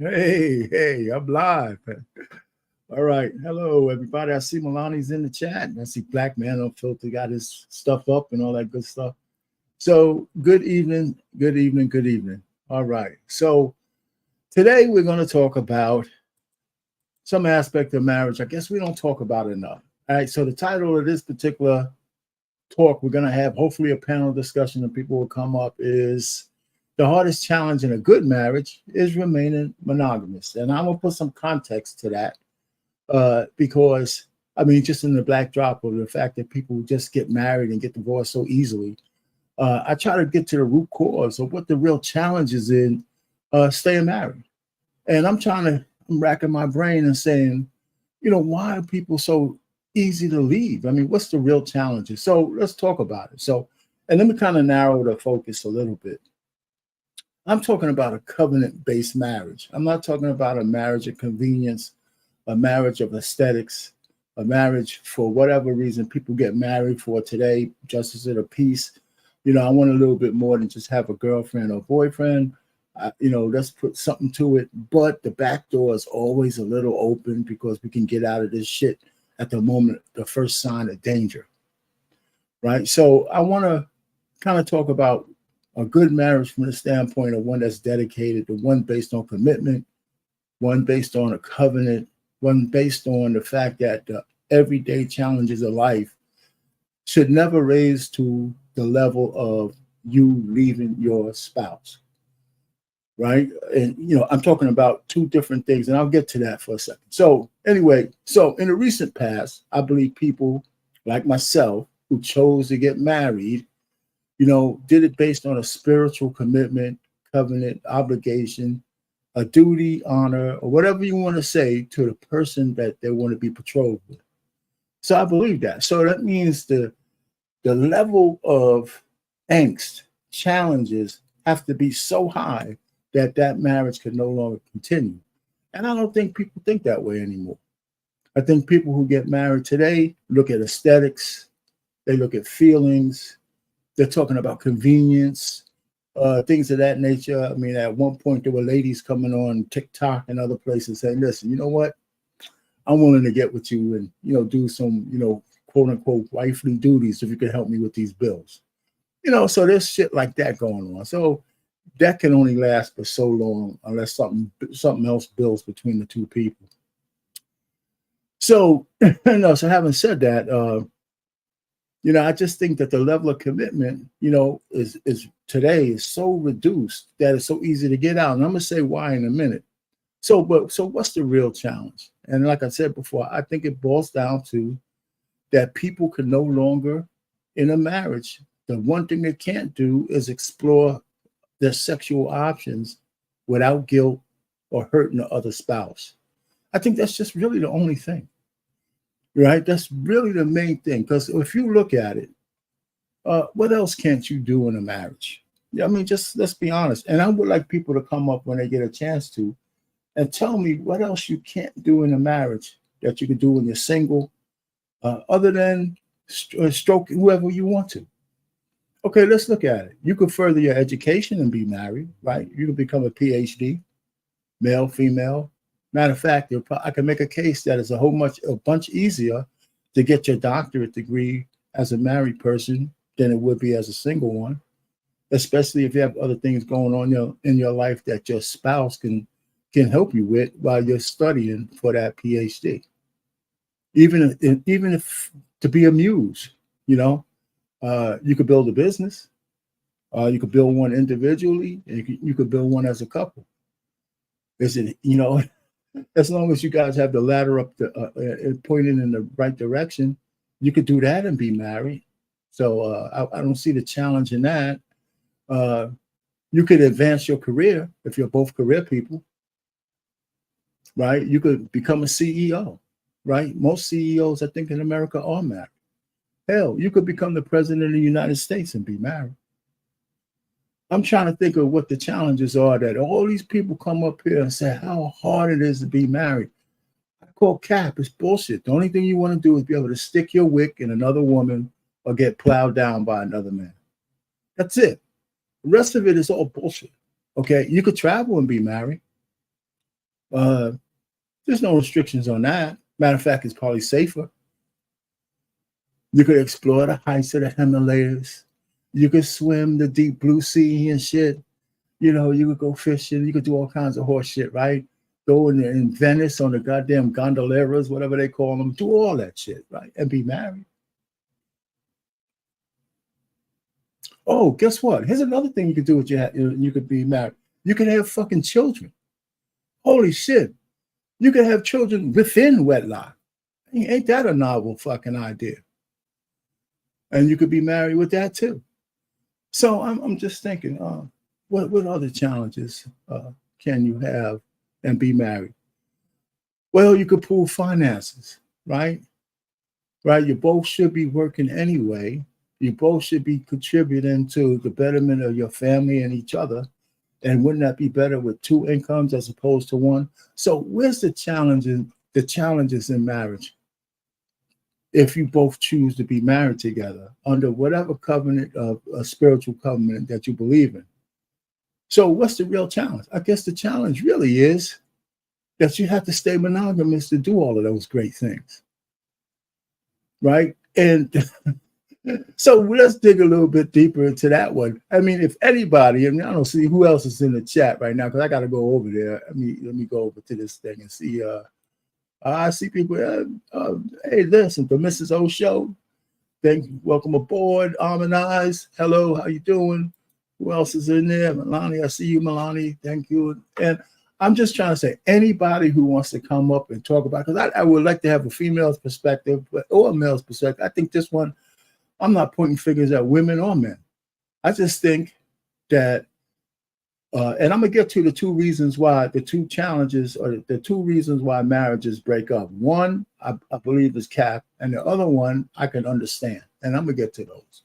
Hey, I'm live. All right. Hello, everybody. I see Milani's in the chat. I see Black Man Unfiltered got his stuff up and all that good stuff. So, good evening, good evening, good evening. All right. So, today we're going to talk about some aspect of marriage. I guess we don't talk about it enough. All right. So, the title of this particular talk we're going to have, hopefully, a panel discussion and people will come up, is the hardest challenge in a good marriage is remaining monogamous. And I'm going to put some context to that because, I mean, just in the backdrop of the fact that people just get married and get divorced so easily, I try to get to the root cause of what the real challenge is in staying married. And I'm racking my brain and saying, why are people so easy to leave? I mean, what's the real challenges? So let's talk about it. So, and let me kind of narrow the focus a little bit. I'm talking about a covenant-based marriage. I'm not talking about a marriage of convenience, a marriage of aesthetics, a marriage for whatever reason people get married for today, justice of the peace. I want a little bit more than just have a girlfriend or boyfriend. Let's put something to it. But the back door is always a little open because we can get out of this shit at the moment, the first sign of danger. Right? So I want to kind of talk about a good marriage from the standpoint of one that's dedicated, the one based on commitment, one based on a covenant, one based on the fact that the everyday challenges of life should never raise to the level of you leaving your spouse, right? And, I'm talking about two different things, and I'll get to that for a second. So anyway, in the recent past, I believe people like myself who chose to get married did it based on a spiritual commitment, covenant, obligation, a duty, honor, or whatever you want to say to the person that they want to be betrothed with. So I believe that. So that means the level of angst, challenges have to be so high that marriage can no longer continue. And I don't think people think that way anymore. I think people who get married today look at aesthetics, they look at feelings, they're talking about convenience, things of that nature. I mean, at one point, there were ladies coming on TikTok and other places saying, listen, you know what? I'm willing to get with you and, do some, quote unquote, wifely duties if you can help me with these bills. So there's shit like that going on. So that can only last for so long unless something else builds between the two people. So, so having said that, I just think that the level of commitment, is today is so reduced that it's so easy to get out. And I'm gonna say why in a minute. So what's the real challenge? And like I said before, I think it boils down to that people can no longer, in a marriage, the one thing they can't do is explore their sexual options without guilt or hurting the other spouse. I think that's just really the only thing. Right? That's really the main thing. Because if you look at it, what else can't you do in a marriage? I mean, just let's be honest. And I would like people to come up when they get a chance to and tell me what else you can't do in a marriage that you can do when you're single, other than stroke whoever you want to. Okay, let's look at it. You could further your education and be married, right? You could become a PhD, male, female. Matter of fact, I can make a case that it's a bunch easier to get your doctorate degree as a married person than it would be as a single one, especially if you have other things going on in your life that your spouse can help you with while you're studying for that PhD. Even if to be a muse, you could build a business, you could build one individually, and you could build one as a couple. Is it, as long as you guys have the ladder up pointing in the right direction, you could do that and be married. So I don't see the challenge in that. You could advance your career if you're both career people, right? You could become a CEO, right? Most CEOs, I think, in America are married. Hell, you could become the president of the United States and be married. I'm trying to think of what the challenges are that all these people come up here and say how hard it is to be married. I call cap. It's bullshit. The only thing you want to do is be able to stick your wick in another woman or get plowed down by another man. That's it. The rest of it is all bullshit. Okay, you could travel and be married. Uh, there's no restrictions on that. Matter of fact, it's probably safer. You could explore the heights of the Himalayas. You could swim the deep blue sea and shit. You know, you could go fishing. You could do all kinds of horse shit, right? Go in Venice on the goddamn gondoleras, whatever they call them. Do all that shit, right? And be married. Oh, guess what? Here's another thing you could do with you could be married. You could have fucking children. Holy shit. You could have children within wedlock. Ain't that a novel fucking idea? And you could be married with that too. So I'm just thinking, what other challenges can you have and be married? Well, you could pool finances, right? Right. You both should be working anyway. You both should be contributing to the betterment of your family and each other. And wouldn't that be better with two incomes as opposed to one? So where's the challenges? The challenges in marriage, if you both choose to be married together under whatever covenant of a spiritual covenant that you believe in. So what's the real challenge? I guess the challenge really is that you have to stay monogamous to do all of those great things, right? And so let's dig a little bit deeper into that one. I mean, if anybody, I mean, I don't see who else is in the chat right now because I got to go over there. Let me go over to this thing and see. I see people. Hey, listen, the Mrs. O Show. Thank you. Welcome aboard. Almond Eyes. Hello, how you doing? Who else is in there? Milani, I see you, Milani. Thank you. And I'm just trying to say, anybody who wants to come up and talk about, because I would like to have a female's perspective or a male's perspective. I think this one, I'm not pointing fingers at women or men. I just think that, and I'm gonna get to the two reasons why, the two challenges or the two reasons why marriages break up. One, I believe is cap, and the other one I can understand, and I'm gonna get to those.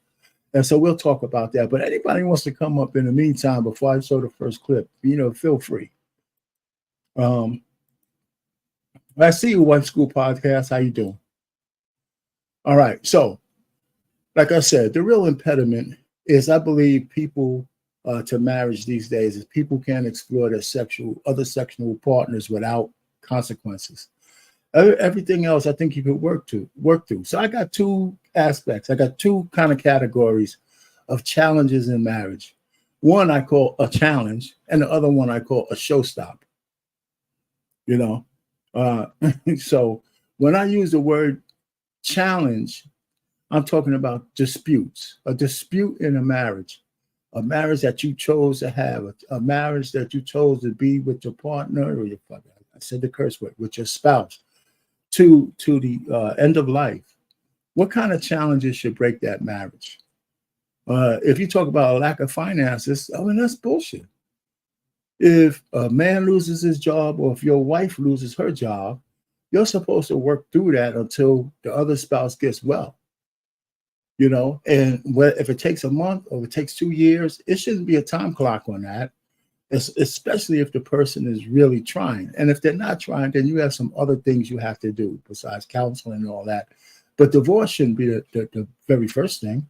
And so we'll talk about that. But anybody who wants to come up in the meantime before I show the first clip, feel free. I see you, Wife School Podcast. How you doing? All right. So, like I said, the real impediment is, I believe, people to marriage these days is people can't explore their other sexual partners without consequences. Everything else, I think you could work through. So I got two aspects. I got two kind of categories of challenges in marriage. One I call a challenge, and the other one I call a showstopper. So when I use the word challenge, I'm talking about disputes. A dispute in a marriage that you chose to have, a marriage that you chose to be with your partner or I said the curse word, with your spouse to the end of life. What kind of challenges should break that marriage? If you talk about a lack of finances, I mean, that's bullshit. If a man loses his job or if your wife loses her job, you're supposed to work through that until the other spouse gets well. And if it takes a month or it takes 2 years, it shouldn't be a time clock on that, especially if the person is really trying. And if they're not trying, then you have some other things you have to do besides counseling and all that. But divorce shouldn't be the very first thing.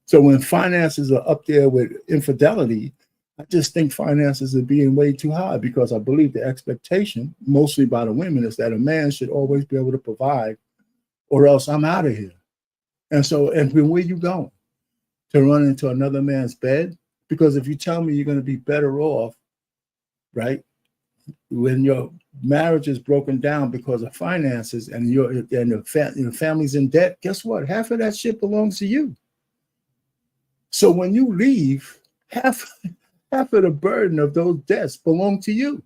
So when finances are up there with infidelity, I just think finances are being way too high, because I believe the expectation, mostly by the women, is that a man should always be able to provide, or else I'm out of here. And so, and where you going? To run into another man's bed? Because if you tell me you're going to be better off, right, when your marriage is broken down because of finances and your family's in debt, guess what? Half of that shit belongs to you. So when you leave, half of the burden of those debts belong to you.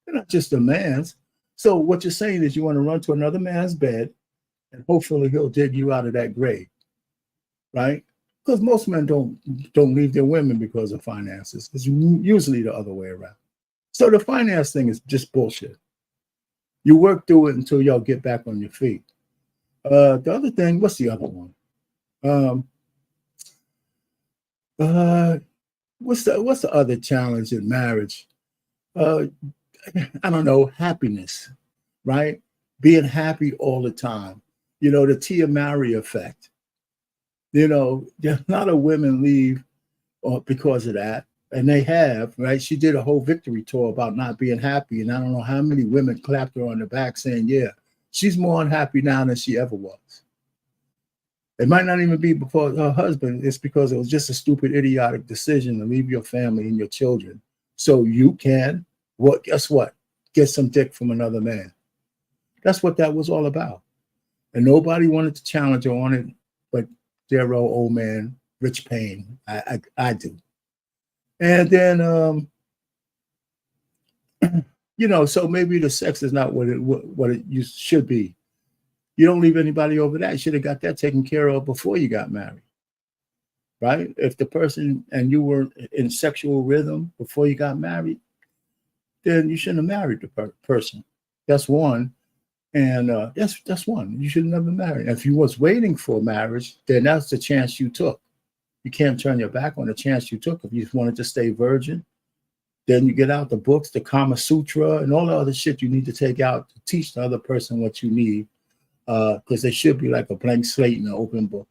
They're not just a man's. So what you're saying is you want to run to another man's bed, and hopefully he'll dig you out of that grave, right? Because most men don't leave their women because of finances. It's usually the other way around. So the finance thing is just bullshit. You work through it until y'all get back on your feet. The other thing, what's the other one? What's the other challenge in marriage? I don't know, happiness, right? Being happy all the time. The Tia Mowry effect. A lot of women leave because of that. and they have, right? She did a whole victory tour about not being happy, and I don't know how many women clapped her on the back saying, "Yeah, she's more unhappy now than she ever was." It might not even be because her husband; it's because it was just a stupid, idiotic decision to leave your family and your children so you can, what? Guess what? Get some dick from another man. That's what that was all about, and nobody wanted to challenge her on it, but dear old man, Rich Payne. I do. And then so maybe the sex is not what it should be. You don't leave anybody over that. You should have got that taken care of before you got married, right? If the person and you were in sexual rhythm before you got married, then you shouldn't have married the person. That's one. And that's one. You should never marry. If you was waiting for marriage, then that's the chance you took. You can't turn your back on the chance you took. If you wanted to stay virgin, then you get out the books, the Kama Sutra, and all the other shit you need to take out to teach the other person what you need, because they should be like a blank slate in an open book.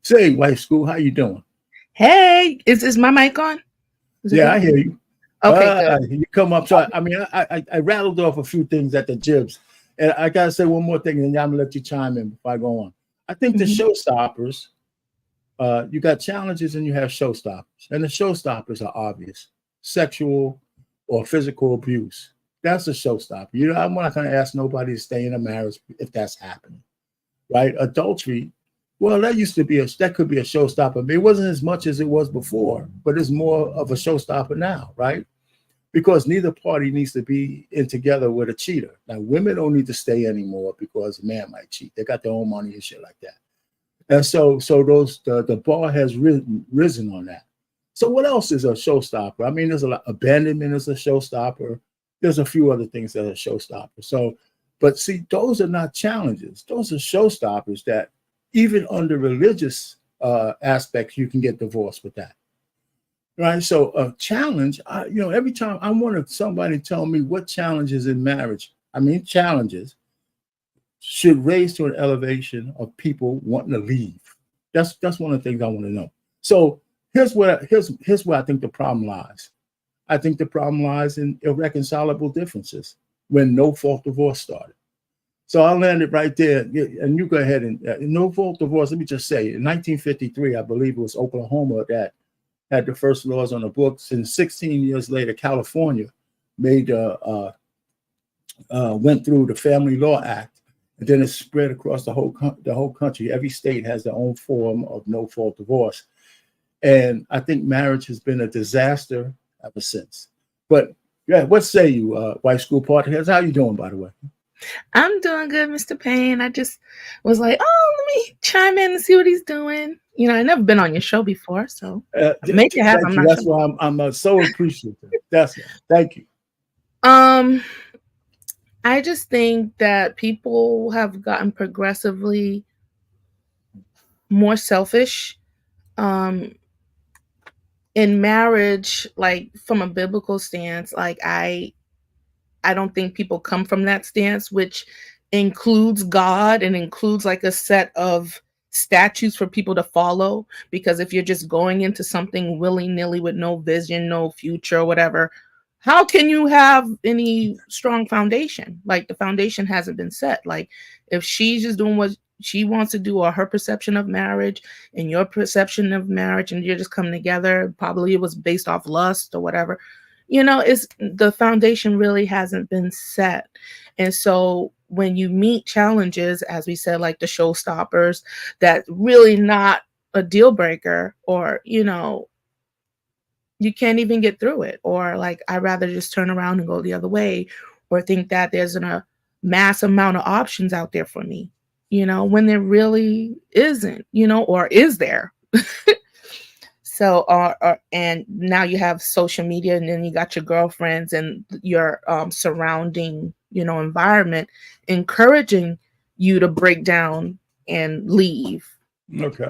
Say, wife school, how you doing? Hey, is my mic on? Yeah, I hear you. Okay, good. You come up. So I rattled off a few things at the jibs, and I gotta say one more thing, and then I'm gonna let you chime in before I go on. I think the showstoppers. You got challenges and you have showstoppers, and the showstoppers are obvious: sexual or physical abuse. That's a showstopper. I'm not going to ask nobody to stay in a marriage if that's happening, right? Adultery, well, that could be a showstopper. But it wasn't as much as it was before, but it's more of a showstopper now, right? Because neither party needs to be in together with a cheater. Now, women don't need to stay anymore because a man might cheat. They got their own money and shit like that. And so the bar has risen on that. So what else is a showstopper? I mean, there's a lot. Abandonment is a showstopper. There's a few other things that are showstoppers. So, but see, those are not challenges. Those are showstoppers that even under religious aspects, you can get divorced with that. Right. So a challenge, every time I wanted somebody to tell me what challenges in marriage, challenges should raise to an elevation of people wanting to leave. That's one of the things I want to know. So here's where I think the problem lies. I think the problem lies in irreconcilable differences when no fault divorce started. So I'll land it right there, and you go ahead and no fault divorce. Let me just say, in 1953, I believe it was Oklahoma that had the first laws on the books, and 16 years later, California went through the Family Law Act. And then it's spread across the whole country. Every state has their own form of no-fault divorce. And I think marriage has been a disaster ever since. But yeah, what say you, White School Partners? How you doing, by the way? I'm doing good, Mr. Payne. I just was like, let me chime in and see what he's doing. I've never been on your show before, so maybe I have. I'm not That's sure. why I'm so appreciative. Thank you. I just think that people have gotten progressively more selfish. In marriage, like from a biblical stance, like I don't think people come from that stance, which includes God and includes like a set of statutes for people to follow. Because if you're just going into something willy-nilly with no vision, no future, or whatever, how can you have any strong foundation? Like the foundation hasn't been set. Like if she's just doing what she wants to do, or her perception of marriage and your perception of marriage, and you're just coming together, probably it was based off lust or whatever, is the foundation really hasn't been set. And so when you meet challenges, as we said, like the showstoppers, that really not a deal breaker, or you can't even get through it, or like I'd rather just turn around and go the other way, or think that there's a mass amount of options out there for me, when there really isn't, or is there? So, and now you have social media, and then you got your girlfriends and your surrounding, environment encouraging you to break down and leave. Okay.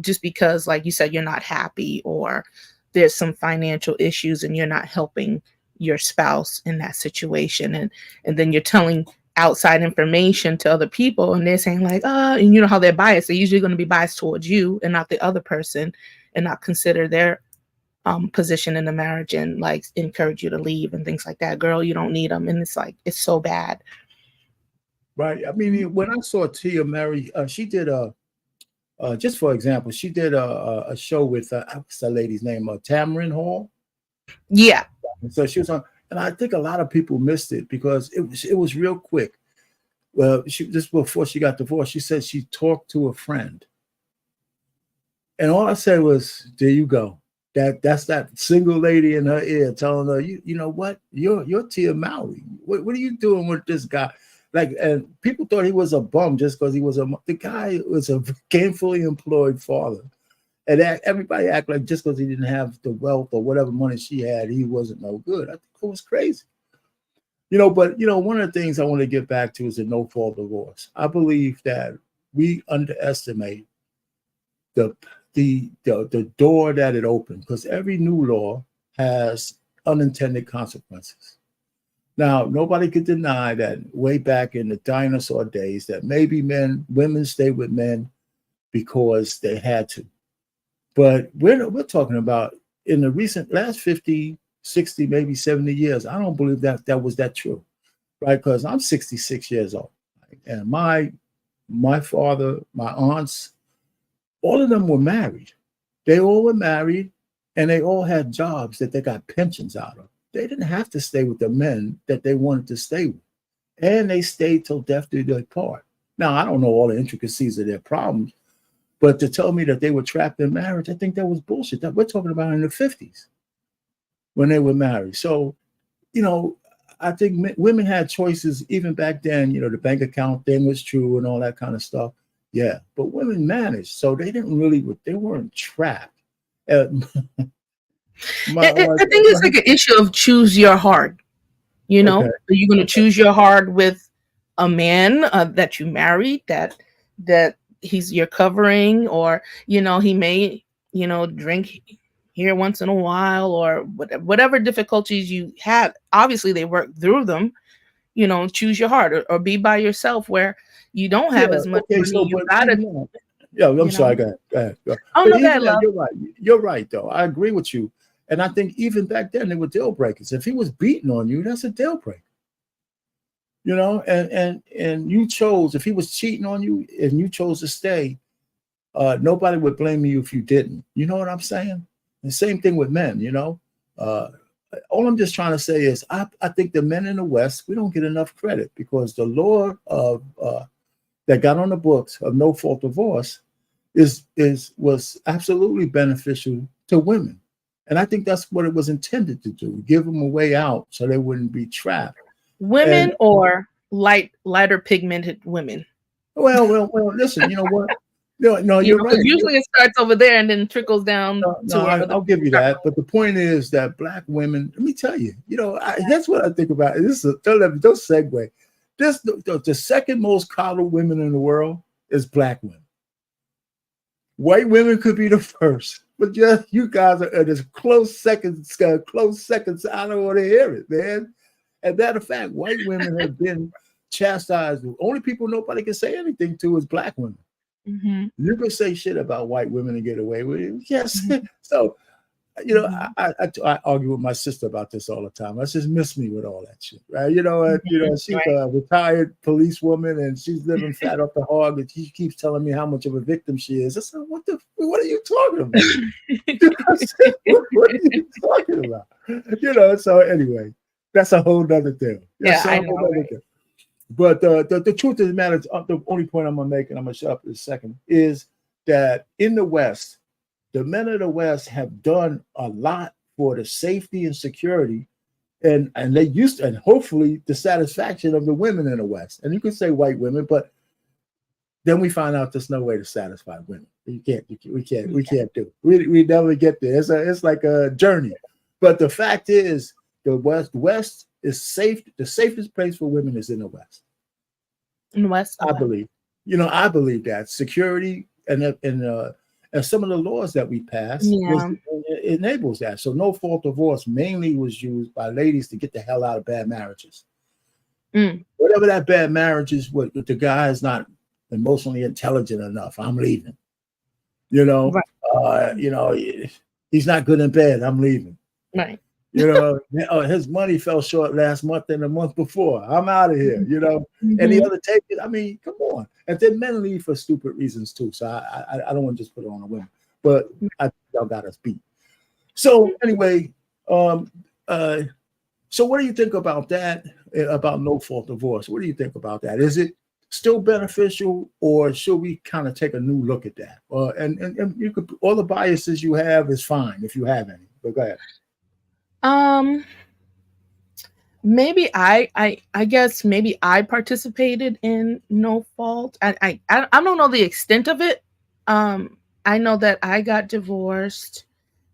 Just because, like you said, you're not happy, or there's some financial issues and you're not helping your spouse in that situation, and then you're telling outside information to other people, and they're saying like, and you know how they're biased. They're usually going to be biased towards you and not the other person, and not consider their position in the marriage and like encourage you to leave and things like that. Girl, you don't need them, and it's like it's so bad. Right. I mean, when I saw Tia Mary, she did just for example, she did a show with what's that lady's name? Tamron Hall. Yeah. And so she was on, and I think a lot of people missed it because it was real quick. Well, she just before she got divorced, she said she talked to a friend, and all I said was, "There you go." That's that single lady in her ear telling her, you know what, you're Tia Mowry. What are you doing with this guy? Like, and people thought he was a bum just because the guy was a gainfully employed father, and everybody act like just because he didn't have the wealth or whatever money she had, he wasn't no good. I think it was crazy. But one of the things I want to get back to is the no fault divorce. I believe that we underestimate the the door that it opened, because every new law has unintended consequences. Now, nobody could deny that way back in the dinosaur days that maybe women stayed with men because they had to. But we're talking about in the recent last 50, 60, maybe 70 years. I don't believe that was that true, right? Because I'm 66 years old, right? And my father, my aunts, all of them were married. They all were married, and they all had jobs that they got pensions out of. They didn't have to stay with the men that they wanted to stay with. And they stayed till death did their part. Now, I don't know all the intricacies of their problems, but to tell me that they were trapped in marriage, I think that was bullshit. That we're talking about in the 50s when they were married. So, I think women had choices even back then. The bank account thing was true and all that kind of stuff. Yeah, but women managed, so they weren't trapped. Uh, I think it's like an issue of choose your heart. Okay. Are you going to choose your heart with a man that you married, that he's your covering, or he may drink here once in a while, or whatever difficulties you have. Obviously, they work through them. Choose your heart, or be by yourself where you don't have Yeah. as much Okay. money. So, You but gotta, even that, yeah, I'm sorry. Go ahead. oh But no, even that that, love. you're right. You're right, though. I agree with you. And I think even back then, they were deal breakers. If he was beating on you, that's a deal breaker. And you chose, if he was cheating on you and you chose to stay, nobody would blame you if you didn't. You know what I'm saying? The same thing with men. Uh, all I'm just trying to say is I think the men in the West, we don't get enough credit because the law of that got on the books of no fault divorce was absolutely beneficial to women. And I think that's what it was intended to do, give them a way out so they wouldn't be trapped. And Women or lighter pigmented women. well, listen, you know what? No, you're right. Because usually it starts over there and then trickles down No, to where the I'll give you that. But the point is that black women, let me tell you, that's what I think about. Don't segue. The second most coddled women in the world is black women. White women could be the first, but just you guys are at this close seconds. I don't want to hear it, man. And matter of fact, white women have been chastised. The only people nobody can say anything to is black women. Mm-hmm. You can say shit about white women and get away with it. Yes. Mm-hmm. So, Mm-hmm. I argue with my sister about this all the time. That's just miss me with all that shit, right? She's Right. a retired policewoman and she's living fat off the hog, and she keeps telling me how much of a victim she is. I said, what are you talking about? I said, what are you talking about? So anyway, that's a whole nother thing. Yeah, I know. Right? But the truth of the matter, the only point I'm gonna make, and I'm gonna shut up in a second, is that in the West, the men of the West have done a lot for the safety and security, and they used to, and hopefully the satisfaction of the women in the West. And you can say white women, but then we find out there's no way to satisfy women. We can't do it. We never get there. It's like a journey. But the fact is, the West is safe. The safest place for women is in the West. In the West, okay. I believe. I believe that security and some of the laws that we passed enables that. So no fault divorce mainly was used by ladies to get the hell out of bad marriages. Whatever that bad marriage is, what the guy is not emotionally intelligent enough, I'm leaving. Right. He he's not good in bed. I'm leaving. Right. You know, his money fell short last month and the month before. I'm out of here. You know, any other take it. I mean, come on. And then men leave for stupid reasons too. So I don't want to just put it on the women, but I think y'all got us beat. So anyway, so what do you think about that? About no fault divorce? What do you think about that? Is it still beneficial, or should we kind of take a new look at that? And you could, all the biases you have is fine if you have any. But go ahead. Maybe I guess maybe I participated in no fault. I don't know the extent of it. I know that I got divorced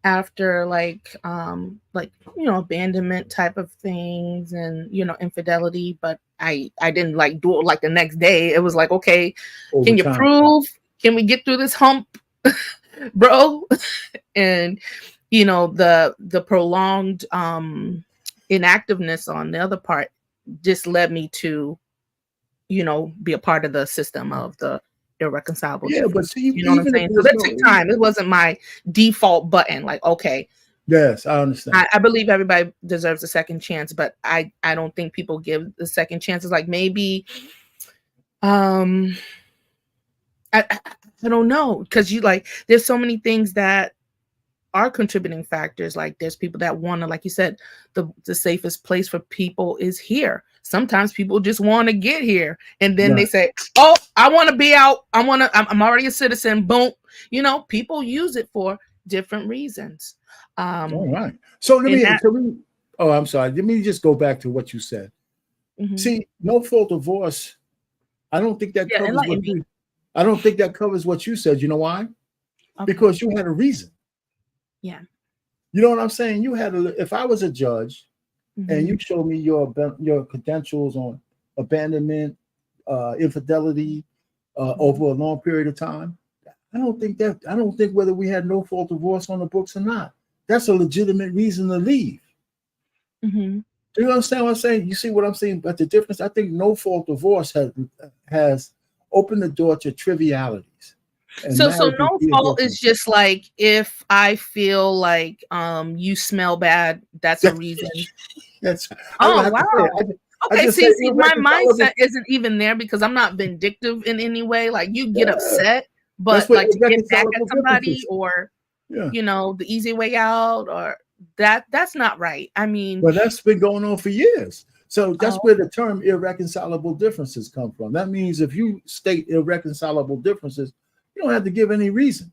after like abandonment type of things and infidelity, but I didn't like do it like the next day. It was like, okay, Over can you time. prove? Can we get through this hump, bro? And the prolonged inactiveness on the other part just led me to be a part of the system of the irreconcilable but see, you know what I'm saying? So that took time. It wasn't my default button, like, okay, yes, I understand. I believe everybody deserves a second chance, but I don't think people give the second chances. Like maybe I don't know, because there's so many things that are contributing factors. Like there's people that want to, like you said, the safest place for people is here. Sometimes people just want to get here, and then they say, oh, I want to be out, I'm already a citizen, boom. People use it for different reasons. All right, so I'm sorry, let me just go back to what you said. See, no fault divorce, I don't think that covers I don't think that covers what you said. You know why? Because you had a reason. Yeah. You know what I'm saying? You had if I was a judge and you showed me your credentials on abandonment, infidelity over a long period of time, I don't think whether we had no fault divorce on the books or not, that's a legitimate reason to leave. Do you understand what I'm saying? You see what I'm saying? But the difference, I think no fault divorce has opened the door to trivialities. So no fault is just like, if I feel like you smell bad, that's a reason. Oh wow. Okay, see, my mindset isn't even there, because I'm not vindictive in any way. Like you get upset, but like to get back at somebody, or the easy way out, or that's not right. I mean, but that's been going on for years. So that's where the term irreconcilable differences come from. That means if you state irreconcilable differences, you don't have to give any reason.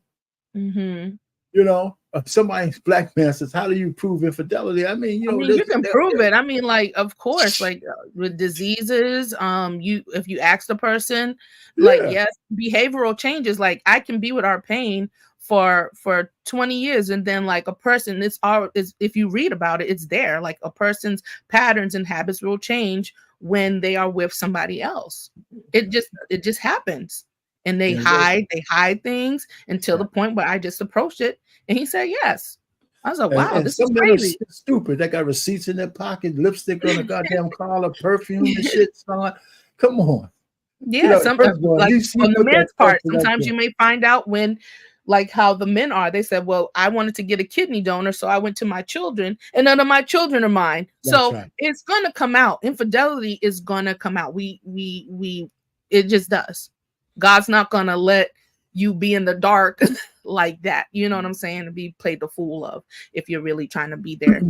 Somebody, black man, says, how do you prove infidelity? I mean, you can prove it. I mean, like, of course, like with diseases, if you ask the person, like, yes, behavioral changes, like I can be with our pain for 20 years, and then like a person, if you read about it, it's there. Like a person's patterns and habits will change when they are with somebody else. It just happens. And they hide things until the point where I just approached it and he said yes. I was like, wow, this is crazy. Stupid. They got receipts in their pocket, lipstick on a goddamn collar, perfume and shit. Come on. Yeah, on the man's part, sometimes you may find out when, like how the men are. They said, well, I wanted to get a kidney donor, so I went to my children, and none of my children are mine. It's gonna come out. Infidelity is gonna come out. It just does. God's not gonna let you be in the dark like that. You know what I'm saying? To be played the fool of, if you're really trying to be there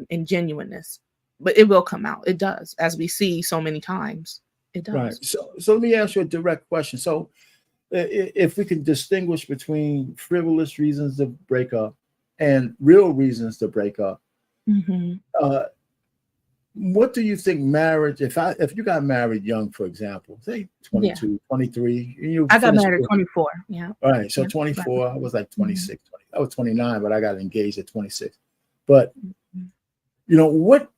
in genuineness. But it will come out. It does, as we see so many times. It does. Right. So let me ask you a direct question. So if we can distinguish between frivolous reasons to break up and real reasons to break up, what do you think marriage, if you got married young, for example, say 22, 23, I got married at 24. Yeah. All right. So 24, I was like 26, I was 29, but I got engaged at 26. But what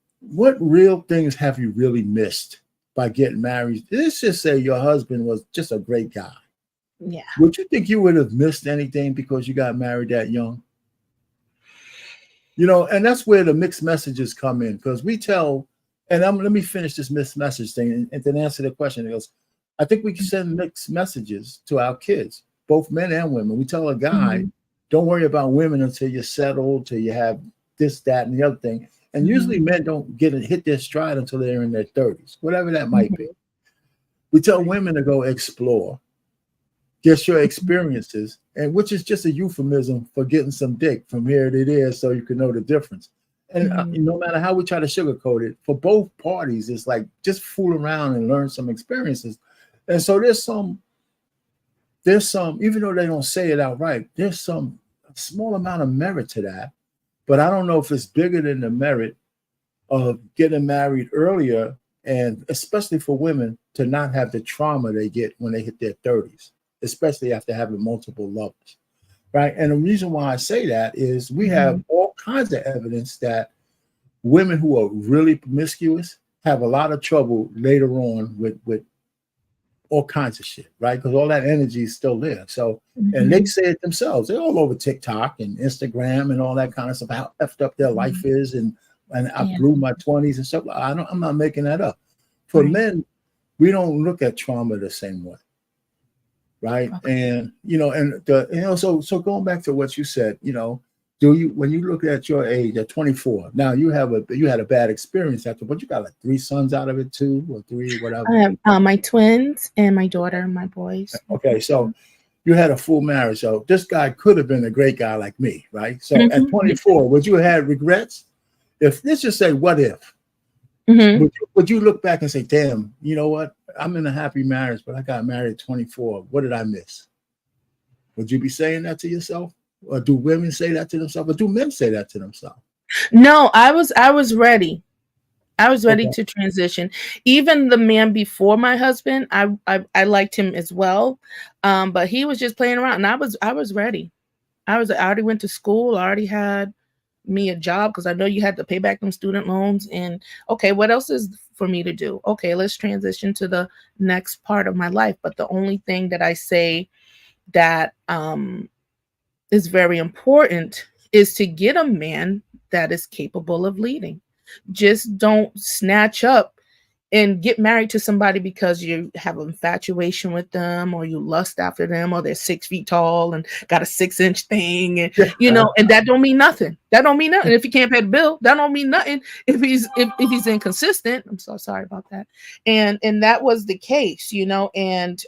real things have you really missed by getting married? Let's just say your husband was just a great guy. Yeah. Would you think you would have missed anything because you got married that young? And that's where the mixed messages come in, because we tell, and let me finish this mixed message thing and then answer the question. It goes, I think we can send mixed messages to our kids, both men and women. We tell a guy, don't worry about women until you're settled, till you have this, that, and the other thing. And usually men don't hit their stride until they're in their 30s, whatever that might be. We tell women to go explore, get your experiences, and which is just a euphemism for getting some dick from here to there so you can know the difference. And no matter how we try to sugarcoat it, for both parties, it's like just fool around and learn some experiences. And so there's some, even though they don't say it outright, there's some small amount of merit to that. But I don't know if it's bigger than the merit of getting married earlier, and especially for women to not have the trauma they get when they hit their 30s, especially after having multiple lovers, right? And the reason why I say that is we have all kinds of evidence that women who are really promiscuous have a lot of trouble later on with all kinds of shit, right? Because all that energy is still there. So, and they say it themselves. They're all over TikTok and Instagram and all that kind of stuff, how effed up their life is. And I blew my 20s and stuff. I'm not making that up. For men, we don't look at trauma the same way. Right. And, so going back to what you said, when you look at your age at 24, now you had a bad experience after, but you got like 3 sons out of it, 2 or 3, whatever. I have my twins and my daughter, my boys. Okay. So you had a full marriage. So this guy could have been a great guy like me. Right. So at 24, would you have had regrets? Let's just say, what if? Would you look back and say, damn, you know what? I'm in a happy marriage, but I got married at 24. What did I miss? Would you be saying that to yourself? Or do women say that to themselves? Or do men say that to themselves? No, I was ready. I was ready to transition. Even the man before my husband, I liked him as well. But he was just playing around, and I was ready. I already went to school. I already had me a job because I know you had to pay back them student loans. And okay, what else is for me to do? Okay, let's transition to the next part of my life. But the only thing that I say that is very important is to get a man that is capable of leading. Just don't snatch up and get married to somebody because you have an infatuation with them, or you lust after them, or they're 6 feet tall and got a 6-inch thing, and and that don't mean nothing. That don't mean nothing. If you can't pay the bill, that don't mean nothing. If he's inconsistent, I'm so sorry about that. And that was the case, and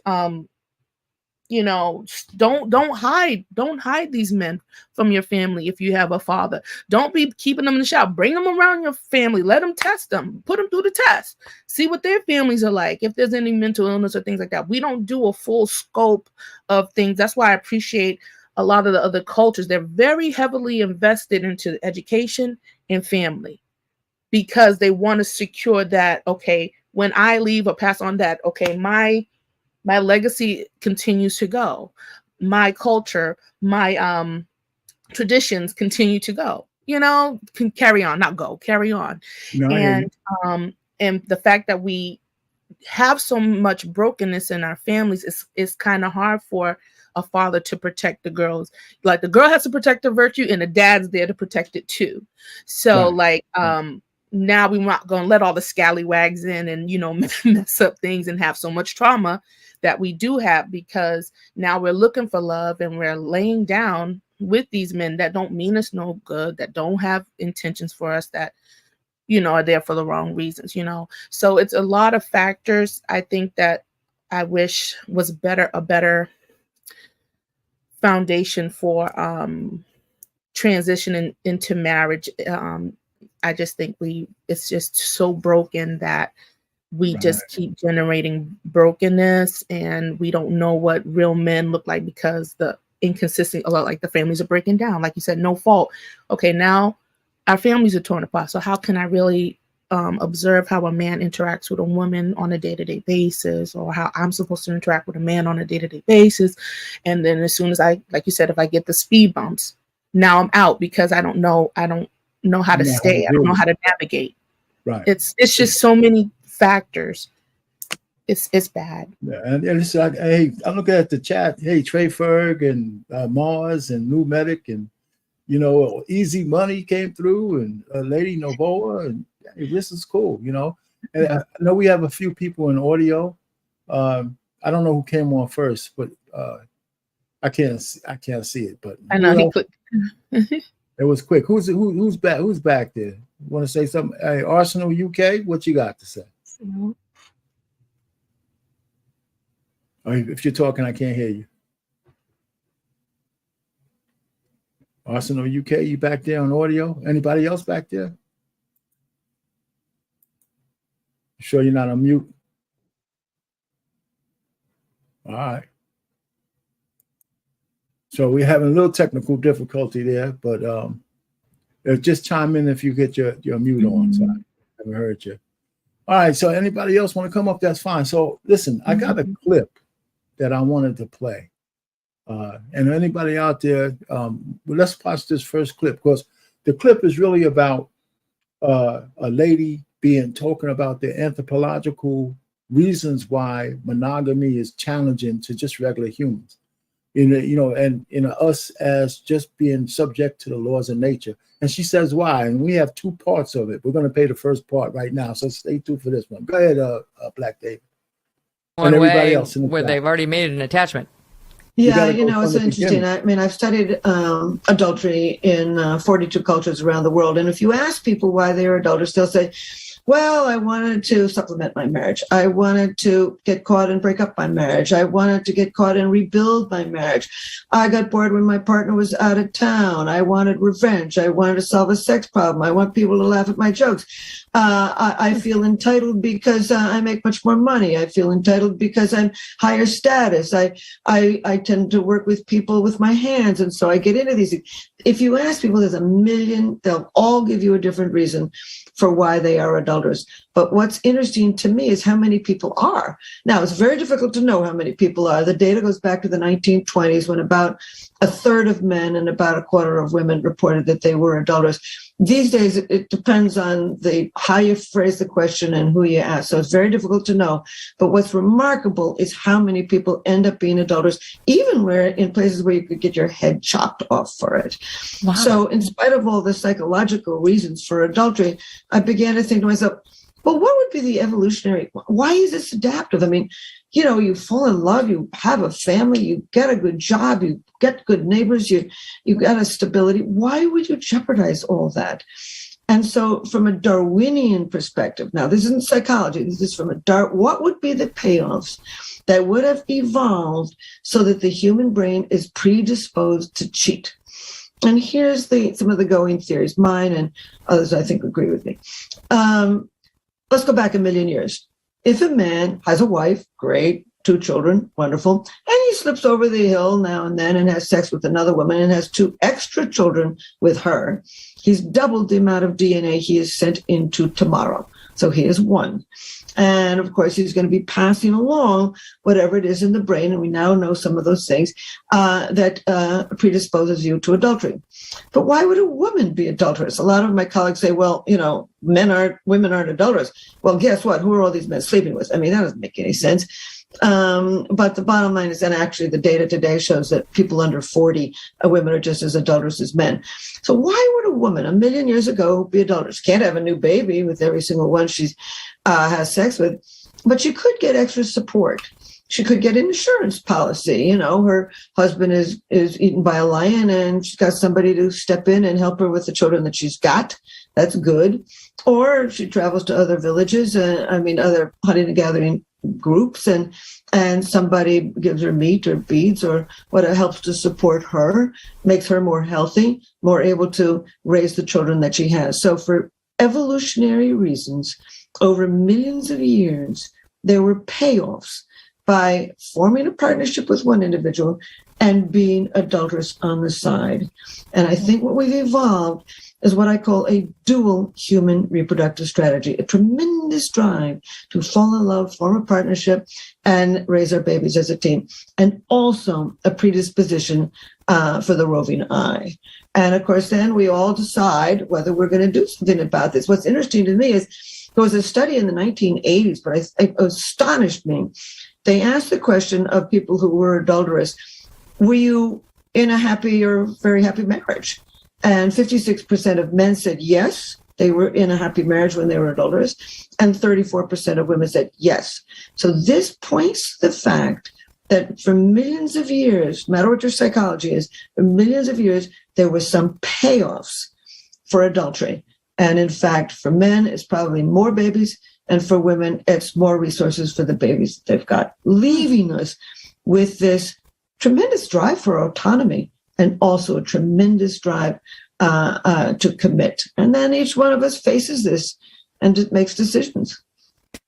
don't hide these men from your family. If you have a father, don't be keeping them in the shop. Bring them around your family. Let them test them. Put them through the test. See what their families are like. If there's any mental illness or things like that. We don't do a full scope of things. That's why I appreciate a lot of the other cultures. They're very heavily invested into education and family because they want to secure that, okay, when I leave or pass on that, okay, my legacy continues to go. My culture, my traditions continue to go. Can carry on, not go, carry on. No, And the fact that we have so much brokenness in our families is kind of hard for a father to protect the girls. Like the girl has to protect her virtue, and the dad's there to protect it too. So now we're not going to let all the scallywags in and mess up things and have so much trauma that we do have, because now we're looking for love and we're laying down with these men that don't mean us no good, that don't have intentions for us, that are there for the wrong reasons. So it's a lot of factors. I think that I wish was a better foundation for transitioning into marriage. I just think it's just so broken that we just keep generating brokenness, and we don't know what real men look like because the inconsistent, a lot like the families are breaking down. Like you said, no fault. Okay, now our families are torn apart. So how can I really observe how a man interacts with a woman on a day-to-day basis, or how I'm supposed to interact with a man on a day-to-day basis? And then as soon as like you said, if I get the speed bumps, now I'm out because I don't know how to stay. I don't know how to navigate. Right. It's just so many factors. It's bad. Yeah, and it's like, hey, I'm looking at the chat. Hey, Trey Ferg and Mars and New Medic and Easy Money came through, and Lady Novoa, and hey, this is cool. And I know we have a few people in audio. I don't know who came on first, but I can't see it, but I know he clicked. It was quick. Who's back? Who's back there? Want to say something? Hey, Arsenal UK, what you got to say? Or if you're talking, I can't hear you. Arsenal UK, you back there on audio? Anybody else back there? You sure you're not on mute? All right. So we're having a little technical difficulty there, but just chime in if you get your mute on. So I haven't heard you. All right. So anybody else want to come up? That's fine. So listen, I got a clip that I wanted to play. And anybody out there, let's watch this first clip, because the clip is really about a lady talking about the anthropological reasons why monogamy is challenging to just regular humans. And us as just being subject to the laws of nature. And she says why. And we have two parts of it. We're going to play the first part right now. So stay tuned for this one. Go ahead, Black David. One and everybody else where they've already made an attachment. Yeah, it's interesting. I mean, I've studied adultery in 42 cultures around the world. And if you ask people why they're adulterous, they'll say, well, I wanted to supplement my marriage. I wanted to get caught and break up my marriage. I wanted to get caught and rebuild my marriage. I got bored when my partner was out of town. I wanted revenge. I wanted to solve a sex problem. I want people to laugh at my jokes. I feel entitled because I make much more money. I feel entitled because I'm higher status. I tend to work with people with my hands, and so I get into these things. If you ask people, there's a million, they'll all give you a different reason for why they are adulterous. But what's interesting to me is how many people are. Now, it's very difficult to know how many people are. The data goes back to the 1920s when about a third of men and about a quarter of women reported that they were adulterous. These days, it depends on how you phrase the question and who you ask. So it's very difficult to know. But what's remarkable is how many people end up being adulterous, even in places where you could get your head chopped off for it. Wow. So in spite of all the psychological reasons for adultery, I began to think to myself, well, what would be the evolutionary? Why is this adaptive? I mean, you fall in love, you have a family, you get a good job, you get good neighbors, you got a stability. Why would you jeopardize all that? And so from a Darwinian perspective, now this isn't psychology, this is from what would be the payoffs that would have evolved so that the human brain is predisposed to cheat? And here's some of the going theories, mine and others I think agree with me. Let's go back 1 million years. If a man has a wife, great, 2 children, wonderful, and he slips over the hill now and then and has sex with another woman and has 2 extra children with her, he's doubled the amount of DNA he is sent into tomorrow. So he is 1. And of course, he's going to be passing along whatever it is in the brain. And we now know some of those things that predisposes you to adultery. But why would a woman be adulterous? A lot of my colleagues say, well, women aren't adulterous. Well, guess what? Who are all these men sleeping with? I mean, that doesn't make any sense. But the bottom line is that actually the data today shows that people under 40, women are just as adulterous as men. So why would a woman 1 million years ago be adulterous? Can't have a new baby with every single one she has sex with, but she could get extra support. She could get an insurance policy. Her husband is eaten by a lion and she's got somebody to step in and help her with the children that she's got. That's good. Or she travels to other villages, other hunting and gathering groups, and somebody gives her meat or beads or whatever helps to support her, makes her more healthy, more able to raise the children that she has. So for evolutionary reasons, over millions of years, there were payoffs by forming a partnership with one individual and being adulterous on the side. And I think what we've evolved is what I call a dual human reproductive strategy, a tremendous drive to fall in love, form a partnership, and raise our babies as a team, and also a predisposition for the roving eye. And of course, then we all decide whether we're going to do something about this. What's interesting to me is there was a study in the 1980s, but it astonished me. They asked the question of people who were adulterous, were you in a happy or very happy marriage? And 56% of men said yes, they were in a happy marriage when they were adulterous, and 34% of women said yes. So this points to the fact that for millions of years, no matter what your psychology is, for millions of years, there were some payoffs for adultery. And in fact, for men, it's probably more babies. And for women, it's more resources for the babies they've got, leaving us with this tremendous drive for autonomy and also a tremendous drive to commit. And then each one of us faces this and it makes decisions.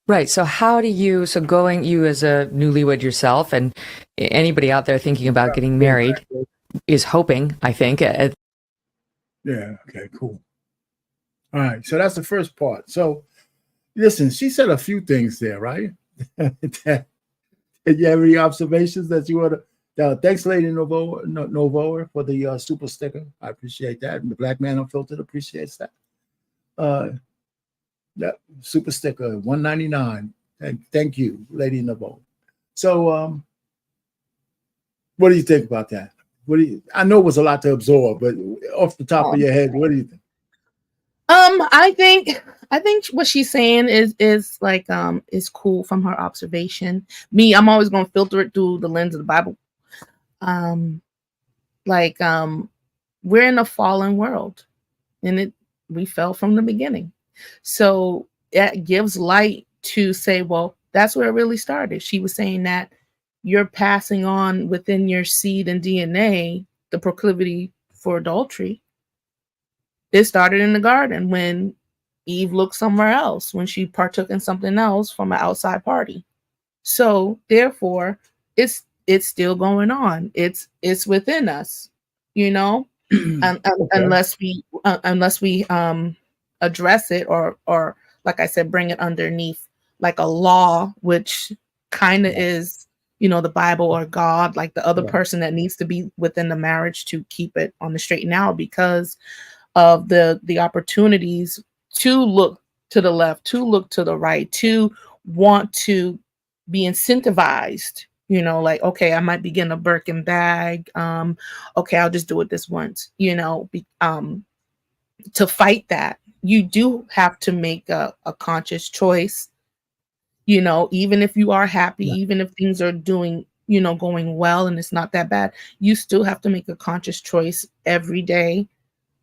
Right. So how do you, going you as a newlywed yourself, and anybody out there thinking about getting married is hoping, I think. Yeah. Okay, cool. All right. So that's the first part. So listen, she said a few things there, right? Did you have any observations that you want to? Thanks, Lady Novoa, for the super sticker. I appreciate that. And the Black Man Unfiltered appreciates that. That super sticker, $1.99. And thank you, Lady Novoa. So, what do you think about that? I know it was a lot to absorb, but off the top of your head, what do you think? I think what she's saying is like is cool from her observation. Me, I'm always gonna filter it through the lens of the Bible. We're in a fallen world, and we fell from the beginning. So it gives light to say, well, that's where it really started. She was saying that you're passing on within your seed and DNA the proclivity for adultery. It started in the garden when Eve looked somewhere else, when she partook in something else from an outside party. So therefore, it's still going on. It's within us, Okay. unless we address it or like I said, bring it underneath like a law, which kind of is, the Bible or God, like the other person that needs to be within the marriage to keep it on the straight and narrow because of the opportunities to look to the left, to look to the right, to want to be incentivized, like, okay, I might be getting a Birkin bag. Okay, I'll just do it this once, to fight that. You do have to make a conscious choice, even if you are happy, even if things are doing, going well and it's not that bad, you still have to make a conscious choice every day,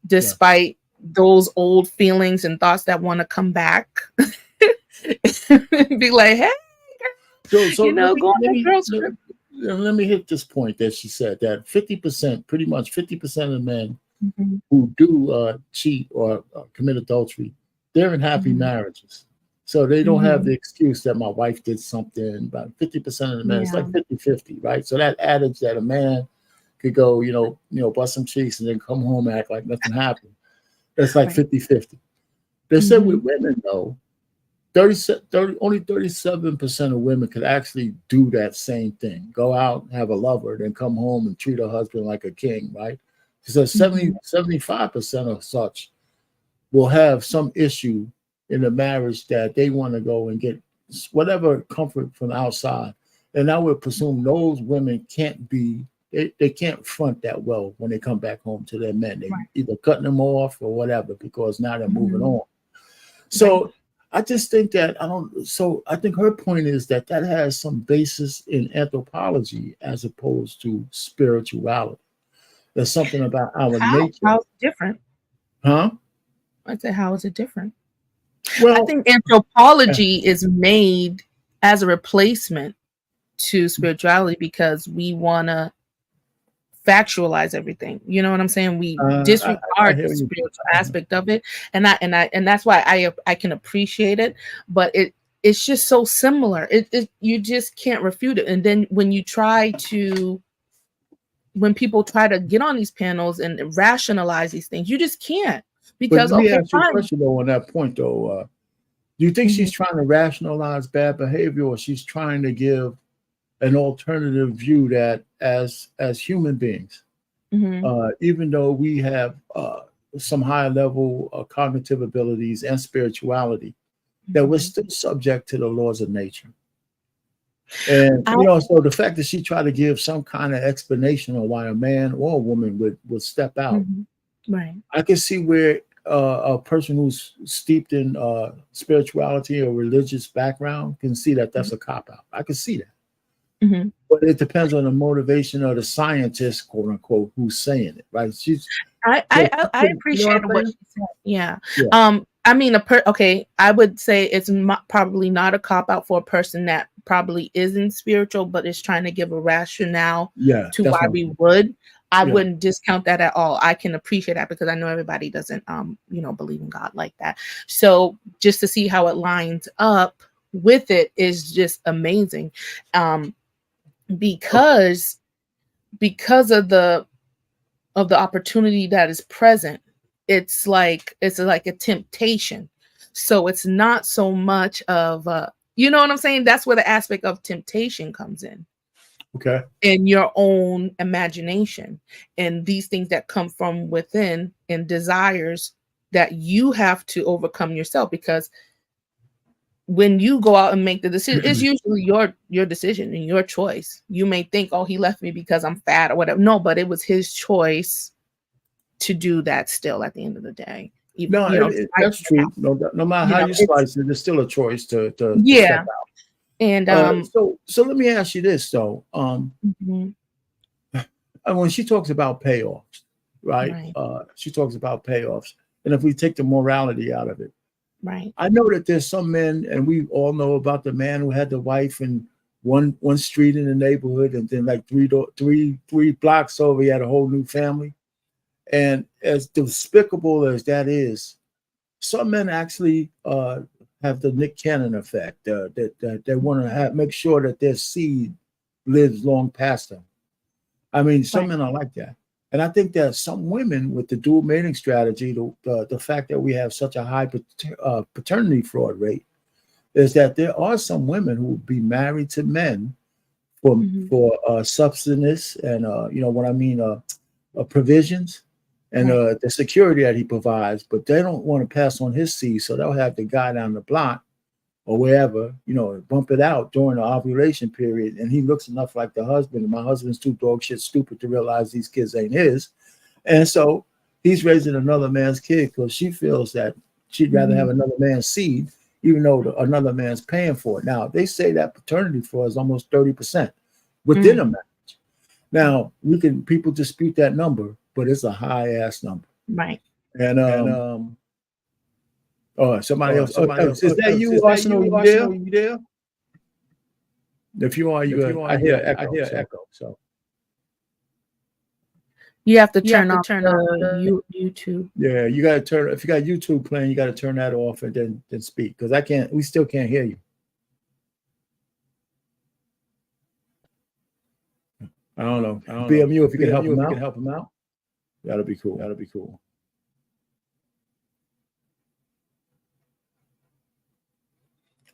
despite those old feelings and thoughts that want to come back. Be like, hey, let me hit this point that she said that 50%, pretty much 50% of men who do cheat or commit adultery, they're in happy marriages. So they don't have the excuse that my wife did something. About 50% of the men, it's like 50-50, right? So that adage that a man could go, bust some cheeks and then come home and act like nothing happened. That's like 50-50. They said with women, though, only 37% of women could actually do that same thing. Go out, have a lover, then come home and treat her husband like a king, right? She says 75% of such will have some issue in the marriage that they want to go and get whatever comfort from outside. And I would presume those women can't be, they can't front that well when they come back home to their men. They either cutting them off or whatever, because now they're moving on. So I just think that I think her point is that has some basis in anthropology as opposed to spirituality. There's something about our nature. How's it different? Huh? I said, how is it different? Well, I think anthropology is made as a replacement to spirituality because we want to factualize everything. You know what I'm saying? We disregard the spiritual aspect of it, and that's why I can appreciate it. But it's just so similar. You just can't refute it. And then when people try to get on these panels and rationalize these things, you just can't. Because let me ask you a question though on that point though. Do you think she's trying to rationalize bad behavior, or she's trying to give an alternative view that as human beings, even though we have some high level cognitive abilities and spirituality, that we're still subject to the laws of nature? And so the fact that she tried to give some kind of explanation on why a man or a woman would step out, right? I can see where a person who's steeped in spirituality or religious background can see that that's a cop out. I can see that. Mhm. But it depends on the motivation of the scientist, quote unquote, who's saying it, right? I You know what appreciated I'm what saying? she said. Yeah. Yeah. I mean, okay, I would say it's probably not a cop out for a person that probably isn't spiritual, but is trying to give a rationale Yeah, to that's why what I'm we saying. would. I Yeah. wouldn't discount that at all. I can appreciate that because I know everybody doesn't, believe in God like that. So just to see how it lines up with it is just amazing, because of the opportunity that is present. It's like a temptation. So it's not so much of you know what I'm saying? That's where the aspect of temptation comes Okay. in your own imagination, and these things that come from within, and desires that you have to overcome yourself, because when you go out and make the decision, it's usually your decision and your choice. You may think, oh, he left me because I'm fat or whatever. No, but it was his choice to do that still at the end of the day. No, that's true. No matter how you It's slice it, it's still a choice to step yeah. out. And So let me ask you this though. mhm, And when she talks about payoffs, right? right, She talks about payoffs, and if we take the morality out of it, right, I know that there's some men, and we all know about the man who had the wife in one street in the neighborhood, and then like three blocks over, he had a whole new family. And as despicable as that is, some men actually have the Nick Cannon effect. That they want to make sure that their seed lives long past them. I mean, some right, men are like that. And I think that some women with the dual mating strategy, the fact that we have such a high paternity fraud rate, is that there are some women who will be married to men for mhm, subsistence and what I mean, provisions and right, the security that he provides, but they don't want to pass on his seed, so they'll have the guy down the block or wherever, bump it out during the ovulation period. And he looks enough like the husband. And my husband's too dog shit stupid to realize these kids ain't his. And so he's raising another man's kid because she feels that she'd rather have mhm, another man's seed, even though another man's paying for it. Now, they say that paternity fraud is almost 30% within mm, a marriage. Now, people dispute that number, but it's a high ass number. right. And somebody else. Is that you, Arsenal? You there? You there? If you are, you good. I hear echo. So You have to You have turn to off turn off the YouTube. yeah, you gotta turn. If you got YouTube playing, you gotta turn that off and then speak, because we still can't hear you. I don't know. BMU, if you can help him out, that'll be cool.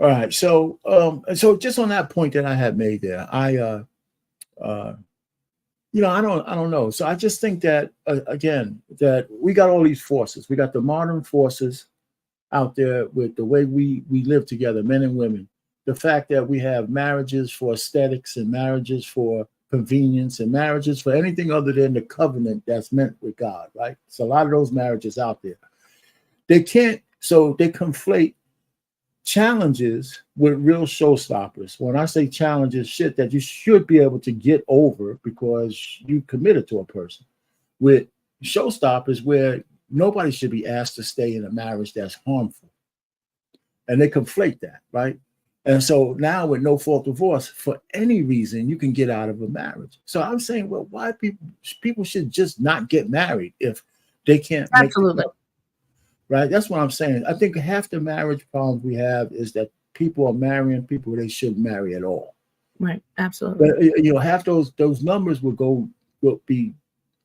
All right. So just on that point that I had made there, I don't know. So I just think that again, that we got all these forces. We got the modern forces out there with the way we live together, men and women. The fact that we have marriages for aesthetics and marriages for convenience and marriages for anything other than the covenant that's meant with God, right? So a lot of those marriages out there. They conflate challenges with real showstoppers. When I say challenges, shit that you should be able to get over because you committed to a person. With showstoppers where nobody should be asked to stay in a marriage that's harmful. And they conflate that, right? And so now with no fault divorce, for any reason, you can get out of a marriage. So I'm saying, well, why people should just not get married if they can't make Absolutely. right? That's what I'm saying. I think half the marriage problems we have is that people are marrying people they shouldn't marry at all. Right. Absolutely. But half those numbers will be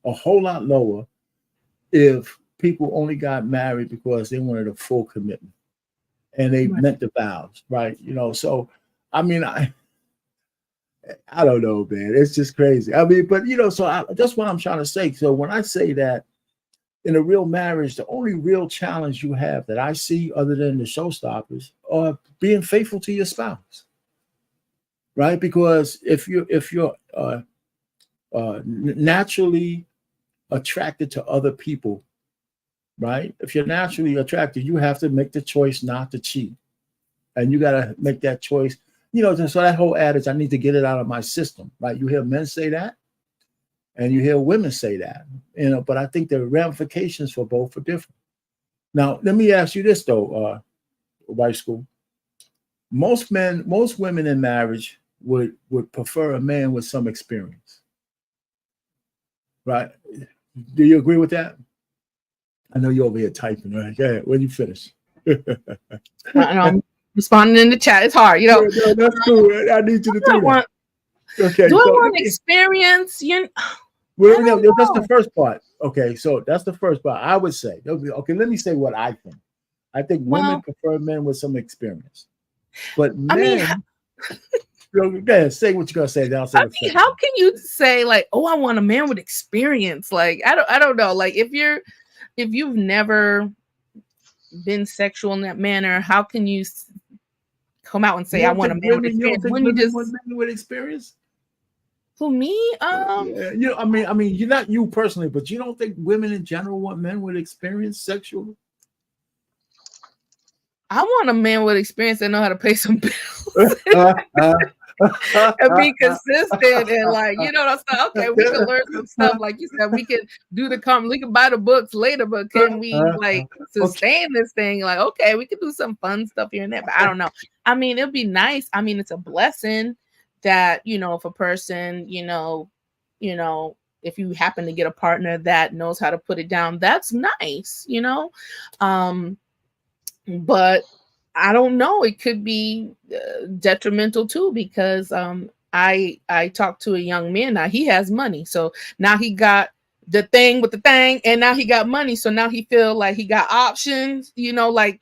a whole lot lower if people only got married because they wanted a full commitment and they meant the vows, right? So I mean, I don't know, man. It's just crazy. I mean, but that's what I'm trying to say. So when I say that in a real marriage, the only real challenge you have that I see, other than the showstoppers, are being faithful to your spouse, right? Because if you're naturally attracted to other people, right? If you're naturally attracted, you have to make the choice not to cheat, and you got to make that choice so that whole adage, I need to get it out of my system, right? You hear men say that, and you hear women say that, but I think the ramifications for both are different. Now, let me ask you this though, White School. Most women in marriage would prefer a man with some experience, right? Do you agree with that? I know you're over here typing, right? Yeah, when you finish. I'm responding in the chat. It's hard, Yeah, no, that's cool. I need you to do that. Okay. Do I want experience? Well, no, that's the first part. Okay, so that's the first part. I would say. Okay, let me say what I think. I think women prefer men with some experience, but men. Go ahead, say what you're gonna say. Then I'll say. How can you say like, "Oh, I want a man with experience"? Like, I don't know. Like, if you've never been sexual in that manner, how can you come out and say, "I want a man with experience"? When you just want men with experience. Who, me? Yeah, I mean, you're not you personally, but you don't think women in general want men with experience sexually? I want a man with experience that know how to pay some bills and be consistent and like, what I'm saying? Okay, we can learn some stuff. Like you said, we can we can buy the books later, but can we like sustain this thing? Like, okay, we can do some fun stuff here and there, but I don't know. I mean, it'd be nice. I mean, it's a blessing that, if a person, if you happen to get a partner that knows how to put it down, that's nice, but I don't know. It could be detrimental too, because I talked to a young man. Now he has money, so now he got the thing with the thing, and now he got money. So now he feel like he got options. Like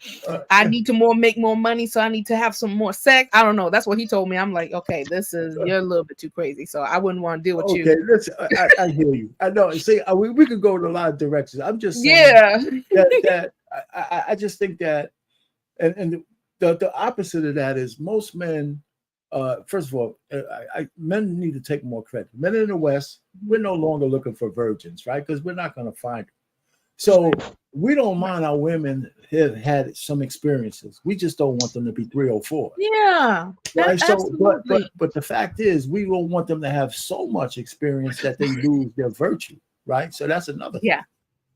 I need to make more money, so I need to have some more sex. I don't know. That's what he told me. I'm like, okay, you're a little bit too crazy, so I wouldn't want to deal with you. Okay, listen, I hear you. I know. See, we could go in a lot of directions. I'm just saying that I just think that. And the opposite of that is most men, first of all, men need to take more credit. Men in the West, we're no longer looking for virgins, right? Because we're not going to find them. So we don't mind our women have had some experiences. We just don't want them to be 3 or 4. Yeah. Right. So, absolutely. but the fact is, we don't want them to have so much experience that they lose their virtue, right? So that's another thing. Yeah.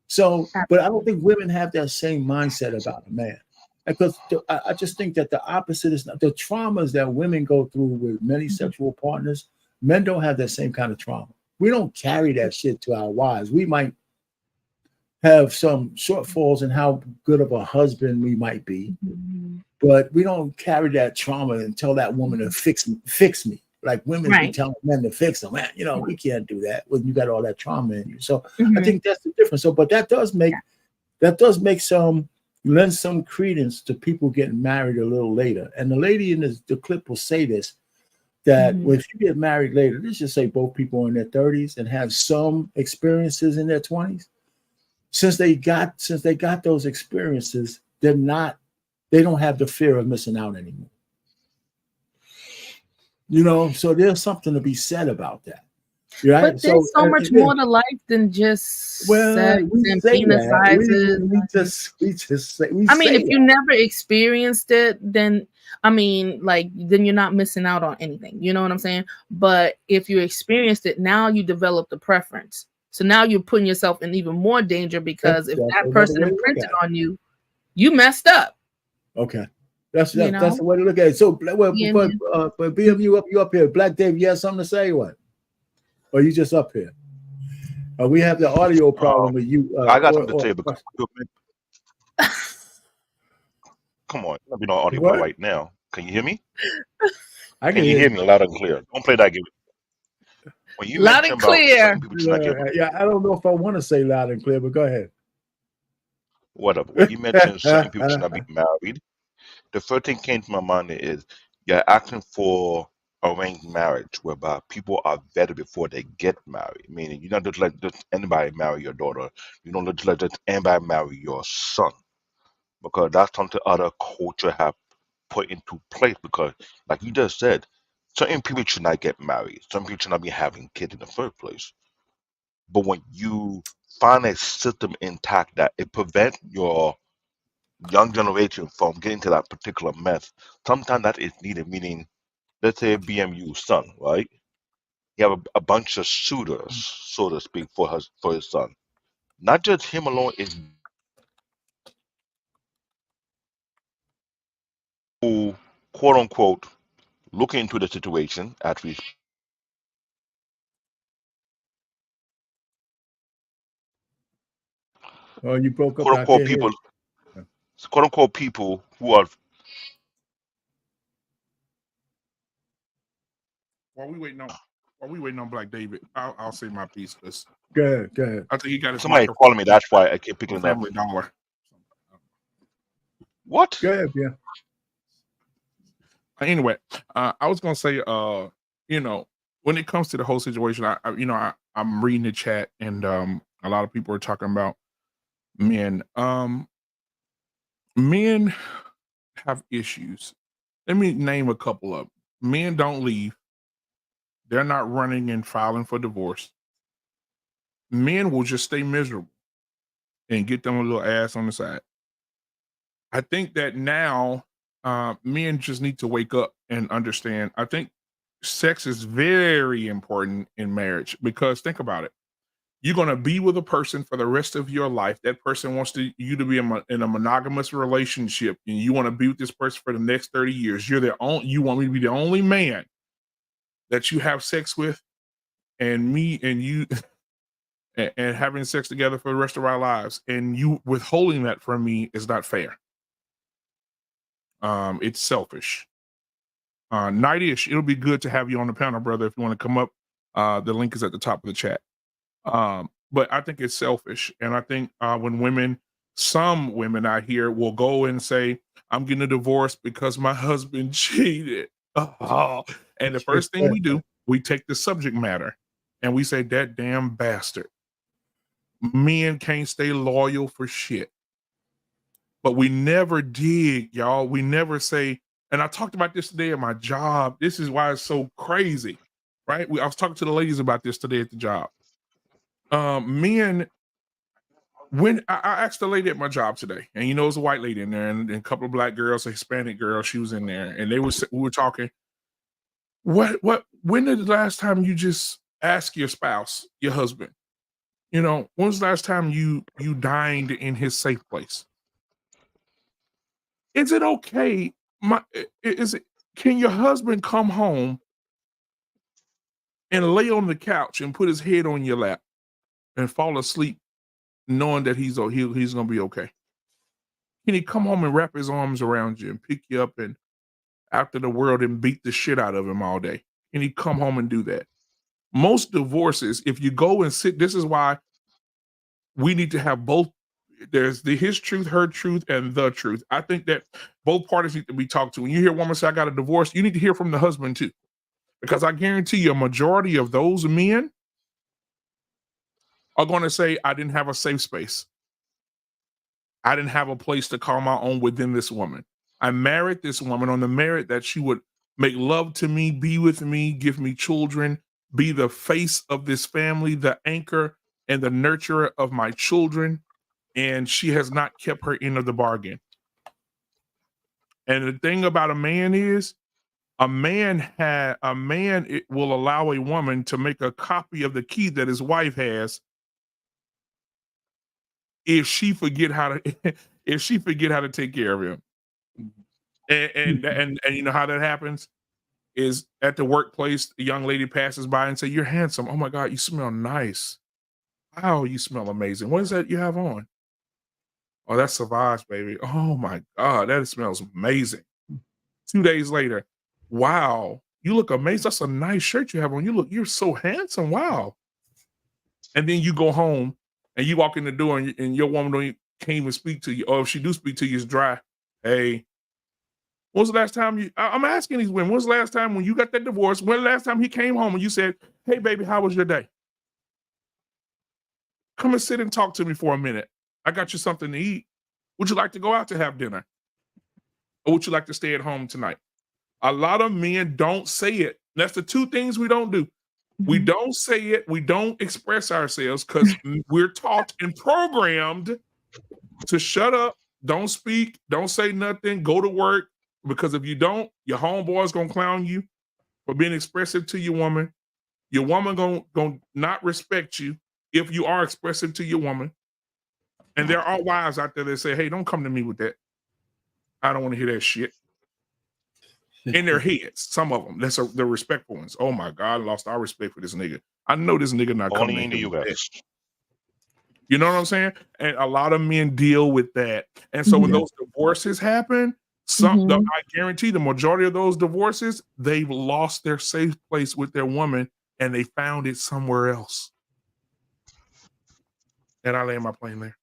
So, but I don't think women have that same mindset about a man. Because I just think that the opposite is the traumas that women go through with many sexual partners. Men don't have that same kind of trauma. We don't carry that shit to our wives. We might have some shortfalls in how good of a husband we might be, but we don't carry that trauma and tell that woman to fix me. Like women be telling men to fix them. Man, we can't do that when you got all that trauma in you. So I think that's the difference. So, but that does make lend some credence to people getting married a little later. And the lady in the clip will say this, that if you get married later, let's just say both people are in their 30s and have some experiences in their 20s, since they got those experiences, they don't have the fear of missing out anymore. So there's something to be said about that. Right? But there's so much more to life than just sex and penis sizes. If you never experienced it, then then you're not missing out on anything. You know what I'm saying? But if you experienced it, now you develop the preference. So now you're putting yourself in even more danger, because if that person imprinted on you, you messed up. Okay. That's the way to look at it. So, but BM, you up here. Black Dave, you have something to say? What? Or you just up here? We have the audio problem with you. I got something to say because come on, let me know audio problem right now. Can you hear me? Can you hear me loud and clear? Don't play that game. When you loud and clear. I don't know if I want to say loud and clear, but go ahead. Whatever. When you mentioned certain people should not be married, the first thing came to my mind is you're asking for arranged marriage, whereby people are vetted before they get married. Meaning, you don't just let anybody marry your daughter. You don't just let anybody marry your son, because that's something other culture have put into place. Because, like you just said, certain people should not get married. Some people should not be having kids in the first place. But when you find a system intact that it prevents your young generation from getting to that particular mess, sometimes that is needed. Meaning, let's say BMU's son, right? He have a bunch of suitors, so to speak, for his son. Not just him alone is who, quote unquote, look into the situation as we Oh, you broke up. quote I unquote can't hear people, you. quote unquote people who are While we waiting on Black David, I'll say my piece because Go ahead. Go ahead. I think he got his somebody microphone calling me. That's why I keep from picking it up. Family Dollar. What? Go ahead, yeah. Anyway, I was gonna say, when it comes to the whole situation, I'm reading the chat, and a lot of people are talking about men. Men have issues. Let me name a couple of them. Men don't leave. They're not running and filing for divorce. Men will just stay miserable and get them a little ass on the side. I think that now men just need to wake up and understand. I think sex is very important in marriage because think about it. You're going to be with a person for the rest of your life. That person wants you to be in a monogamous relationship, and you want to be with this person for the next 30 years. You want me to be the only man that you have sex with, and me and you and having sex together for the rest of our lives, and you withholding that from me is not fair. It's selfish. Nightish, it'll be good to have you on the panel, brother. If you want to come up, the link is at the top of the chat. But I think it's selfish, and I think when some women out here will go and say, "I'm getting a divorce because my husband cheated," and the first thing we do, we take the subject matter and we say, "That damn bastard." Men can't stay loyal for shit. But we never dig, y'all. We never say, and I talked about this today at my job. This is why it's so crazy, right? I was talking to the ladies about this today at the job. Men, when I asked the lady at my job today, and it was a white lady in there, and a couple of black girls, a Hispanic girl, she was in there, and we were talking. When did the last time you just ask your spouse, your husband, when was the last time you dined in his safe place? Is it okay? Can your husband come home and lay on the couch and put his head on your lap and fall asleep knowing that he's gonna be okay? Can he come home and wrap his arms around you and pick you up and after the world and beat the shit out of him all day? Can he come home and do that? Most divorces, if you go and sit, this is why we need to have both. There's his truth, her truth, and the truth. I think that both parties need to be talked to. When you hear a woman say, "I got a divorce," you need to hear from the husband too. Because I guarantee you a majority of those men are going to say, "I didn't have a safe space. I didn't have a place to call my own within this woman. I married this woman on the merit that she would make love to me, be with me, give me children, be the face of this family, the anchor and the nurturer of my children. And she has not kept her end of the bargain." And the thing about a man is, it will allow a woman to make a copy of the key that his wife has if she forget how to take care of him. And you know how that happens is at the workplace, a young lady passes by and say, "You're handsome. Oh my God, you smell nice. Wow, you smell amazing. What is that you have on?" "Oh, that's Savage, baby. Oh my God, that smells amazing." 2 days later, "Wow, you look amazing. That's a nice shirt you have on. You're so handsome. Wow." And then you go home and you walk in the door and your woman can't even speak to you. Or if she do speak to you, it's dry. "Hey, when's the last time I'm asking these women, when's the last time when you got that divorce, when the last time he came home and you said, 'Hey baby, how was your day? Come and sit and talk to me for a minute. I got you something to eat. Would you like to go out to have dinner? Or would you like to stay at home tonight?'" A lot of men don't say it. That's the two things we don't do. We don't say it. We don't express ourselves because we're taught and programmed to shut up, don't speak, don't say nothing, go to work. Because if you don't, your homeboy's gonna clown you. for being expressive to your woman. Your woman gonna not respect you if you are expressive to your woman. And there are wives out there that say, hey, don't come to me with that. I don't want to hear that shit. In their heads, some of them. That's the respectful ones. Oh my God, I lost all respect for this nigga. I know this nigga not coming Only in the to with that. US. You know what I'm saying? And a lot of men deal with that. And so when those divorces happen, I guarantee the majority of those divorces, they've lost their safe place with their woman and they found it somewhere else. And I land my plane there.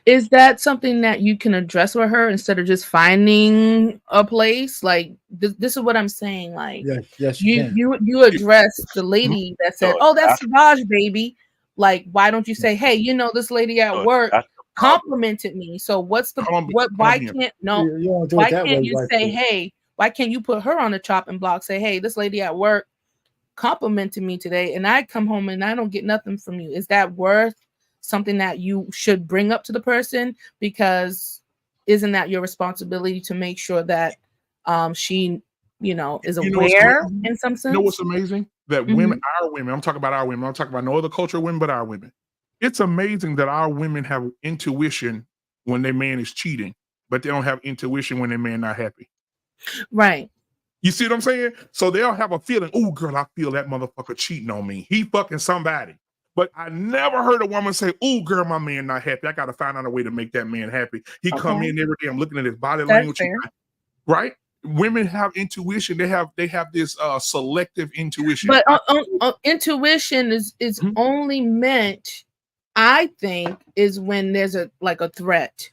Is that something that you can address with her instead of just finding a place? Like this is what I'm saying. Like yes, you can. you address the lady that said, No, "Oh, that's Savage, baby." Like, why don't you say, "Hey, you know, this lady at work that's the problem. complimented me." So what's the Come what? on Why here. can't no? You don't do it Why that can't way, you right say, there. "Hey"? Why can't you put her on the chopping block? Say, "Hey, this lady at work complimented me today, and I come home and I don't get nothing from you." Is that worth something that you should bring up to the person? Because isn't that your responsibility to make sure that she, is aware in some sense? You know what's amazing? That women, our women, I'm talking about our women, I'm talking about no other culture of women but our women. It's amazing that our women have intuition when their man is cheating, but they don't have intuition when their man not happy. Right. You see what I'm saying? So they'll have a feeling, oh girl, I feel that motherfucker cheating on me. He fucking somebody. But I never heard a woman say, oh girl, my man not happy. I gotta find out a way to make that man happy. He come in every day. I'm looking at his body language. Fair. Right? Women have intuition. They have this selective intuition. But intuition is only meant, I think, is when there's a threat.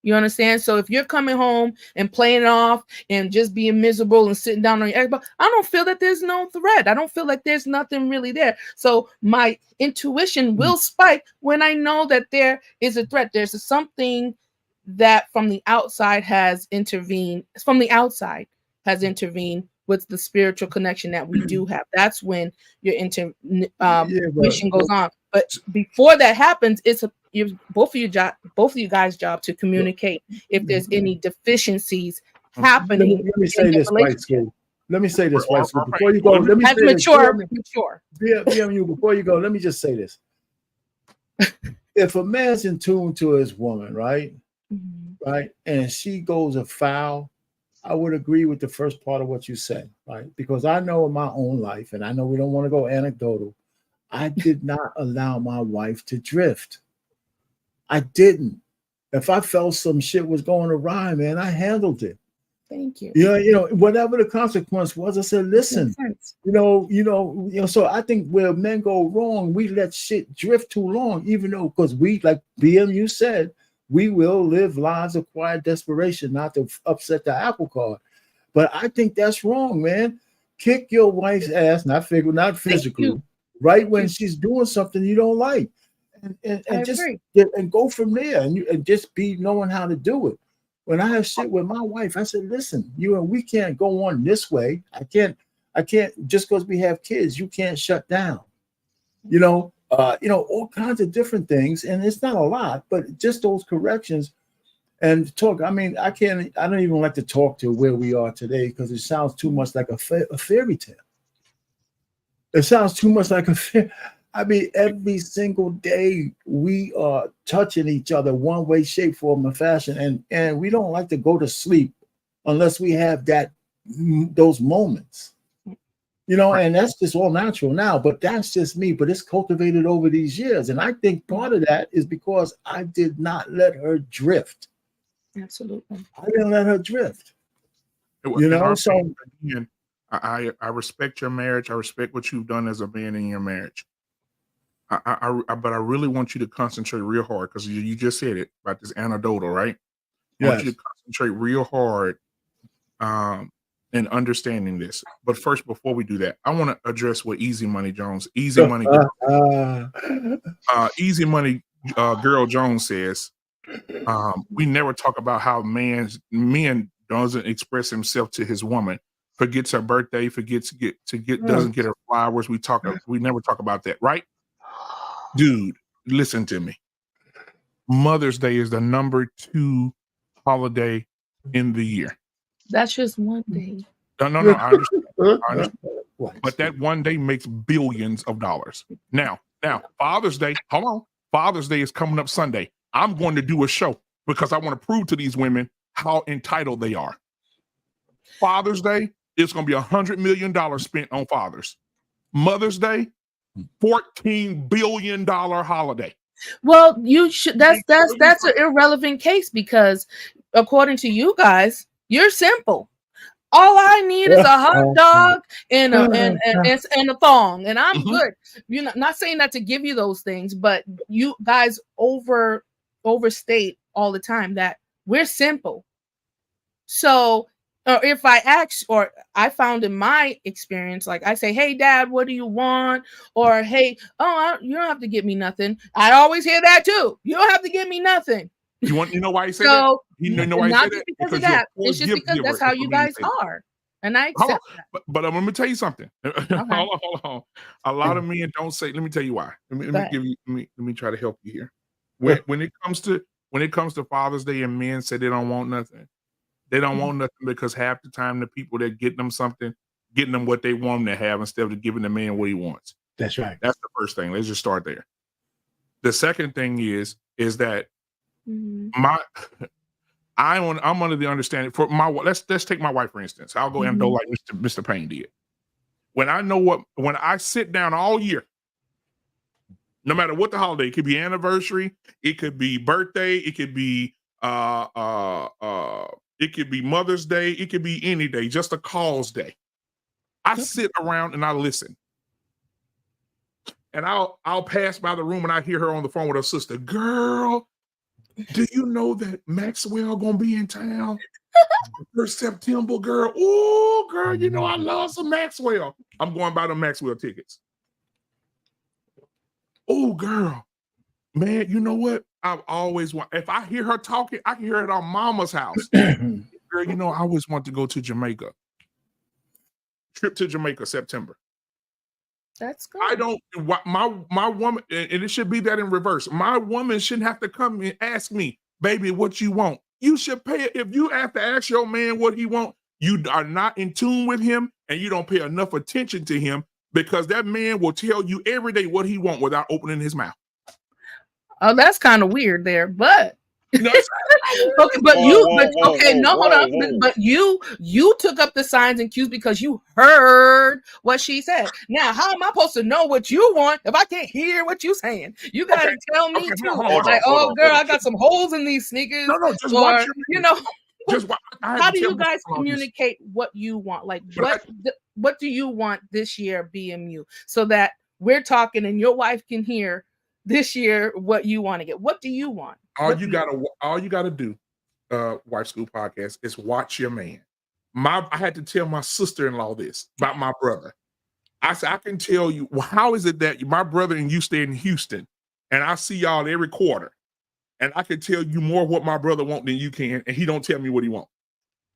You understand? So if you're coming home and playing it off and just being miserable and sitting down on your Xbox, I don't feel that there's no threat. I don't feel like there's nothing really there. So my intuition will spike when I know that there is a threat. There's something that from the outside has intervened. From the outside has intervened with the spiritual connection that we do have. That's when your intuition goes on. But before that happens, it's both of you guys' job to communicate if there's any deficiencies happening. Let me say this, White School. Let me say this, White School. Before you go, let me say mature. BMU, before you go, let me just say this. If a man's in tune to his woman, right, and she goes afoul, I would agree with the first part of what you said, right? Because I know in my own life, and I know we don't want to go anecdotal, I did not allow my wife to drift. I didn't. If I felt some shit was going awry, man, I handled it. Thank you. Whatever the consequence was, I said, listen, so I think where men go wrong, we let shit drift too long, even though, because we, like BMU said, we will live lives of quiet desperation, not to upset the apple cart. But I think that's wrong, man. Kick your wife's ass, not physically, right when she's doing something you don't like. And just and go from there and just be knowing how to do it. When I have shit with my wife, I said, listen, we can't go on this way. I can't just because we have kids, you can't shut down. All kinds of different things. And it's not a lot, but just those corrections and talk. I mean, I don't even like to talk to where we are today because it sounds too much like a fairy tale. It sounds too much like every single day we are touching each other one way, shape, form, or fashion. And we don't like to go to sleep unless we have those moments. And that's just all natural now, but that's just me. But it's cultivated over these years. And I think part of that is because I did not let her drift. Absolutely. I didn't let her drift. So I respect your marriage. I respect what you've done as a man in your marriage. But I really want you to concentrate real hard because you just said it about this anecdotal, right? I want you to concentrate real hard in understanding this. But first, before we do that, I want to address what Easy Money Jones, Easy Money Girl Jones says. We never talk about how men doesn't express himself to his woman, forgets her birthday, doesn't get her flowers. We never talk about that, right? Dude, listen to me. Mother's Day is the number 2 holiday in the year. That's just one day. No, I understand. I understand. What? But that one day makes billions of dollars. Now, Father's Day, hold on. Father's Day is coming up Sunday. I'm going to do a show because I want to prove to these women how entitled they are. Father's Day, it's going to be $100 million spent on fathers. Mother's Day, $14 billion holiday. Well, you should. That's an irrelevant case because, according to you guys, you're simple. All I need is a hot dog and a thong, and I'm good. You know, not saying that to give you those things, but you guys overstate all the time that we're simple. So, if I ask, or I found in my experience, like I say, "Hey, Dad, what do you want?" Or, "Hey, you don't have to give me nothing." I always hear that too. You don't have to give me nothing. You know why he said that? You know why he said that? Because of that. It's just because that's how you guys are. And I accept that. But I'm gonna tell you something. Okay. Hold on. A lot of men don't say. Let me tell you why. Let me try to help you here. When it comes to Father's Day and men say they don't want nothing, they don't want nothing because half the time the people that get them something, getting them what they want them to have instead of giving the man what he wants. That's right. That's the first thing. Let's just start there. The second thing is that I'm under the understanding for my let's take my wife for instance. I'll go and go like Mr. Payne did. When I sit down all year, no matter what the holiday, it could be anniversary, it could be birthday, it could be Mother's Day, it could be any day, just a calls day. I sit around and I listen. And I'll pass by the room and I hear her on the phone with her sister. Girl, do you know that Maxwell gonna be in town for September, girl? Oh, girl, you know I love some Maxwell. I'm going buy the Maxwell tickets. Oh, girl, man, you know what? I've always want. If I hear her talking, I can hear it on Mama's house. Girl, you know I always want to go to Jamaica. Trip to Jamaica, September. That's good. I don't. My woman, and it should be that in reverse. My woman shouldn't have to come and ask me, baby, what you want. You should pay it. If you have to ask your man what he want, you are not in tune with him, and you don't pay enough attention to him because that man will tell you every day what he want without opening his mouth. Oh, that's kind of weird there, but. No, okay, but hold on. But you took up the signs and cues because you heard what she said. Now, how am I supposed to know what you want if I can't hear what you're saying? You got to tell me too. I got some holes in these sneakers. No, just watch your you know. Just how do you guys communicate what you want? Like, what do you want this year, BMU, so that we're talking and your wife can hear this year what you want to get? What do you want? All you gotta do, Wife School Podcast, is watch your man. I had to tell my sister-in-law this about my brother. I said, I can tell you, well, how is it that my brother and you stay in Houston, and I see y'all every quarter, and I can tell you more what my brother wants than you can, and he don't tell me what he wants.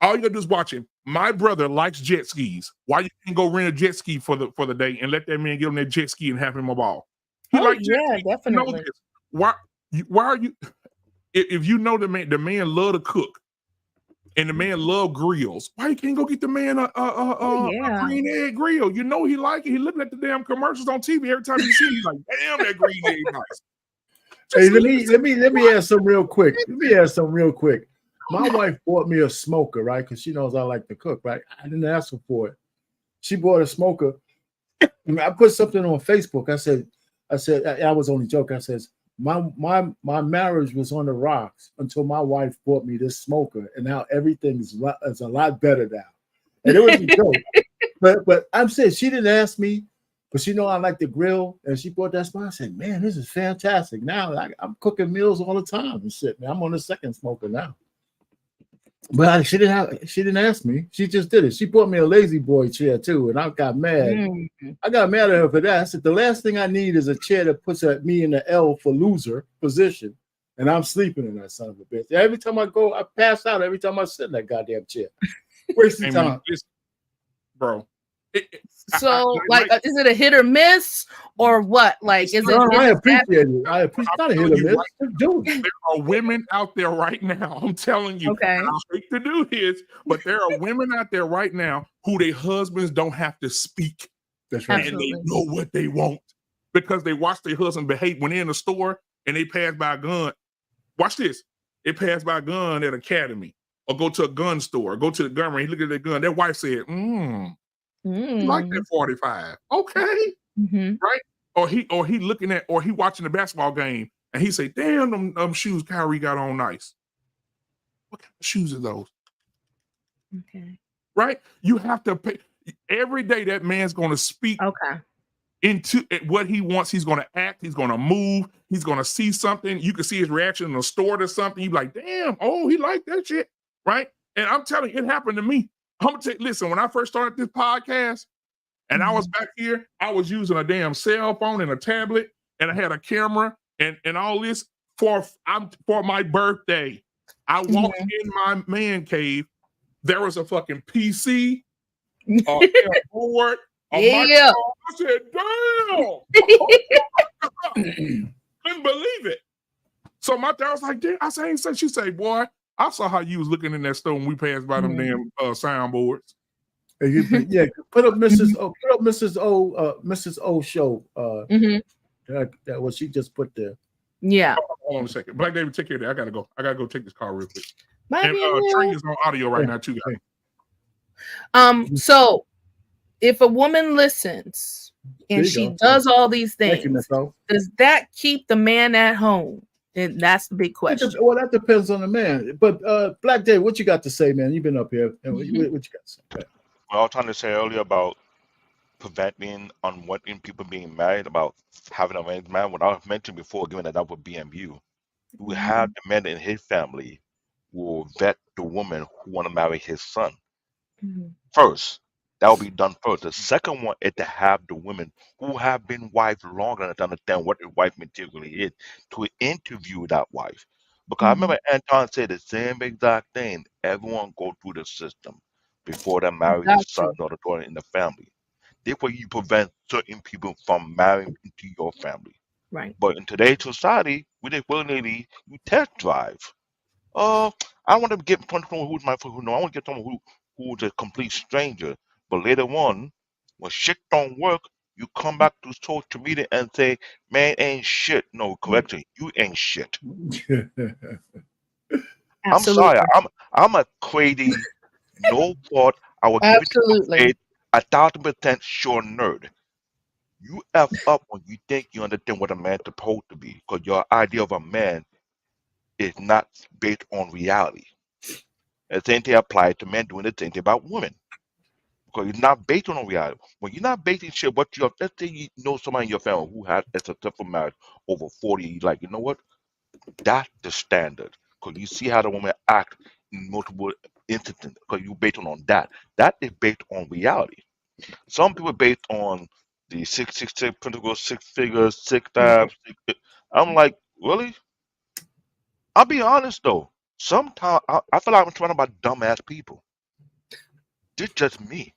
All you gotta do is watch him. My brother likes jet skis. Why you can go rent a jet ski for the day and let that man get on that jet ski and have him a ball? He likes jet skis. Definitely. You know this. Why are you? If you know the man love to cook, and the man love grills, why you can't go get the man a green egg grill? You know he like it. He looking at the damn commercials on TV every time you see him. He's like, damn, that green egg nice. Hey, let me add some real quick. My wife bought me a smoker, right? Because she knows I like to cook, right? I didn't ask her for it. She bought a smoker. I put something on Facebook. I said I was only joking. I says, my marriage was on the rocks until my wife bought me this smoker, and now everything is a lot better now. And it was a joke. But I'm saying she didn't ask me, but she know I like the grill, and she bought that smoker. I said, man, this is fantastic. Now I'm cooking meals all the time and shit, man. I'm on the second smoker now. But she didn't ask me. She just did it. She bought me a lazy boy chair too, and I got mad. I got mad at her for that. I said, the last thing I need is a chair that puts me in the L for loser position, and I'm sleeping in that son of a bitch. Every time I go, I pass out every time I sit in that goddamn chair. Wasting time. Bro, So, is it a hit or miss, or what? Like, is it? I appreciate it. I appreciate not a hit or miss. Right, there are women out there right now. I'm telling you. Okay. I hate to do this, but there are women out there right now who their husbands don't have to speak. That's right. And they know what they want because they watch their husband behave when they're in the store and they pass by a gun. Watch this. They pass by a gun at Academy or go to a gun store, go to the gun range, look at their gun. Their wife said, you like that 45. Okay. Right? Or he looking at, or he watching the basketball game and he say, damn, them shoes Kyrie got on nice. What kind of shoes are those? Okay. Right? You have to pay. Every day that man's going to speak into what he wants. He's going to act. He's going to move. He's going to see something. You can see his reaction in the store to something. You be like, damn, oh, he like that shit. Right? And I'm telling you, it happened to me. I'm going to take, listen, when I first started this podcast and I was back here, I was using a damn cell phone and a tablet and I had a camera and all this for my birthday. I walked in my man cave. There was a fucking PC, a board, a microphone. I said, damn. Couldn't believe it. So my dad was like, damn. I said, she said, boy, I saw how you was looking in that store when we passed by them damn soundboards. Yeah, put up Mrs. O. Put up Mrs. O show. That was she just put there. Yeah. Hold on a second. Black David, take care of that. I gotta go. I gotta go take this call real quick. And Trey is on audio right now too, guys. So if a woman listens and she does all these things, does that keep the man at home? And that's the big question. Well, that depends on the man. But Black Dave, what you got to say, man? You've been up here. What you got to say? Well, I was trying to say earlier about preventing unwanted people being married, about having a arranged marriage. What I mentioned before, given that that would BMU, we have the man in his family who will vet the woman who want to marry his son. First, that will be done first. The second one is to have the women who have been wives longer enough to understand what the wife materially is to interview that wife. Because I remember Anton said the same exact thing. Everyone go through the system before they marry the son or the daughter in the family. Therefore, you prevent certain people from marrying into your family. Right. But in today's society, we just willingly you test drive. I want to get someone who's my friend. No, I want to get someone who's a complete stranger. But later on, when shit don't work, you come back to social media and say, "Man ain't shit." No, correction, you ain't shit. I'm sorry. I'm a crazy, no fault. I will give it 1,000% sure nerd. You F up when you think you understand what a man's supposed to be, because your idea of a man is not based on reality. The same thing applies to men doing the same thing about women. Because it's not based on reality. When you're not basing shit, let's say you know somebody in your family who has a successful marriage over 40, you're like, you know what? That's the standard. Because you see how the woman act in multiple instances, because you based on that. That is based on reality. Some people based on the 666 principle, 6 figures, 6 times. I'm like, really? I'll be honest though. Sometimes I feel like I'm surrounded by dumbass people. This just me.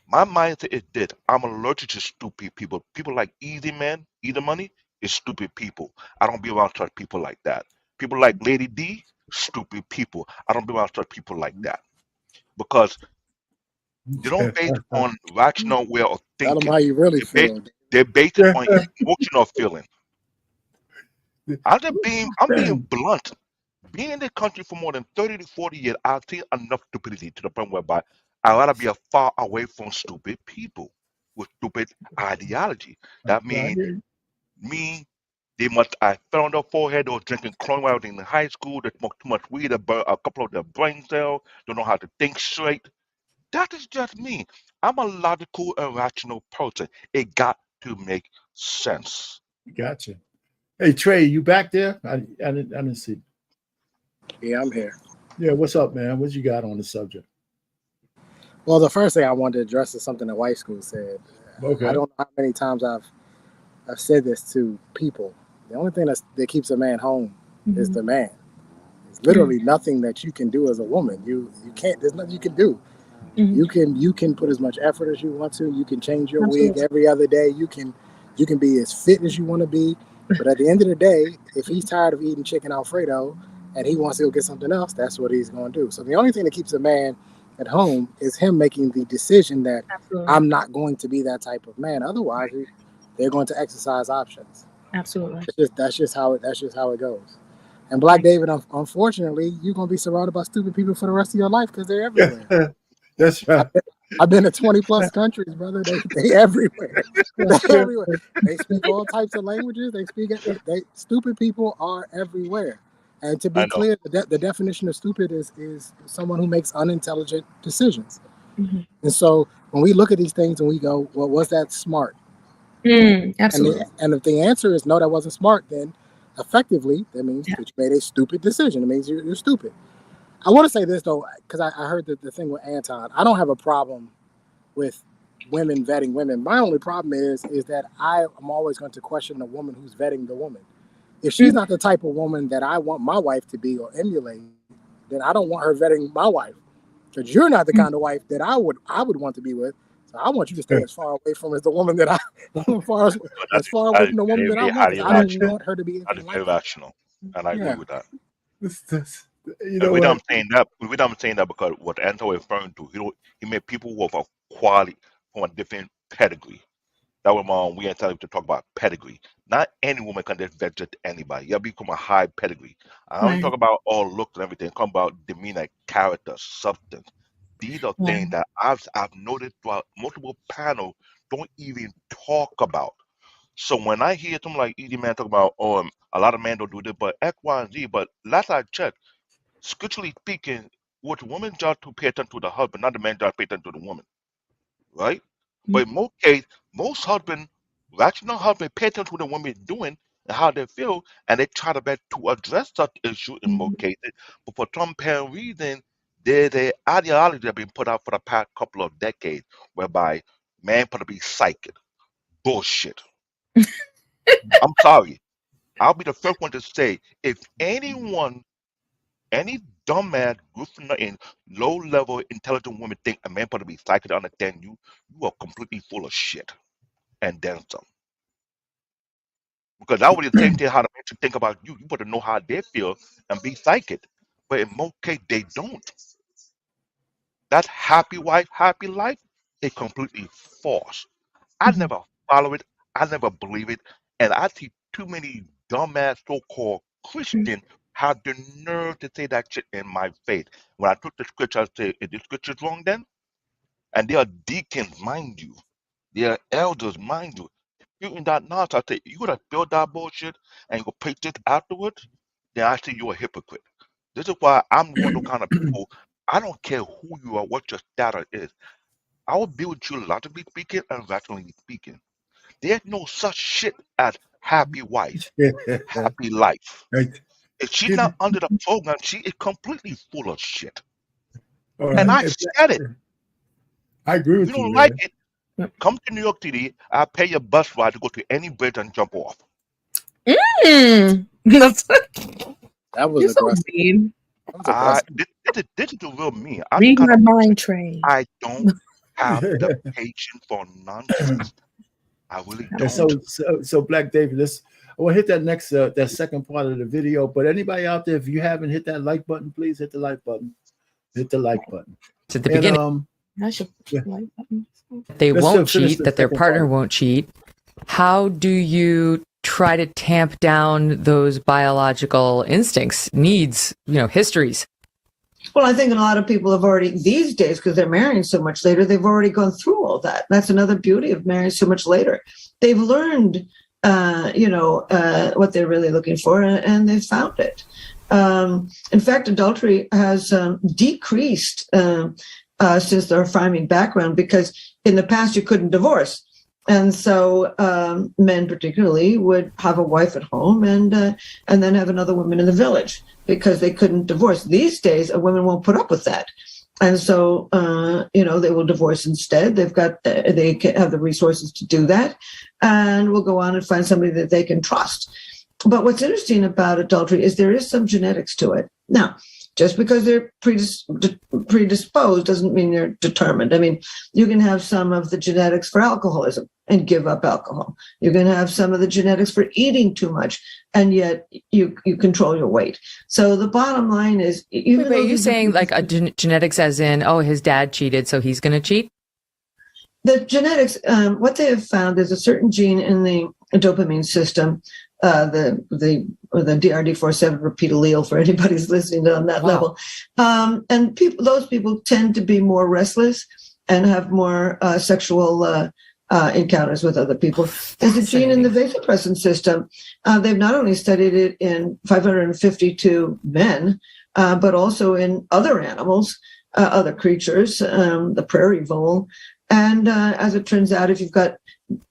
My mindset is this. I'm allergic to stupid people. People like easy men, easy money, is stupid people. I don't be around such people like that. People like Lady D, stupid people. I don't be around such people like that. Because they don't base on rational way of thinking. Tell them how you really feel. They're based on emotional feeling. I'm being blunt. Being in this country for more than 30 to 40 years, I've seen enough stupidity to the point whereby I'd rather be far away from stupid people with stupid ideology. That means I fell on their forehead, they were drinking chlorine while I was in high school, they smoked too much weed, they burned a couple of their brain cells, don't know how to think straight. That is just me. I'm a logical and rational person. It got to make sense. Gotcha. Hey Trey, you back there? I didn't see. Yeah, I'm here. Yeah, what's up, man? What you got on the subject? Well, the first thing I wanted to address is something that White School said. Okay. I don't know how many times I've said this to people. The only thing that keeps a man home is the man. There's literally nothing that you can do as a woman. You can't. There's nothing you can do. You can put as much effort as you want to. You can change your Absolutely. wig every other day. You can be as fit as you want to be. But at the end of the day, if he's tired of eating chicken Alfredo and he wants to go get something else, that's what he's going to do. So the only thing that keeps a man at home is him making the decision that Absolutely. I'm not going to be that type of man. Otherwise, they're going to exercise options. Absolutely. That's just how it goes. And Black David, unfortunately, you're going to be surrounded by stupid people for the rest of your life because they're everywhere. That's right. I've been to 20 plus countries, brother. They everywhere. They're everywhere. They speak all types of languages. Stupid people are everywhere. And to be clear, the definition of stupid is someone who makes unintelligent decisions. Mm-hmm. And so when we look at these things and we go, well, was that smart? Absolutely. And if the answer is no, that wasn't smart, then effectively that means that you made a stupid decision. It means you're stupid. I want to say this though, because I heard the thing with Anton. I don't have a problem with women vetting women. My only problem is that I am always going to question the woman who's vetting the woman. If she's not the type of woman that I want my wife to be or emulate, then I don't want her vetting my wife. Because you're not the kind of wife that I would want to be with. So I want you to stay as far away from as the woman that as far away from the woman that I want. I don't want her to be anything like that. Irrational, and I agree with that. You know we what? don't saying that. We don't saying that because what Anton was referring to, he made people with a quality from a different pedigree. That was we ain't telling to talk about pedigree. Not any woman can just vet just anybody. You gotta be from a high pedigree. I don't talk about all looks and everything. Talk about demeanor, character, substance. These are things that I've noticed throughout multiple panels don't even talk about. So when I hear something like Easy Man talk about, a lot of men don't do this, but X, Y, and Z. But last I checked, scripturally speaking, what the woman's job to pay attention to the husband, not the man's job to pay attention to the woman, right? But in most cases, most husbands, rational husbands, pay attention to what the woman is doing and how they feel, and they try to best to address such issue in most cases. But for some apparent reason, there's an ideology that's been put out for the past couple of decades, whereby man put to be psychic. Bullshit. I'm sorry. I'll be the first one to say, if anyone, any dumbass, good for nothing, low level intelligent woman think a man put to be psychic to understand you, you are completely full of shit. And then some. Because that was the same thing how the man should think about you. You better know how they feel and be psychic. But in most cases, they don't. That happy wife, happy life is completely false. I never follow it. I never believe it. And I see too many dumbass so-called Christians have the nerve to say that shit in my face. When I took the scripture, I said, is the scripture wrong then? And they are deacons, mind you. They are elders, mind you. You in that nonsense, I say, you gotta build that bullshit and you go preach it afterwards, then I say you're a hypocrite. This is why I'm one of those kind of people. I don't care who you are, what your status is. I will be with you logically speaking and rationally speaking. There's no such shit as happy wife, happy life. Right. If she's not under the program, she is completely full of shit. All And right. I said it. I agree If with you you. don't Man. like it, come to New York City. I'll pay your bus ride to go to any bridge and jump off. That's That was you're so aggressive. mean. This is the real me. I'm Read the kind my of person, mind train. I don't have the patience for nonsense. I really And don't. so Black David, I want to hit that next that second part of the video. But anybody out there, if you haven't hit that like button, please hit the like button. Hit the like button. It's at the beginning. I should like button. They Let's won't finish cheat, the that their second partner part. won't cheat. How do you try to tamp down those biological instincts, needs, histories? Well, I think a lot of people have already, these days, because they're marrying so much later, they've already gone through all that. That's another beauty of marrying so much later. They've learned, what they're really looking for, and they've found it. In fact, adultery has decreased since their farming background, because in the past you couldn't divorce. And so men particularly would have a wife at home and then have another woman in the village because they couldn't divorce. These days, a woman won't put up with that. And so, they will divorce instead. They have the resources to do that, and will go on and find somebody that they can trust. But what's interesting about adultery is there is some genetics to it. Now, Just because they're predisposed doesn't mean they're determined. I mean, you can have some of the genetics for alcoholism and give up alcohol. You can have some of the genetics for eating too much, and yet you control your weight. So the bottom line is, wait, are you saying like a genetics as in, oh, his dad cheated, so he's going to cheat? The genetics, what they have found, there's a certain gene in the dopamine system, the DRD47 repeat allele, for anybody who's listening on that level. And those people tend to be more restless and have more sexual encounters with other people. There's a gene in the vasopressin system. They've not only studied it in 552 men, but also in other animals, other creatures, the prairie vole. And as it turns out, if you've got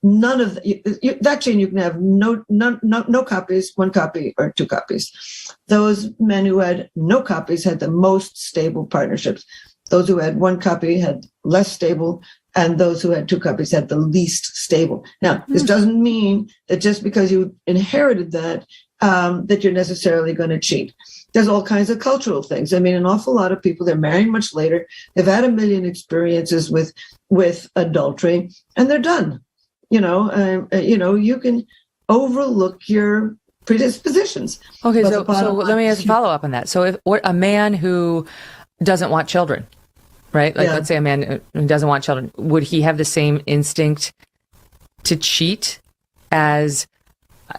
none of that gene, you can have no copies, 1 copy or 2 copies. Those men who had no copies had the most stable partnerships. Those who had 1 copy had less stable, and those who had 2 copies had the least stable. Now, this doesn't mean that just because you inherited that, that you're necessarily going to cheat. There's all kinds of cultural things. I mean, an awful lot of people, they're marrying much later. They've had a million experiences with adultery, and they're done. You can overlook your predispositions. Okay, so let me ask a follow up on that. So if a man who doesn't want children, right? Like, let's say a man who doesn't want children, would he have the same instinct to cheat as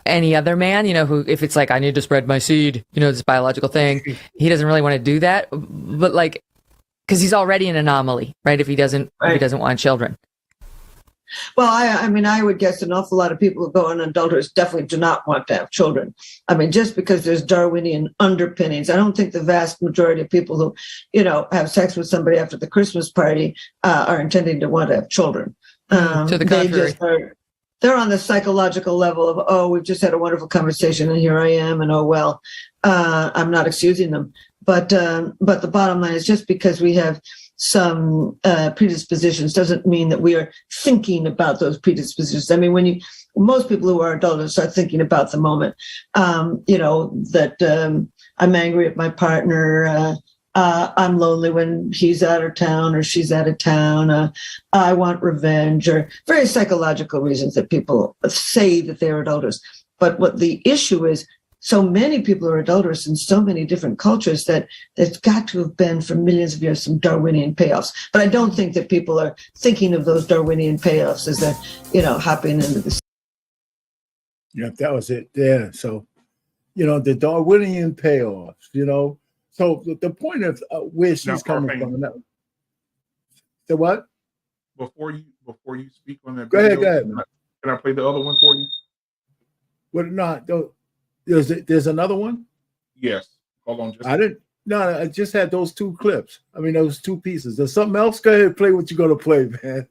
any other man, who, if it's like, I need to spread my seed, this biological thing, he doesn't really want to do that, but like, because he's already an anomaly, right? If he doesn't want children. Well, I mean, I would guess an awful lot of people who go on adulterers definitely do not want to have children. I mean, just because there's Darwinian underpinnings, I don't think the vast majority of people who, have sex with somebody after the Christmas party are intending to want to have children. To the contrary. They're on the psychological level of, oh, we've just had a wonderful conversation and here I am, and oh, well, I'm not excusing them. But the bottom line is, just because we have some predispositions doesn't mean that we are thinking about those predispositions. I mean, most people who are adults start thinking about the moment, that I'm angry at my partner, I'm lonely when he's out of town or she's out of town, I want revenge, or very psychological reasons that people say that they're adulterers. But what the issue is, so many people are adulterous in so many different cultures that there's got to have been, for millions of years, some Darwinian payoffs. But I don't think that people are thinking of those Darwinian payoffs as they're, hopping into the. Yeah, that was it. Yeah. So, the Darwinian payoffs, So the point of where she's coming from. The what? Before you speak on that, go ahead. Can I play the other one for you? What not? There's another one. Yes. Hold on. I didn't. No, I just had those 2 clips. I mean, those 2 pieces. There's something else. Go ahead and play what you're gonna play, man.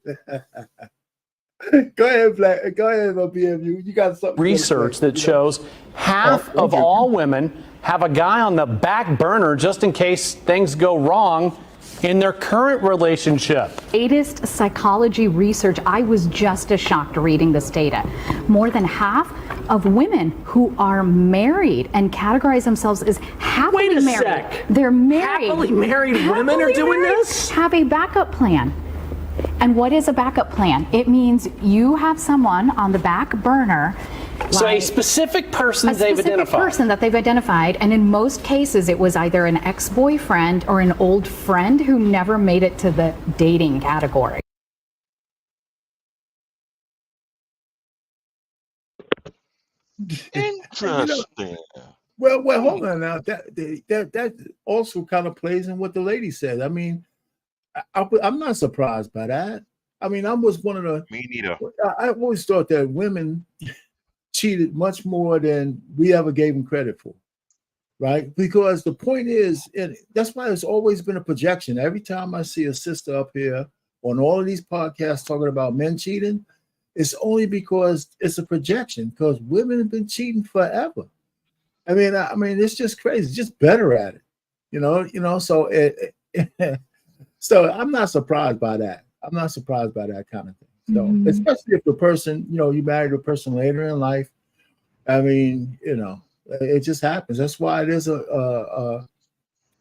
Go ahead, Black. Go ahead, BMU. You got something. Research that shows half of all women have a guy on the back burner just in case things go wrong in their current relationship. Latest psychology research. I was just as shocked reading this data. More than half of women who are married and categorize themselves as happily married. Wait a sec. They're married. Happily married women are doing this? Have a backup plan. And what is a backup plan? It means you have someone on the back burner. So a specific person they've identified. A specific person that they've identified, and in most cases it was either an ex-boyfriend or an old friend who never made it to the dating category. Interesting. Well, hold on now. That also kind of plays in what the lady said. I mean, I'm not surprised by that. I mean, I was one of the. Me neither. I always thought that women cheated much more than we ever gave them credit for, right? Because the point is, and that's why it's always been a projection. Every time I see a sister up here on all of these podcasts talking about men cheating, it's only because it's a projection, because women have been cheating forever. I mean, it's just crazy. Just better at it, So so I'm not surprised by that. I'm not surprised by that kind of thing. So especially if the person, you married a person later in life. I mean, it just happens. That's why there's a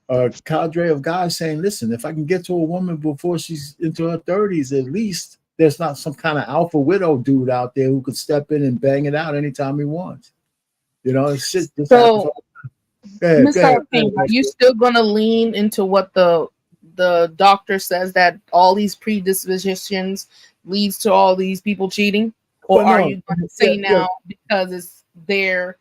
a cadre of guys saying, listen, if I can get to a woman before she's into her 30s, at least there's not some kind of alpha widow dude out there who could step in and bang it out anytime he wants. It's shit. So, Mr. Arcane, are you still going to lean into what the doctor says, that all these predispositions leads to all these people cheating? Or are you going to say now because it's their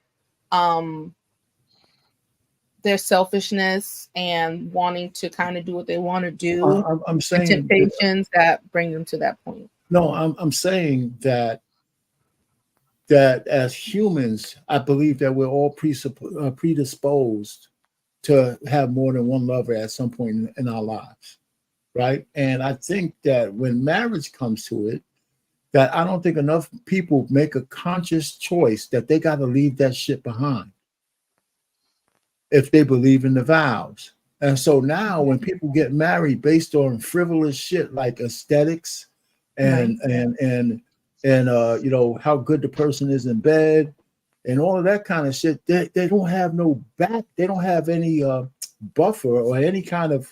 selfishness and wanting to kind of do what they want to do, I'm saying temptations that bring them to that point? No, I'm saying that as humans, I believe that we're all predisposed to have more than one lover at some point in our lives, right? And I think that when marriage comes to it, that I don't think enough people make a conscious choice that they got to leave that shit behind if they believe in the vows. And so now when people get married based on frivolous shit like aesthetics and how good the person is in bed and all of that kind of shit, they don't have they don't have any buffer or any kind of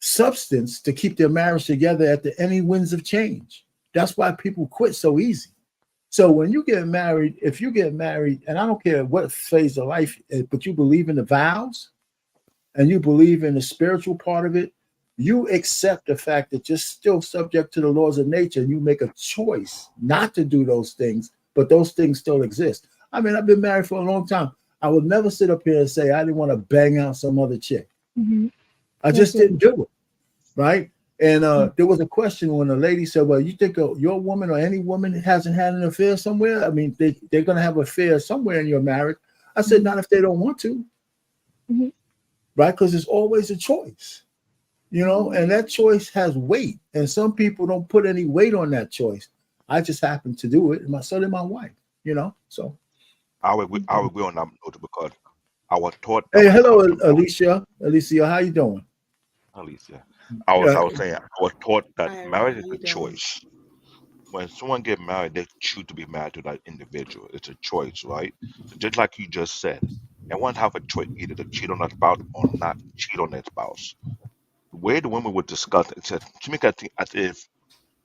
substance to keep their marriage together at any winds of change. That's why people quit so easy. So when you get married, if you get married, and I don't care what phase of life, but you believe in the vows and you believe in the spiritual part of it, you accept the fact that you're still subject to the laws of nature, and you make a choice not to do those things, but those things still exist. I mean, I've been married for a long time. I would never sit up here and say I didn't want to bang out some other chick. Mm-hmm. I just didn't do it, right? And there was a question when a lady said, well, you think your woman or any woman hasn't had an affair somewhere? I mean, they're going to have an affair somewhere in your marriage. I said, not if they don't want to, right? Because it's always a choice, and that choice has weight. And some people don't put any weight on that choice. I just happen to do it. And so did my wife, so. I would agree on that note because I was taught. Hey, hello, Alicia. Alicia, how you doing? Alicia. I was saying, I was taught that marriage is a choice. When someone get married, they choose to be married to that individual. It's a choice, right? So just like you just said, everyone have a choice either to cheat on their spouse or not cheat on their spouse. The way the women would discuss it said to me, I think as if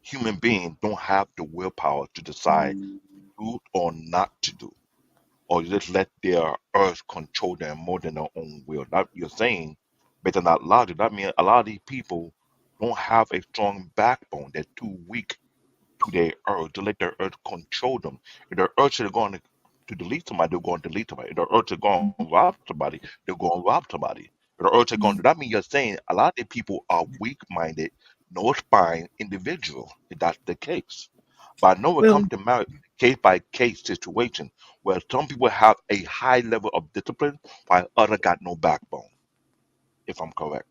human beings don't have the willpower to decide to do or not to do, or you just let their urge control them more than their own will. That you're saying, based on that logic, that means a lot of these people don't have a strong backbone. They're too weak to their urge to let their urge control them. If their urge is going to delete somebody, they're going to delete somebody. If their urge is going to rob somebody, they're going to rob somebody. If their urge is going to, that means you're saying a lot of these people are weak-minded, no spine individual. If that's the case. But I know when it comes to marriage, case by case situation where some people have a high level of discipline while others got no backbone. If I'm correct.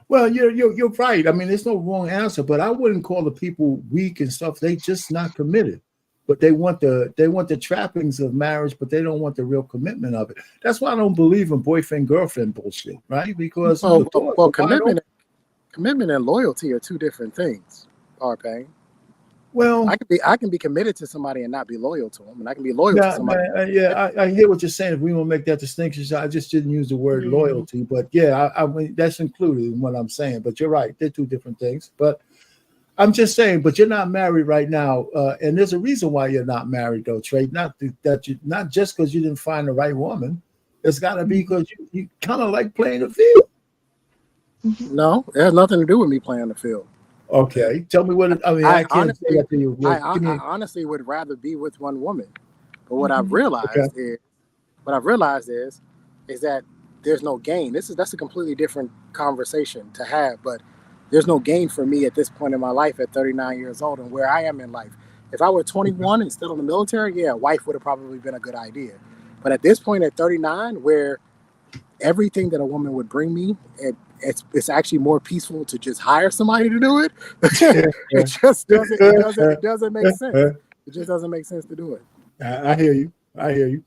Well, you're right. I mean, there's no wrong answer, but I wouldn't call the people weak and stuff. They just not committed, but they want the trappings of marriage, but they don't want the real commitment of it. That's why I don't believe in boyfriend girlfriend bullshit, right? Because commitment and loyalty are two different things. Arpane. Well, I can be committed to somebody and not be loyal to them, and I can be loyal to somebody. I hear what you're saying. If we want to make that distinction, I just didn't use the word loyalty, but I mean that's included in what I'm saying. But you're right; they're two different things. But I'm just saying. But you're not married right now, and there's a reason why you're not married, though, Trey. Not just because you didn't find the right woman. It's got to be because you kind of like playing the field. No, it has nothing to do with me playing the field. Okay, tell me what. I can't say that to you. I honestly would rather be with one woman, but what I've realized is that there's no gain. That's a completely different conversation to have, but there's no gain for me at this point in my life at 39 years old and where I am in life. If I were 21 and still in the military, wife would have probably been a good idea. But at this point at 39, where everything that a woman would bring me, it's actually more peaceful to just hire somebody to do it. It just doesn't make sense. It just doesn't make sense to do it. I hear you.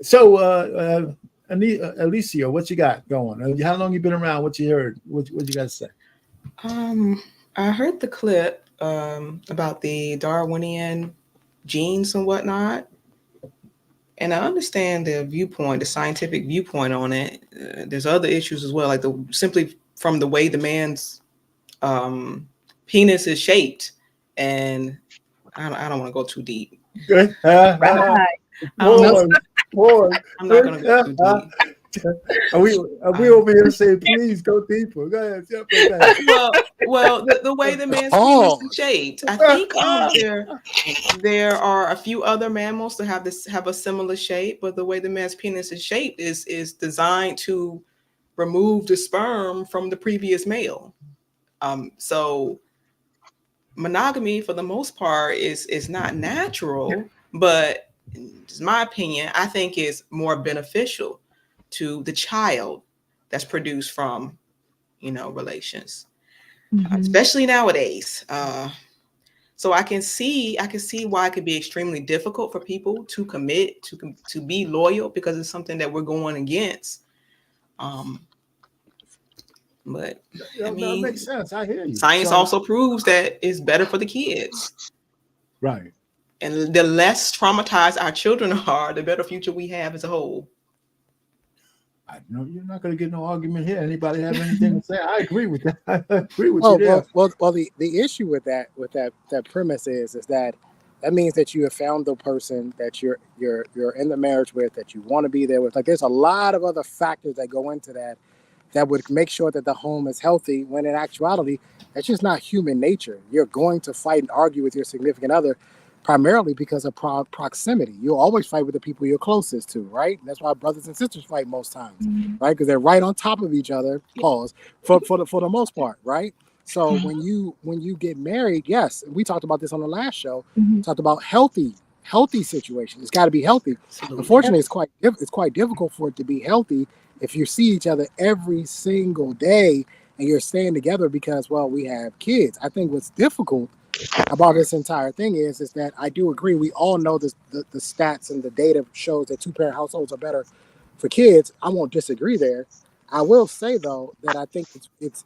So, Alicia, what you got going? How long you been around? What you heard? What you got to say? I heard the clip about the Darwinian genes and whatnot, And I understand the viewpoint, the scientific viewpoint on it. There's other issues as well, like simply from the way the man's penis is shaped. And I don't want to go too deep. Good. Right. Boy. I'm not going to go too deep. Are we over here saying, please go deeper? Go ahead. Jump right back. Well, the way the man's penis is shaped, I think there are a few other mammals that have a similar shape, but the way the man's penis is shaped is designed to remove the sperm from the previous male. So monogamy, for the most part, is not natural, but it's my opinion, I think is more beneficial to the child that's produced from, relations, especially nowadays. So I can see why it could be extremely difficult for people to commit, to be loyal, because it's something that we're going against. But I mean, that makes sense. I hear you. Science also proves that it's better for the kids. Right. And the less traumatized our children are, the better future we have as a whole. I know you're not going to get no argument here. Anybody have anything to say? I agree with that. I agree with you there. Well, the issue with that premise is that means that you have found the person that you're in the marriage with, that you want to be there with. Like, there's a lot of other factors that go into that would make sure that the home is healthy, when in actuality, that's just not human nature. You're going to fight and argue with your significant other primarily because of proximity. You'll always fight with the people you're closest to, right? That's why brothers and sisters fight most times, right? Because they're right on top of each other, pause, for the most part, right? So when you get married, yes, we talked about this on the last show, talked about healthy situation. It's got to be healthy. Unfortunately, it's quite difficult for it to be healthy if you see each other every single day and you're staying together because, well, we have kids. I think what's difficult about this entire thing is that I do agree. We all know the stats and the data shows that two-parent households are better for kids. I won't disagree there. I will say, though, that I think it's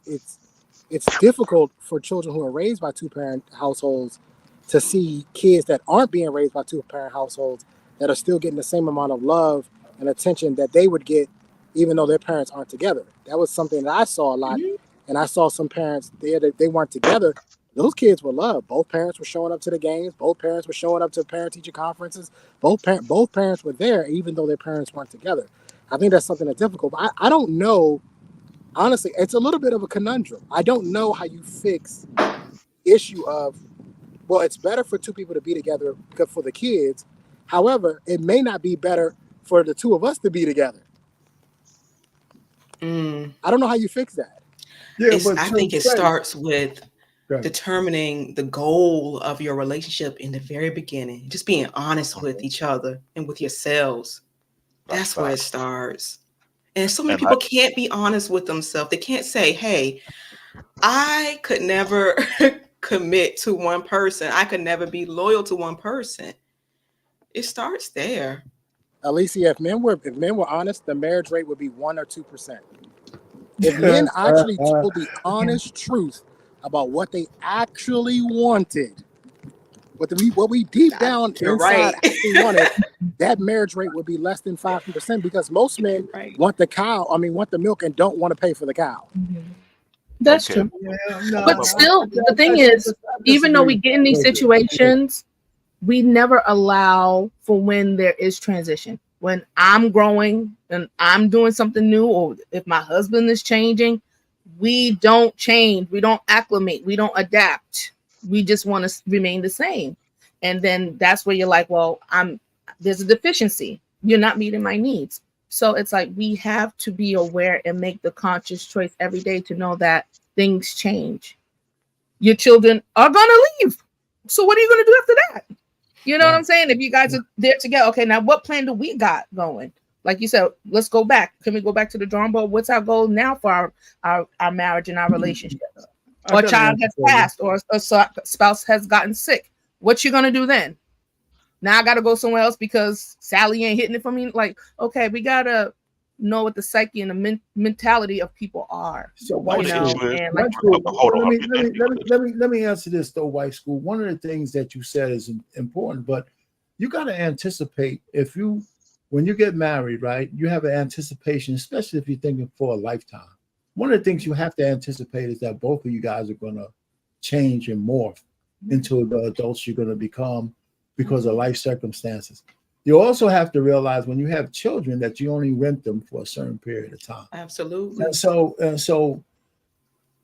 difficult for children who are raised by two-parent households to see kids that aren't being raised by two-parent households that are still getting the same amount of love and attention that they would get even though their parents aren't together. That was something that I saw a lot. And I saw some parents there that they weren't together. Those kids were loved. Both parents were showing up to the games. Both parents were showing up to parent-teacher conferences. Both parents were there, even though their parents weren't together. I think that's something that's difficult. But I don't know. Honestly, it's a little bit of a conundrum. I don't know how you fix the issue of, well, it's better for two people to be together for the kids. However, it may not be better for the two of us to be together. I don't know how you fix that. Yeah, I think it starts with determining the goal of your relationship in the very beginning. Just being honest with each other and with yourselves. That's where it starts. And so many people can't be honest with themselves. They can't say, hey, I could never commit to one person. I could never be loyal to one person. It starts there. Alicia, if men were honest, the marriage rate would be 1 or 2%. If men actually told the honest truth about what they actually wanted, what we deep down inside actually wanted, that marriage rate would be less than 5%, because most men want the milk and don't want to pay for the cow. That's true. But still, the thing is, even though we get in these situations, we never allow for when there is transition. When I'm growing and I'm doing something new, or if my husband is changing, we don't change. We don't acclimate. We don't adapt. We just want to remain the same. And then that's where you're like, well, there's a deficiency. You're not meeting my needs. So it's like we have to be aware and make the conscious choice every day to know that things change. Your children are going to leave. So what are you going to do after that? You know what I'm saying? If you guys are there together, okay, now what plan do we got going? Like you said, let's go back. Can we go back to the drawing board? What's our goal now for our marriage and our relationship? Or a child has passed, or a spouse has gotten sick. What you going to do then? Now I got to go somewhere else because Sally ain't hitting it for me. Like, okay, we got to know what the psyche and the mentality of people are. So let me answer this though, White School. One of the things that you said is important, but you got to anticipate if you when you get married, right, you have an anticipation, especially if you're thinking for a lifetime. One of the things you have to anticipate is that both of you guys are going to change and morph into the adults you're going to become because of life circumstances. You also have to realize when you have children that you only rent them for a certain period of time. Absolutely. And so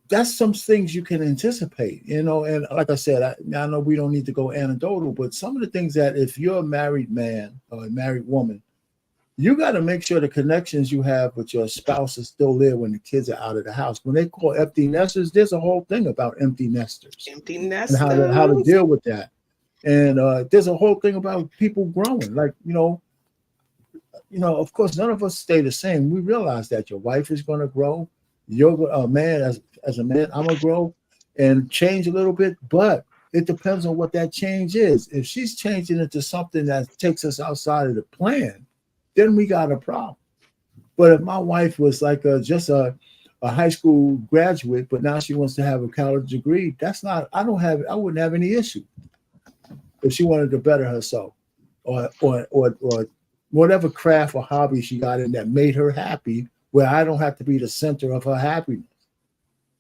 that's some things you can anticipate, you know. And like I said, I know we don't need to go anecdotal, but some of the things that if you're a married man or a married woman, you got to make sure the connections you have with your spouse is still there when the kids are out of the house. When they call empty nesters, there's a whole thing about empty nesters Empty and nesters. how to deal with that. And there's a whole thing about people growing. Like, you know, of course, none of us stay the same. We realize that your wife is going to grow. You're a man, as a man, I'm going to grow and change a little bit, but it depends on what that change is. If she's changing into something that takes us outside of the plan, then we got a problem. But if my wife was like just a high school graduate, but now she wants to have a college degree, I wouldn't have any issue if she wanted to better herself or whatever craft or hobby she got in that made her happy, where I don't have to be the center of her happiness.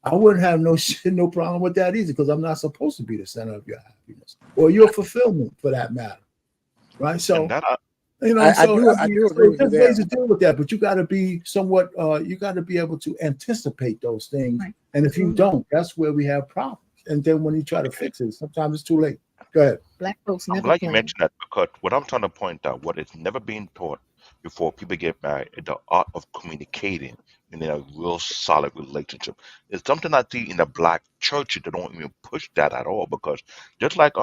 I wouldn't have no problem with that either, because I'm not supposed to be the center of your happiness or your fulfillment, for that matter, right? So, I do agree with you there. There's ways to deal with that, but you got to be somewhat. You got to be able to anticipate those things, right. And if you don't, that's where we have problems. And then when you try to fix it, sometimes it's too late. Go ahead. Black folks I'm never glad play. you mentioned that, because what I'm trying to point out, what is never being taught before people get married, is the art of communicating in a real solid relationship. It's something I see in the black churches that don't even push that at all, because just like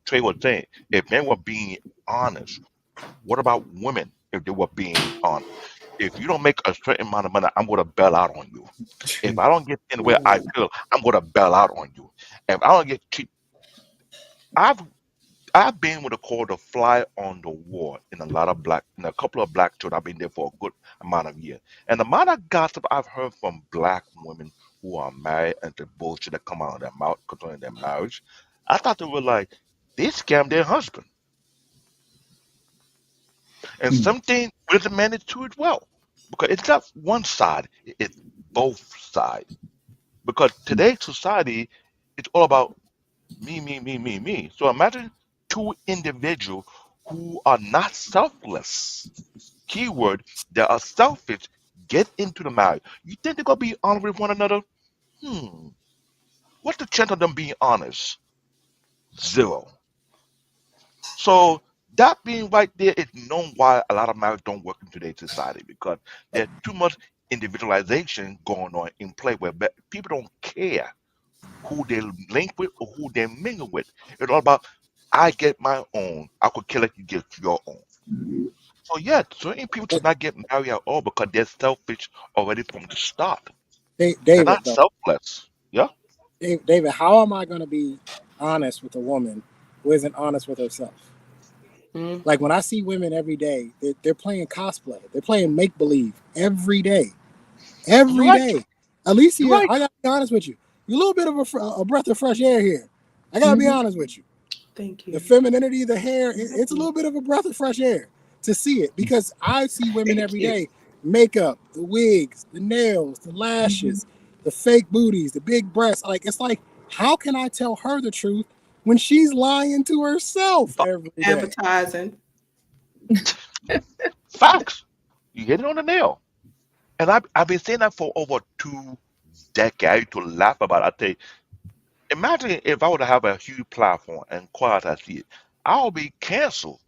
Trey was saying, if men were being honest, what about women if they were being honest? If you don't make a certain amount of money, I'm going to bail out on you. If I don't get in where I feel, I'm going to bail out on you. If I don't get cheap, I've been with a call to fly on the wall in a couple of black churches. I've been there for a good amount of years. And the amount of gossip I've heard from black women who are married and the bullshit that come out of their mouth concerning their marriage, I thought they were like, they scammed their husband. And something with the man is true as well. Because it's not one side, it's both sides. Because today's society, it's all about me, me, me, me, me. So imagine two individuals who are not selfless. Keyword, they are selfish, get into the marriage. You think they're going to be honest with one another? What's the chance of them being honest? 0. So that being right there is known why a lot of marriages don't work in today's society, because there's too much individualization going on in play where people don't care who they link with or who they mingle with. It's all about, I get my own. I could kill it, you get your own. So yeah, certain people should not get married at all because they're selfish already from the start. They're David, not selfless. Yeah. David, how am I going to be honest with a woman who isn't honest with herself? Like when I see women every day, they're playing cosplay. They're playing make believe every day. Every day. Alicia, I gotta be honest with you. You're a little bit of a breath of fresh air here. I gotta be honest with you. Thank you. The femininity, the hair, it's a little bit of a breath of fresh air to see it, because I see women every day. Makeup, the wigs, the nails, the lashes, the fake booties, the big breasts. It's like, how can I tell her the truth when she's lying to herself every day? Advertising. Facts. You hit it on the nail. And I've been saying that for over 2 decades. I used to laugh about it. I tell you, imagine if I were to have a huge platform and quiet as I see it, I'll be canceled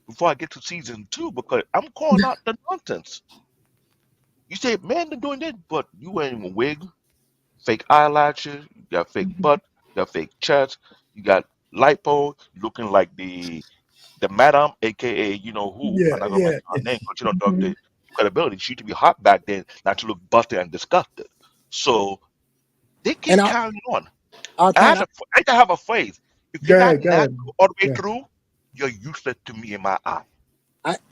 before I get to season 2 because I'm calling out the nonsense. You say, man, they're doing this, but you wearing a wig, fake eyelashes, you got fake butt, you got fake chest, you got lipo, looking like the madam, aka you know who. I'm not gonna mention her name because you don't know the credibility. She used to be hot back then, not to look busted and disgusted. So they keep carrying on. I have a phrase. If you're not natural all the way through, you're useless to me in my eye.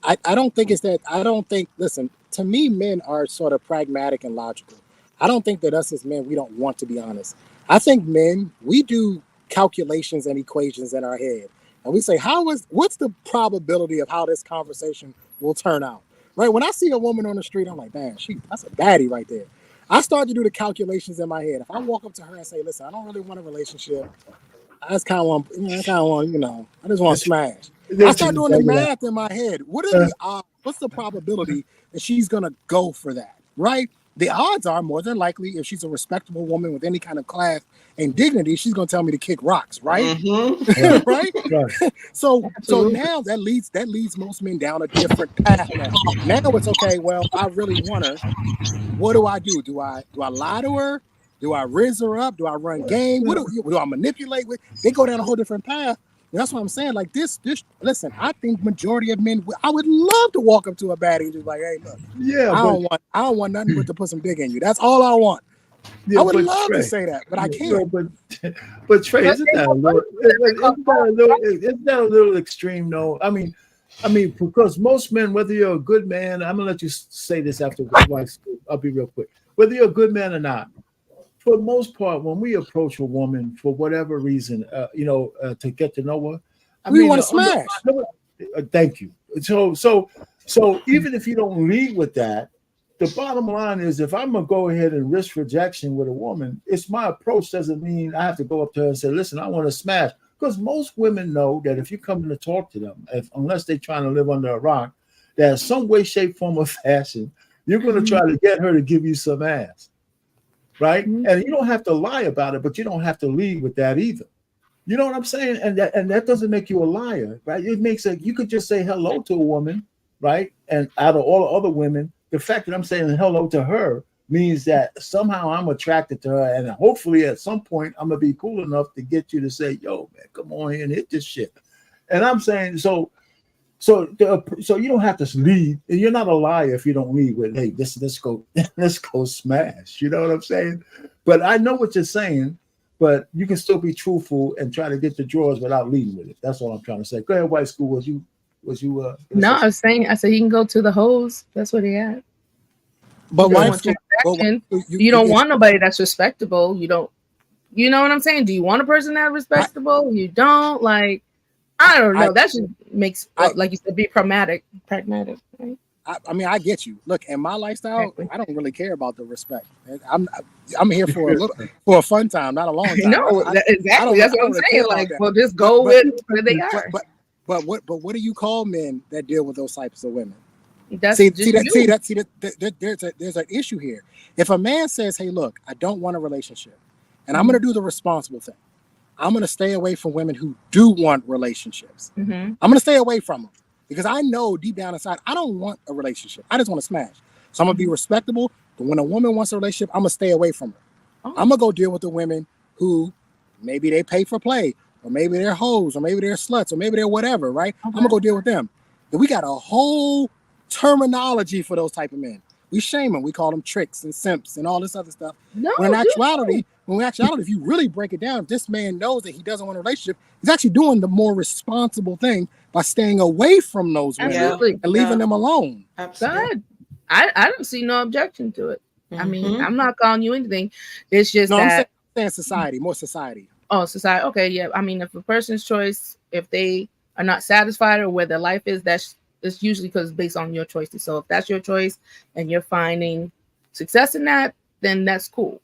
I don't think it's that. I don't think, listen, to me, men are sort of pragmatic and logical. I don't think that us as men, we don't want to be honest. I think men, we do calculations and equations in our head. And we say, what's the probability of how this conversation will turn out. Right? When I see a woman on the street, I'm like, man, that's a baddie right there. I start to do the calculations in my head. If I walk up to her and say, listen, I don't really want a relationship. I just kind of want, I just want to smash. I start doing the math in my head. What are the odds? What's the probability that she's going to go for that? Right? The odds are more than likely, if she's a respectable woman with any kind of class and dignity, she's going to tell me to kick rocks, right? Mm-hmm. Right? So now that leads most men down a different path now. Now it's okay, well, I really want her. What do I do? Do I lie to her? Do I riz her up? Do I run game? What do I manipulate with? They go down a whole different path. And that's what I'm saying. Like this, listen, I think majority of men, I would love to walk up to a baddie and just like, hey, look, I don't want nothing but to put some dick in you. That's all I want. I would love to say that, but I can't. But Trey, isn't that a little extreme? No, I mean, because most men, whether you're a good man, I'm gonna let you say this after I'll be real quick. Whether you're a good man or not, for the most part, when we approach a woman for whatever reason, to get to know her, we want to smash. Thank you. So even if you don't lead with that, the bottom line is, if I'm gonna go ahead and risk rejection with a woman, it's my approach. Doesn't mean I have to go up to her and say, "Listen, I want to smash." Because most women know that if you come in to talk to them, unless they're trying to live under a rock, that in some way, shape, form, or fashion, you're going to try to get her to give you some ass. Right? Mm-hmm. And you don't have to lie about it, but you don't have to lead with that either. You know what I'm saying? And that doesn't make you a liar, right? It makes you could just say hello to a woman, right? And out of all the other women, the fact that I'm saying hello to her means that somehow I'm attracted to her, and hopefully at some point I'm gonna be cool enough to get you to say, "Yo, man, come on here and hit this shit." And I'm saying, so you don't have to lead. You're not a liar if you don't lead with, "Hey, let's go smash." You know what I'm saying? But I know what you're saying. But you can still be truthful and try to get the drawers without leading with it. That's all I'm trying to say. Go ahead, White School. Was you? No, I said he can go to the hose. That's what he had. But you don't want nobody that's respectable. You don't. You know what I'm saying? Do you want a person that's respectable? You don't. Like, I don't know. That just makes, like you said, be pragmatic. Right? I mean, I get you. Look, in my lifestyle, exactly. I don't really care about the respect. I'm here for a fun time, not a long time. No, exactly. That's what I'm saying. Like, well, just go with where they are. But what do you call men that deal with those types of women? There's an issue here. If a man says, "Hey, look, I don't want a relationship, and I'm going to do the responsible thing. I'm going to stay away from women who do want relationships. Mm-hmm. I'm going to stay away from them." Because I know deep down inside, I don't want a relationship. I just want to smash. So I'm going to be respectable. But when a woman wants a relationship, I'm going to stay away from her. Oh. I'm going to go deal with the women who maybe they pay for play, or maybe they're hoes, or maybe they're sluts, or maybe they're whatever, right? Okay. I'm going to go deal with them. And we got a whole terminology for those type of men. We shame them. We call them tricks and simps and all this other stuff. When in actuality, if you really break it down, if this man knows that he doesn't want a relationship, he's actually doing the more responsible thing by staying away from those women and leaving them alone. Absolutely. I don't see no objection to it. Mm-hmm. I mean, I'm not calling you anything. It's just that I'm saying more society. Oh, society. Okay, yeah. I mean, if a person's choice, if they are not satisfied or where their life is, it's usually because it's based on your choices. So if that's your choice and you're finding success in that, then that's cool.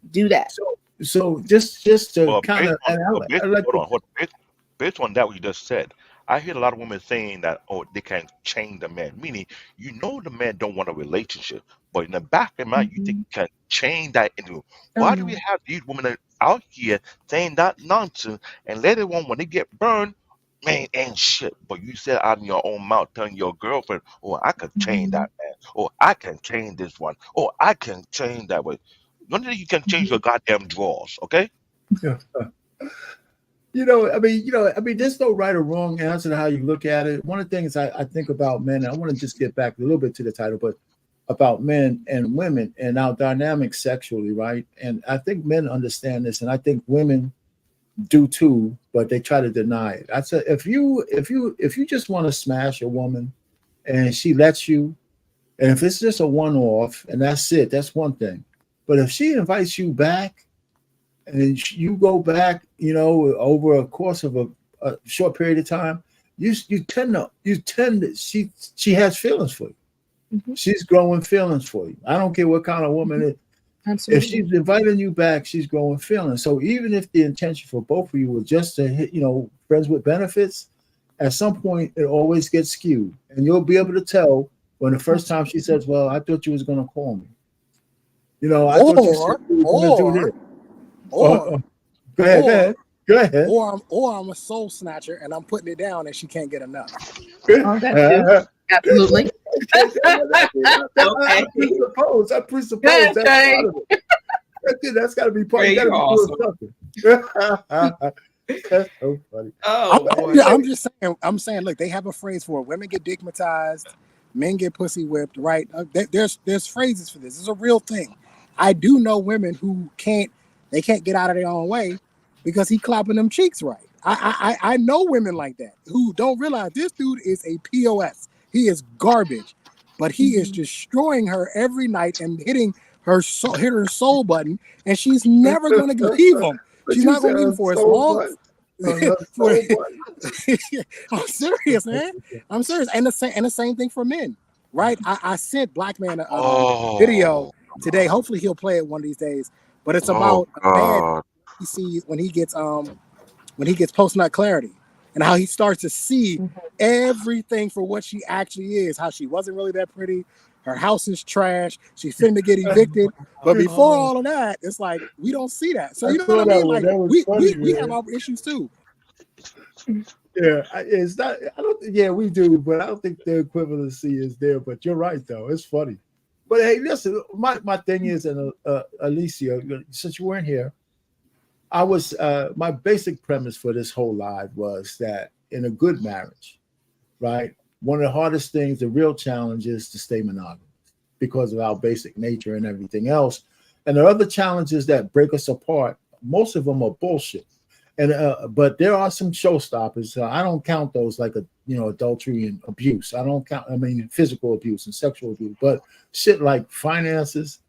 Do that. So just to kind of based on that what you just said, I hear a lot of women saying that they can't change the man. Meaning, the man don't want a relationship, but in the back of their mind, you think you can change that into. Why do we have these women out here saying that nonsense, and later on when they get burned, man, ain't shit. But you said out in your own mouth, telling your girlfriend, "Oh, I can change that man. Oh, I can change this one. Oh, I can change that way." None of you can change your goddamn drawers, okay? There's no right or wrong answer to how you look at it. One of the things I think about men, I want to just get back a little bit to the title, but about men and women and our dynamics sexually, right? And I think men understand this, and I think women do too, but they try to deny it. I said, if you just want to smash a woman and she lets you, and if it's just a one-off and that's it, that's one thing. But if she invites you back and you go back, over a course of a short period of time, you tend to she has feelings for you. Mhm. She's growing feelings for you. I don't care what kind of woman it is. Absolutely. If she's inviting you back, she's growing feelings. So even if the intention for both of you was just to hit, friends with benefits, at some point it always gets skewed. And you'll be able to tell when the first time she says, well, I thought you was going to call me. I thought you said you were going to do this. Go ahead. Or I'm a soul snatcher and I'm putting it down and she can't get enough. Oh, that too. Absolutely. I presuppose that's part of it. That's got to be part. You got to be awesome. Doing something. That's so funny. I'm saying, look, they have a phrase for it. Women get digmatized, men get pussy whipped, right? There's phrases for this. It's a real thing. I do know women who can't get out of their own way because he clapping them cheeks right. I know women like that who don't realize this dude is a POS. He is garbage, but he is destroying her every night and hit her soul button, and she's never going to leave him. She's not going to leave him for as long. I'm serious, man. I'm serious. And the same thing for men, right? I sent Black Man a video today. Hopefully he'll play it one of these days. But it's about a man he sees when he gets post-nut clarity and how he starts to see everything for what she actually is, how she wasn't really that pretty. Her house is trash. She's finna get evicted. But before all of that, it's like we don't see that. So you know what I mean? Like we have our issues too. Yeah, it's not. I don't. Yeah, we do, but I don't think the equivalency is there. But you're right, though. It's funny. But hey, listen. My thing is, and Alicia, since you weren't here, I was. My basic premise for this whole live was that in a good marriage, right, one of the hardest things, the real challenge, is to stay monogamous because of our basic nature and everything else. And there are other challenges that break us apart. Most of them are bullshit. And but there are some showstoppers. I don't count those like adultery and abuse. I don't count. I mean, physical abuse and sexual abuse. But shit like finances,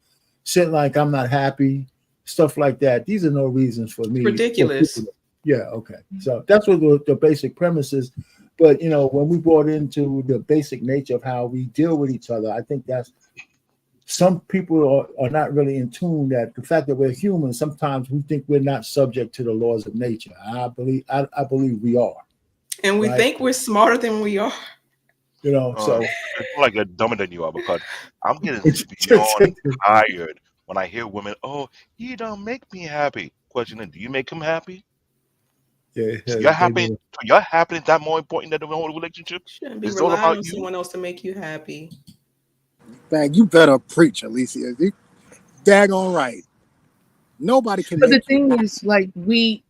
shit like I'm not happy, stuff like that. These are no reasons for me. Ridiculous. Yeah. Okay. So that's what the basic premise is. But when we brought into the basic nature of how we deal with each other, I think that's some people are not really in tune that the fact that we're human, sometimes we think we're not subject to the laws of nature. I believe we are. And we think we're smarter than we are. So it's like you're dumber than you are, because I'm getting beyond tired when I hear women, oh, you don't make me happy. Question is, do you make them happy? Yeah, so you're happy. So you're happy. Is that more important than the whole relationship? Shouldn't be relying on someone else to make you happy. Man, you better preach, Alicia. You daggone right. Nobody can. But the thing is, like we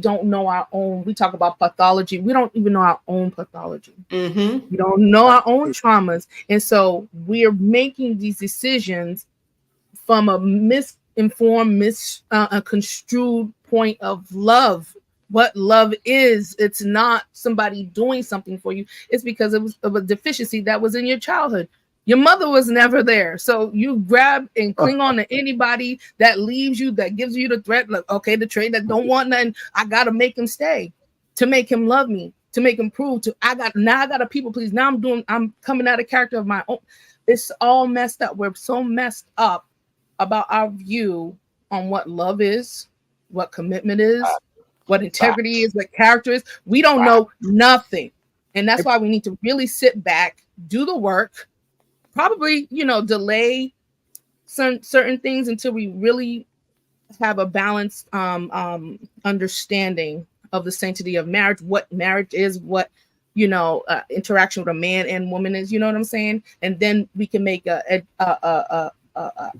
don't know our own. We talk about pathology. We don't even know our own pathology. Mm-hmm. We don't know our own traumas, and so we're making these decisions from a misinformed, construed point of love. What love is, it's not somebody doing something for you. It's because of a deficiency that was in your childhood. Your mother was never there. So you grab and cling on to anybody that leaves you, that gives you the threat. Like, okay, the trade that don't want nothing. I got to make him stay, to make him love me, to make him prove to, I got a people please. Now I'm coming out of character of my own. It's all messed up. We're so messed up about our view on what love is, what commitment is, what integrity is, what character is. We don't know nothing. And that's why we need to really sit back, do the work, probably, delay certain things until we really have a balanced understanding of the sanctity of marriage, what marriage is, what, interaction with a man and woman is, you know what I'm saying? And then we can make a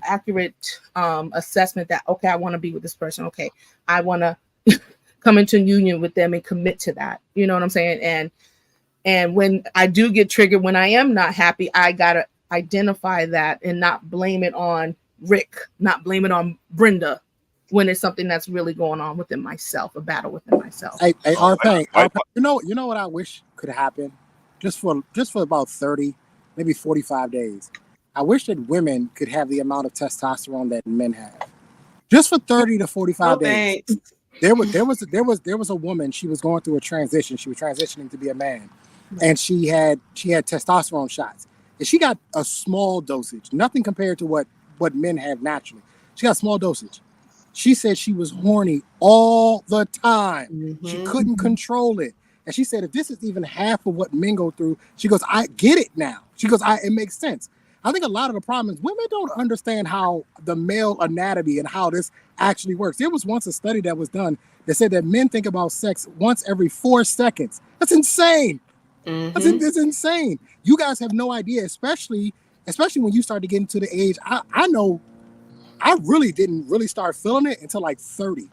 accurate assessment that, okay, I want to be with this person. Okay, I want to come into union with them and commit to that. You know what I'm saying? And when I do get triggered, when I am not happy, I gotta identify that and not blame it on Rick, not blame it on Brenda, when it's something that's really going on within myself, a battle within myself. Hey, Arpang, you know what I wish could happen, just for about 30, maybe 45 days. I wish that women could have the amount of testosterone that men have, just for 30 to 45 days. There was a woman. She was going through a transition. She was transitioning to be a man, and she had testosterone shots, and she got a small dosage, nothing compared to what men have naturally. She got a small dosage. She said she was horny all the time. Mm-hmm. She couldn't control it. And she said, if this is even half of what men go through, she goes, I get it now. She goes, it makes sense. I think a lot of the problem is women don't understand how the male anatomy and how this actually works. There was once a study that was done that said that men think about sex once every 4 seconds. That's insane. Mm-hmm. That's insane. You guys have no idea, especially when you start to get into the age. I know I really didn't really start feeling it until like 30.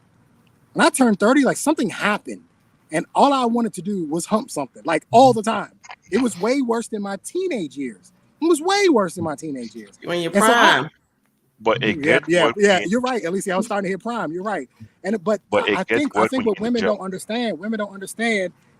When I turned 30, like something happened. And all I wanted to do was hump something, like all the time. It was way worse than my teenage years. It was way worse than my teenage years. When you're prime. But it gets worse. You're right. At least I was starting to hit prime. You're right. But I think what women don't understand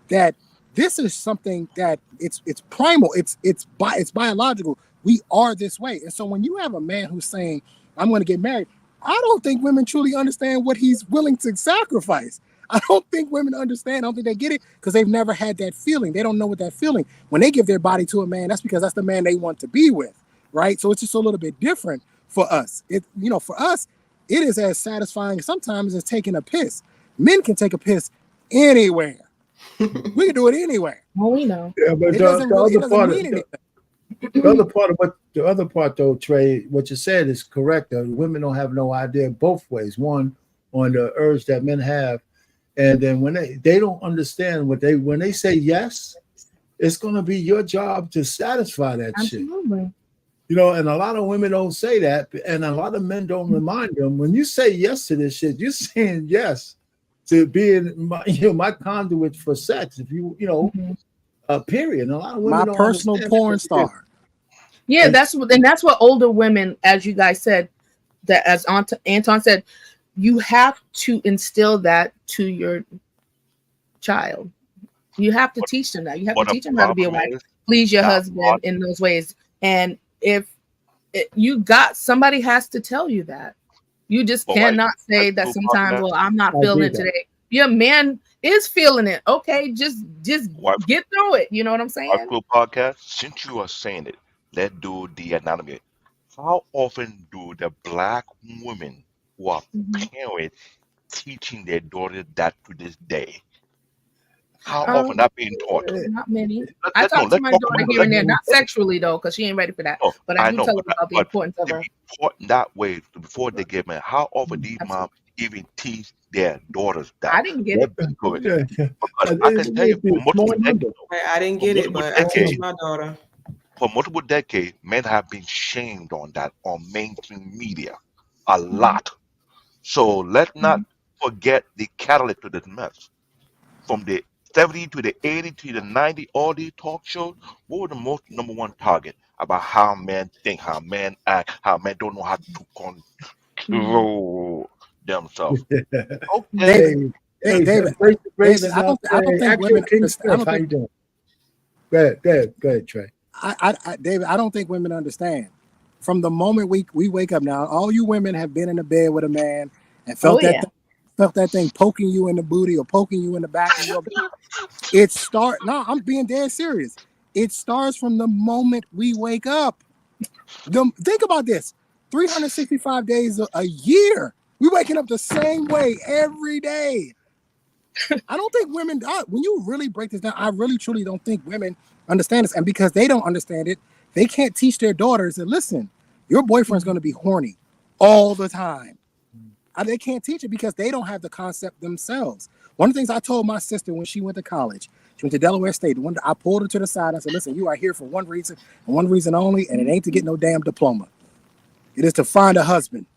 that this is something that it's primal. It's biological. We are this way. And so when you have a man who's saying, I'm going to get married, I don't think women truly understand what he's willing to sacrifice. I don't think women understand. I don't think they get it because they've never had that feeling. They don't know what that feeling. When they give their body to a man, that's because that's the man they want to be with, right? So it's just a little bit different for us. For us, it is as satisfying sometimes as taking a piss. Men can take a piss anywhere. We can do it anywhere. Well, we know. Yeah, but the other part though, Trey, what you said is correct. Women don't have no idea both ways. One, on the urge that men have, and then when they don't understand when they say yes, it's going to be your job to satisfy that Absolutely. shit. And a lot of women don't say that, and a lot of men don't remind them. When you say yes to this shit, you're saying yes to being my conduit for sex. If period. And a lot of women my personal porn star. Yeah, that's what older women, as you guys said, that as Anton said, you have to instill that to your child. You have to teach them that. You have to teach them how to be a wife, please your husband in those ways. And if somebody has to tell you that. You just cannot say that sometimes, well, I'm not feeling it today. Your man is feeling it. Okay, just get through it. You know what I'm saying? Our podcast, since you are saying it, let's do the anatomy. How often do the black women who are parents teaching their daughters that to this day? How often that being taught? Not many. I talk to my daughter here and there, not sexually though, because she ain't ready for that. But I do tell her about the importance of her. Taught that way before they get married. How often these moms even teach their daughters that? I didn't get it. I can tell you, I didn't get it, but I teach my daughter. For multiple decades, men have been shamed on that on mainstream media a lot. So let's not forget the catalyst to this mess. From the 70 to the 80 to the 90, all these talk shows, what were the most number one target about how men think, how men act, how men don't know how to control themselves? Okay. David, I don't think women understand. How you doing? Go ahead, Trey. David, I don't think women understand. From the moment we wake up now, all you women have been in the bed with a man and felt that thing poking you in the booty or poking you in the back of your back. No, I'm being dead serious. It starts from the moment we wake up. Think about this. 365 days a year. We waking up the same way every day. I don't think women, when you really break this down, I really truly don't think women understand this. And because they don't understand it, they can't teach their daughters that, listen, your boyfriend's going to be horny all the time. They can't teach it because they don't have the concept themselves. One of the things I told my sister when she went to college, she went to Delaware State. I pulled her to the side. I said, listen, you are here for one reason and one reason only, and it ain't to get no damn diploma. It is to find a husband.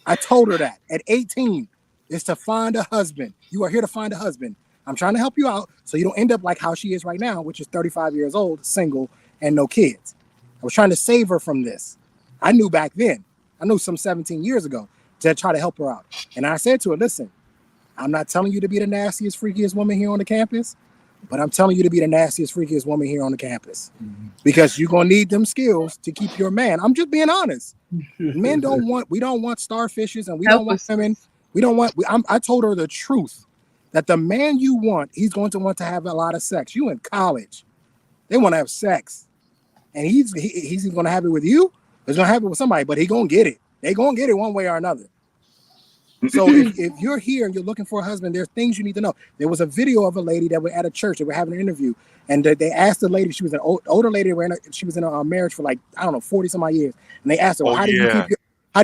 I told her that at 18, it's to find a husband. You are here to find a husband. I'm trying to help you out so you don't end up like how she is right now, which is 35 years old, single, and no kids. I was trying to save her from this. I knew back then. I knew some 17 years ago to try to help her out. And I said to her, listen, I'm not telling you to be the nastiest, freakiest woman here on the campus, but I'm telling you to be the nastiest, freakiest woman here on the campus because you're going to need them skills to keep your man. I'm just being honest. We don't want starfishes and we don't want women We don't want. I told her the truth that the man you want, he's going to want to have a lot of sex. You in college, they want to have sex, and he's going to have it with you. He's going to have it with somebody, but he gonna get it. They gonna get it one way or another. So if you're here and you're looking for a husband, there's things you need to know. There was a video of a lady that was at a church. They were having an interview, and they asked the lady. She was an older lady. She was in a marriage for like, I don't know, 40 some odd years. And they asked her, well, how do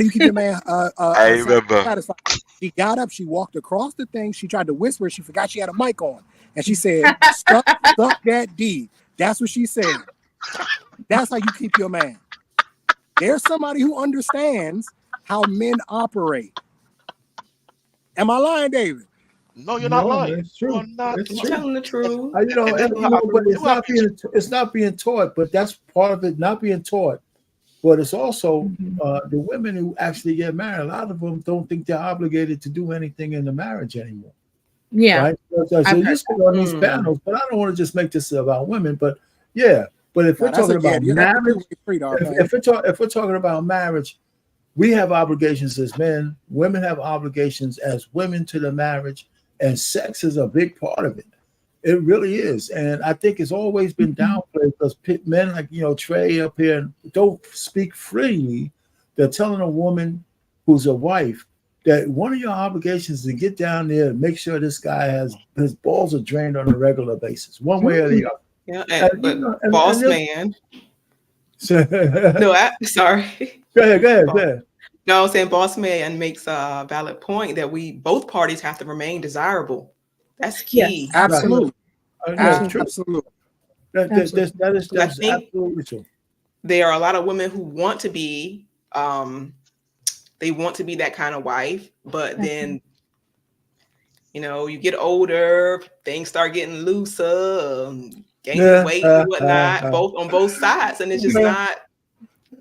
you keep your man I remember. satisfied? She got up. She walked across the thing. She tried to whisper. She forgot she had a mic on, and she said, "Suck that D." That's what she said. That's how you keep your man. There's somebody who understands how men operate. Am I lying, David? No, you're not lying. It's true. You're not It's You're true. telling the truth. But it's not being taught. But that's part of it, not being taught. But it's also the women who actually get married. A lot of them don't think they're obligated to do anything in the marriage anymore. Yeah. Right. So you sit on these panels, but I don't want to just make this about women. But yeah. But if we're talking about marriage, if we're talking about marriage, we have obligations as men. Women have obligations as women to the marriage, and sex is a big part of it. It really is, and I think it's always been downplayed because men like Trey up here don't speak freely. They're telling a woman who's a wife that one of your obligations is to get down there and make sure this guy has his balls are drained on a regular basis, one way or the other. Yeah, boss man. Sorry. Go ahead. No, I was saying boss man makes a valid point that both parties have to remain desirable. That's key. Yes, absolutely. Absolutely. That is absolutely true. There are a lot of women who want to be they want to be that kind of wife, but then you get older, things start getting looser, gaining weight and whatnot, on both sides, and it's just not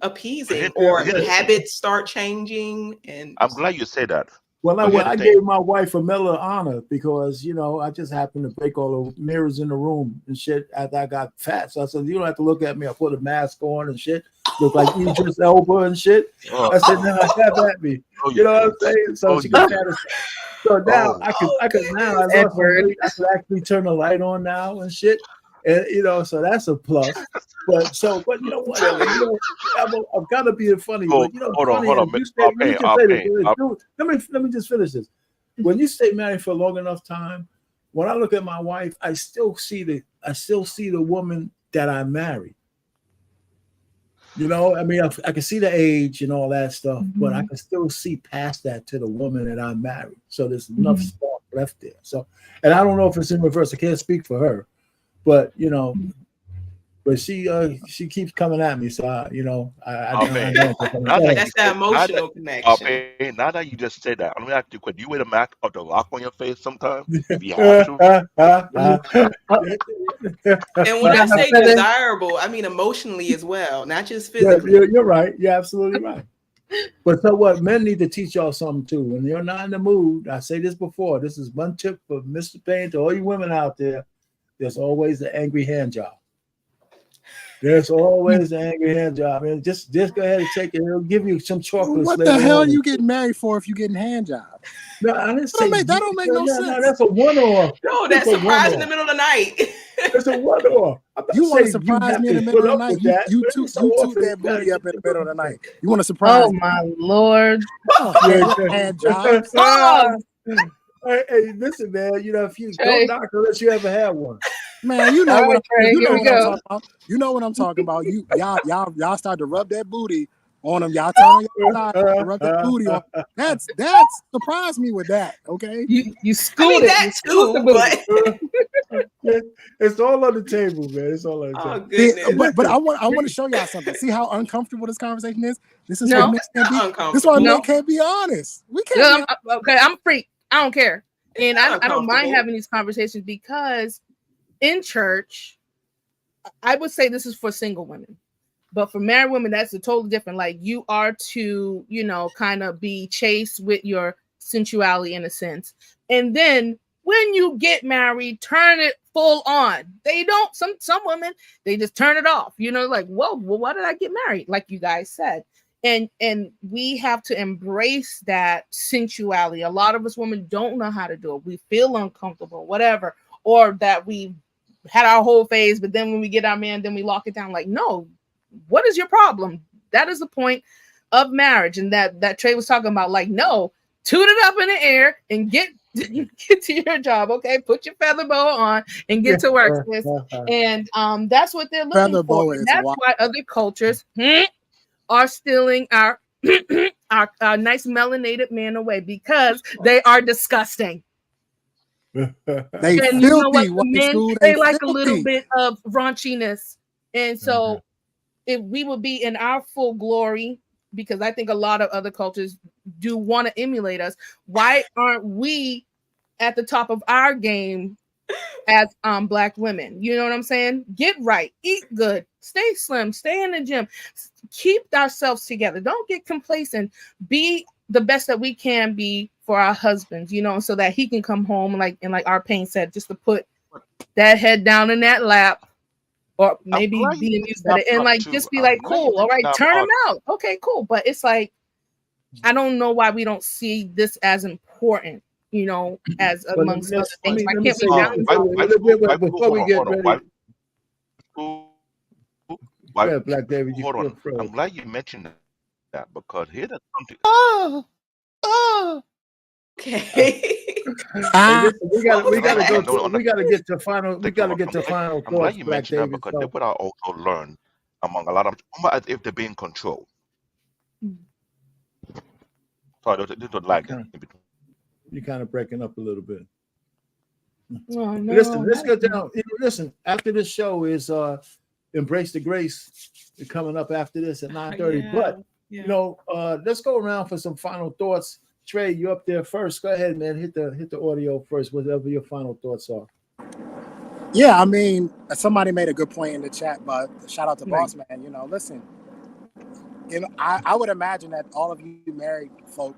appeasing, or habits start changing. And I'm glad you say that. Well, I gave my wife a Medal of Honor because I just happened to break all the mirrors in the room and shit after I got fat. So I said, you don't have to look at me. I put a mask on and shit, look like Idris Elba and shit. I said, no, have at me. You know what I'm saying? So she got that. So now I could actually turn the light on now and shit. And so that's a plus. But you know what? I've got to be funny. But hold on. Let me just finish this. When you stay married for a long enough time, when I look at my wife, I still see the woman that I married. I can see the age and all that stuff, but I can still see past that to the woman that I married. So there's enough spark left there. So, and I don't know if it's in reverse. I can't speak for her. But but she keeps coming at me, so I that's that emotional connection. Now that you just said that, let me ask you a question. You wear the mask of the lock on your face sometimes if you have to. And when I say desirable, I mean emotionally as well, not just physically. You're right. You're absolutely right. But so what? Men need to teach y'all something too. When you're not in the mood, I say this before. This is one tip for Mr. Payne to all you women out there. There's always the angry hand job. There's always the angry hand job. And just go ahead and take it. It'll give you some chocolates. What the hell are you getting married for if you're getting hand jobs? No, I didn't say that don't make no sense. No, that's a one-off. No, that's surprise in the middle of the night. It's a one-off. You want to surprise me in the middle of the night? You two that booty up in the middle of the night. You want to surprise me? Oh my Lord. Hand jobs. Hey, listen, man. If you don't knock unless you ever had one. Man, you know what I'm talking about. You know what I'm talking about. Y'all start to rub that booty on them. Y'all turn your side and rub that booty on. That's surprised me with that. Okay, you schooled that too, but it's all on the table, man. It's all on the table. Goodness. But I want to show y'all something. See how uncomfortable this conversation is. This is why men can't be honest. We can't. Okay, I'm a freak. I don't care, and I don't mind having these conversations because in church, I would say this is for single women, but for married women, that's a totally different. Like you are to, kind of be chaste with your sensuality in a sense, and then when you get married, turn it full on. They don't. Some women they just turn it off. Like, well, why did I get married? Like you guys said, and we have to embrace that sensuality. A lot of us women don't know how to do it. We feel uncomfortable, whatever, or that we had our whole phase, but then when we get our man, then we lock it down. Like, no, what is your problem? That is the point of marriage. And that Trey was talking about, like, no, toot it up in the air and get to your job. Okay, put your feather boa on and get to work, sis. And that's what they're looking Feather for. boa And is that's wild. why other cultures are stealing our our nice melanated man away, because they are disgusting. They And you know what? filthy. The White men, school, they they like a little filthy. bit of raunchiness. And so if we would be in our full glory, because I think a lot of other cultures do want to emulate us, why aren't we at the top of our game as Black women? You know what I'm saying? Get right, eat good, stay slim, stay in the gym, keep ourselves together. Don't get complacent. Be the best that we can be for our husbands, you know, so that he can come home, like our Pain said, just to put that head down in that lap, or maybe be amused at it, and like just be like, cool, all right, turn him out. Okay, cool. But it's like, I don't know why we don't see this as important, you know, as amongst other things. Why can't we balance? Before we get ready? Why, Black David, hold on. I'm glad you mentioned that, because here's something. Okay. We gotta get to final. We gotta get to final I'm glad thoughts, you Black mentioned that, David. because that's what I also learned among a lot of as if they're being controlled. Sorry, this was like that. You're kind of breaking up a little bit. Oh, no, listen, let's go down. Listen, after this show is Embrace the Grace coming up after this at 9:30. But you know, let's go around for some final thoughts. Trey, you up there first. Go ahead, man. Hit the audio first, whatever your final thoughts are. Yeah, I mean, somebody made a good point in the chat, but shout out to Boss Man. You know, listen, you know, I would imagine that all of you married folk,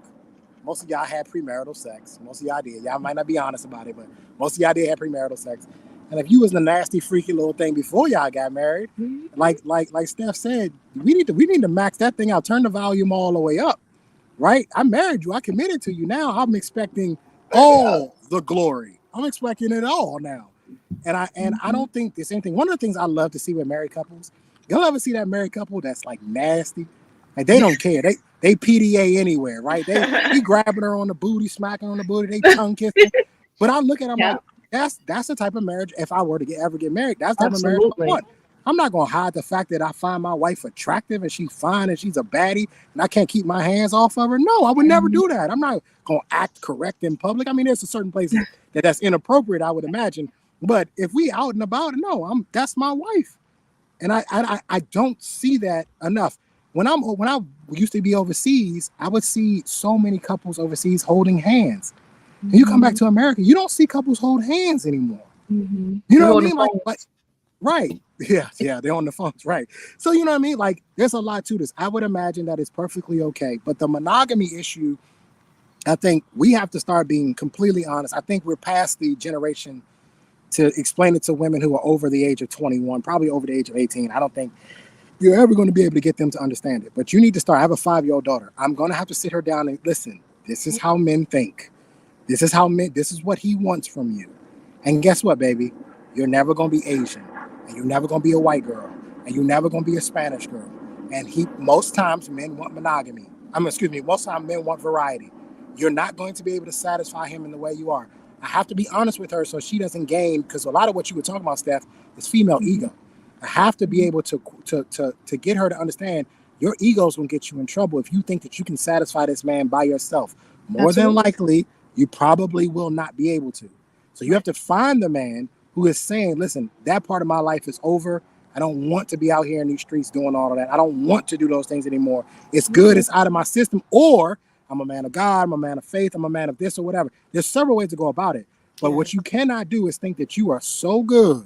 most of y'all had premarital sex. Most of y'all did. Y'all might not be honest about it, but most of y'all did have premarital sex. And if you was in a nasty, freaky little thing before y'all got married, like Steph said, we need to max that thing out. Turn the volume all the way up, right? I married you. I committed to you. Now I'm expecting all the glory. I'm expecting it all now. And I don't think there's anything. One of the things I love to see with married couples, you'll ever see that married couple that's like nasty, like they don't care. They PDA anywhere, right? They grabbing her on the booty, smacking her on the booty, they tongue kissing. But I look at them like that's the type of marriage. If I were to ever get married, that's the type of marriage I want. I'm not gonna hide the fact that I find my wife attractive and she's fine and she's a baddie and I can't keep my hands off of her. No, I would never do that. I'm not gonna act correct in public. I mean, there's a certain places that's inappropriate, I would imagine. But if we out and about, no, that's my wife, and I don't see that enough. When I used to be overseas, I would see so many couples overseas holding hands. And you come back to America, you don't see couples hold hands anymore. You know what I mean? Like, right? Yeah, they're on the phones, right? So you know what I mean? Like, there's a lot to this. I would imagine that it's perfectly okay, but the monogamy issue, I think we have to start being completely honest. I think we're past the generation to explain it to women who are over the age of 21, probably over the age of 18. I don't think you're ever going to be able to get them to understand it. But you need to start. I have a 5-year-old daughter. I'm going to have to sit her down and listen. This is how men think. This is what he wants from you. And guess what, baby? You're never going to be Asian. And you're never going to be a white girl. And you're never going to be a Spanish girl. And most times men want monogamy. Most times men want variety. You're not going to be able to satisfy him in the way you are. I have to be honest with her so she doesn't gain, because a lot of what you were talking about, Steph, is female ego. I have to be able to get her to understand your ego's gonna get you in trouble if you think that you can satisfy this man by yourself. More than likely, you probably will not be able to. So you have to find the man who is saying, listen, that part of my life is over. I don't want to be out here in these streets doing all of that. I don't want to do those things anymore. It's good. It's out of my system. Or I'm a man of God, I'm a man of faith, I'm a man of this or whatever. There's several ways to go about it. But what you cannot do is think that you are so good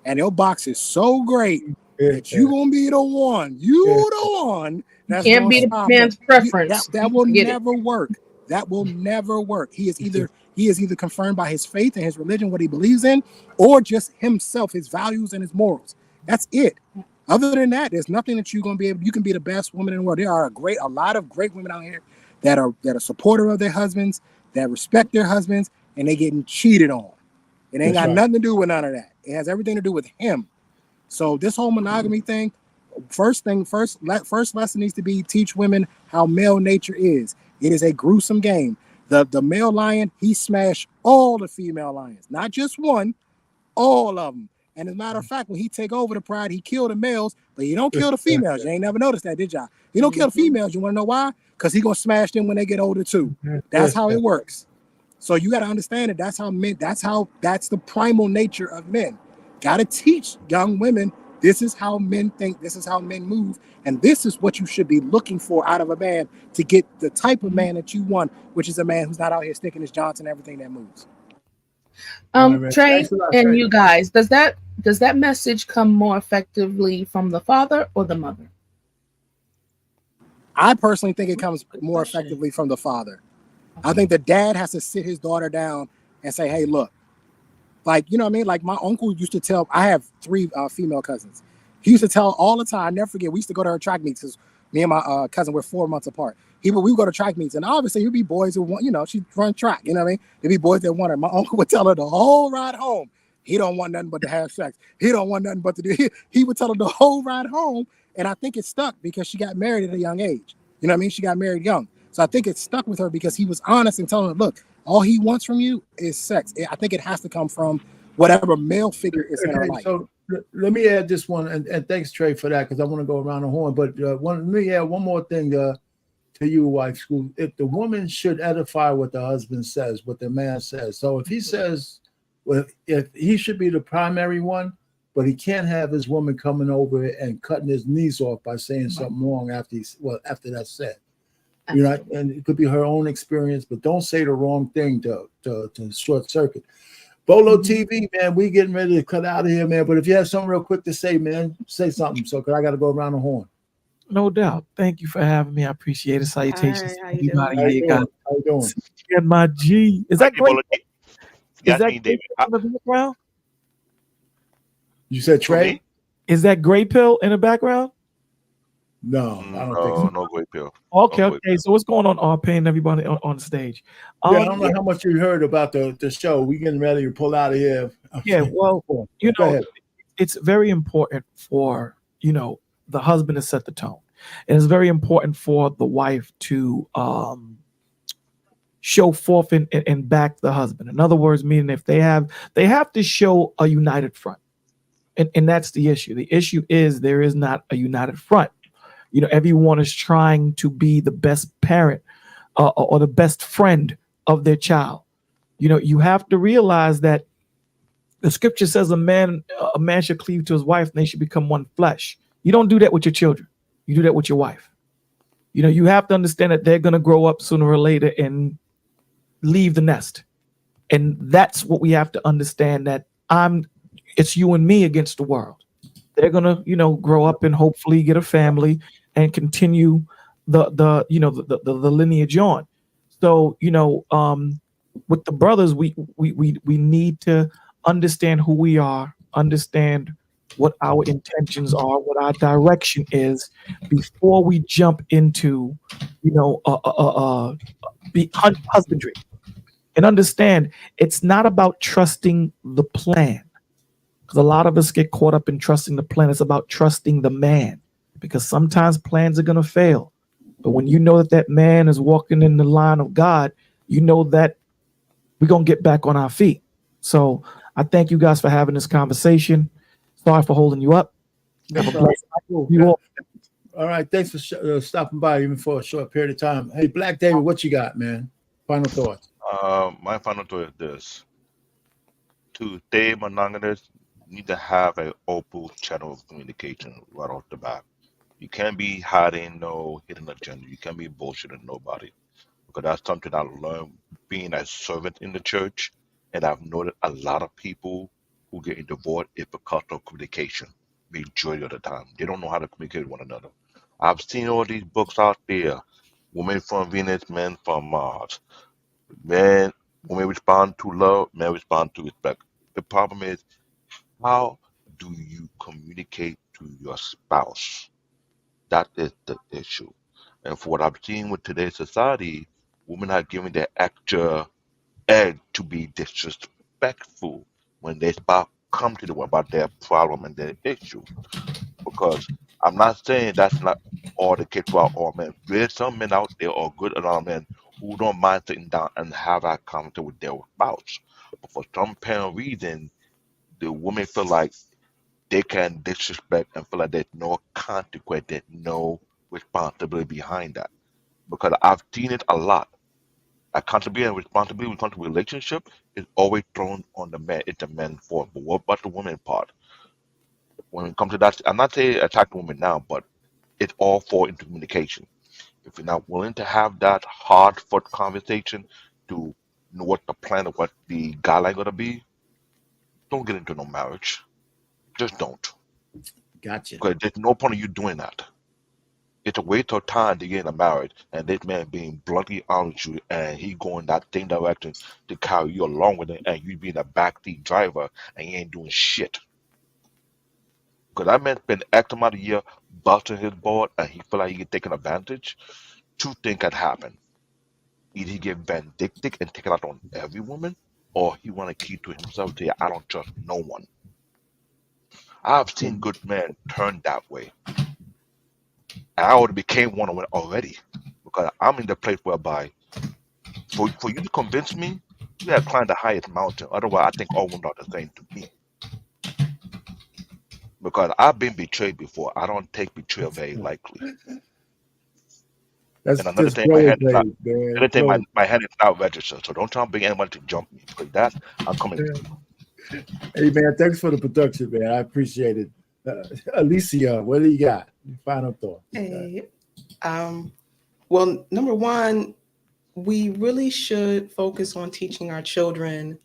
and your box is so great that you're going to be the one. The one that's can't be the man's preference. That will never work. That will never work. He is either confirmed by his faith and his religion, what he believes in, or just himself, his values and his morals. That's it. Other than that, there's nothing that you're gonna be able. You can be the best woman in the world. There are a lot of great women out here that are supportive of their husbands, that respect their husbands, and they getting cheated on. It ain't got nothing to do with none of that. It has everything to do with him. So this whole monogamy thing, first lesson needs to be teach women how male nature is. It is a gruesome game. The male lion, he smashed all the female lions, not just one, all of them. And as a matter of fact, when he take over the pride, he killed the males, but he don't kill the females. You ain't never noticed that, did y'all? He don't kill the females. You want to know why? Because he gonna smash them when they get older too. That's how it works. So you got to understand that that's the primal nature of men. Got to teach young women, this is how men think, this is how men move, and this is what you should be looking for out of a man to get the type of man that you want, which is a man who's not out here sticking his Johnson and everything that moves. Trey and you guys, does that message come more effectively from the father or the mother? I personally think it comes more effectively from the father. I think the dad has to sit his daughter down and say, hey, look, like, you know what I mean? Like my uncle used to tell, I have 3 female cousins. He used to tell all the time, I never forget, we used to go to her track meets because me and my cousin were 4 months apart. We would go to track meets, and obviously there'd be boys who want, she'd run track, you know what I mean? There'd be boys that want her. My uncle would tell her the whole ride home, he don't want nothing but to have sex. He don't want nothing but to do, he would tell her the whole ride home, and I think it stuck because she got married at a young age. You know what I mean? She got married young. So I think it stuck with her because he was honest and telling her, look, all he wants from you is sex. I think it has to come from whatever male figure is in her life. So let me add this one, and thanks, Trey, for that, because I want to go around the horn. But let me add one more thing to you, wife school. If the woman should edify what the husband says, what the man says. So if he says, well, if he should be the primary one, but he can't have his woman coming over and cutting his knees off by saying something wrong after that's said. You know, and it could be her own experience, but don't say the wrong thing to short circuit. Bolo TV, man, we getting ready to cut out of here, man. But if you have something real quick to say, man, say something. So, because I got to go around the horn. No doubt. Thank you for having me. I appreciate it. Salutations to everybody. How you doing? And my G. Is that great? Is that David in the background? You said Trey? Is that Gray Pill in the background? No, I don't think so. No Gray Pill. Okay. So what's going on, RP and everybody on the stage? Yeah, I don't know how much you heard about the show. We getting ready to pull out of here. Yeah, well, it's very important for, the husband to set the tone. And it's very important for the wife to show forth and back the husband. In other words, meaning if they have to show a united front. And that's the issue. The issue is there is not a united front. Everyone is trying to be the best parent or the best friend of their child. You have to realize that the scripture says a man should cleave to his wife and they should become one flesh. You don't do that with your children. You do that with your wife. You have to understand that they're going to grow up sooner or later and leave the nest. And that's what we have to understand, that it's you and me against the world. They're going to, grow up and hopefully get a family and continue the lineage on. So, with the brothers, we need to understand who we are, understand what our intentions are, what our direction is before we jump into, husbandry. And understand it's not about trusting the plan. Because a lot of us get caught up in trusting the plan. It's about trusting the man, because sometimes plans are going to fail. But when you know that man is walking in the line of God, you know that we're going to get back on our feet. So I thank you guys for having this conversation. Sorry for holding you up. All right. Thanks for stopping by even for a short period of time. Hey, Black David, what you got, man? Final thoughts. My final thought is this. To stay monogamous, you need to have an open channel of communication right off the bat. You can't be hiding no hidden agenda. You can't be bullshitting nobody. Because that's something I learned being a servant in the church. And I've noted a lot of people who get divorced is because of communication. Majority of the time. They don't know how to communicate with one another. I've seen all these books out there. Women from Venus, men from Mars. Women respond to love, men respond to respect. The problem is, how do you communicate to your spouse. That is the issue. And for what I've seen with today's society, women are giving their extra edge to be disrespectful when they come to them about their problem and their issue. Because I'm not saying that's not all the case for all men. There's some men out there or good enough men who don't mind sitting down and have that conversation with their spouse. But for some apparent reason, the women feel like they can disrespect and feel like there's no consequence, there's no responsibility behind that. Because I've seen it a lot. Accountability and responsibility when it comes to relationship is always thrown on the man. It's the men's fault. But what about the women part? When it comes to that, I'm not saying attack the women now, but it's all for into communication. If you're not willing to have that hard fought conversation to know what the plan of what the guideline gonna be, don't get into no marriage. Just don't. Gotcha. Because there's no point of you doing that. It's a waste of time to get in a marriage and this man being bluntly honest with you and he going that same direction to carry you along with it and you being a backseat driver and he ain't doing shit. Because that man spent X amount of year busting his board and he feel like he get taken advantage. Two things can happen. Either he get vindictive and take it out on every woman, or he want to keep to himself to say, I don't trust no one. I've seen good men turn that way. And I already became one of them already. Because I'm in the place whereby for you to convince me, you gotta climb the highest mountain. Otherwise, I think all women are the same to me. Because I've been betrayed before. I don't take betrayal very likely. That's And another just thing, my hand is not. man. Another thing, my hand is not registered. So don't try to bring anyone to jump me because that I'm coming to you. Hey man, thanks for the production, man. I appreciate it. Alicia, what do you got? Final thought. Hey, well, number one, we really should focus on teaching our children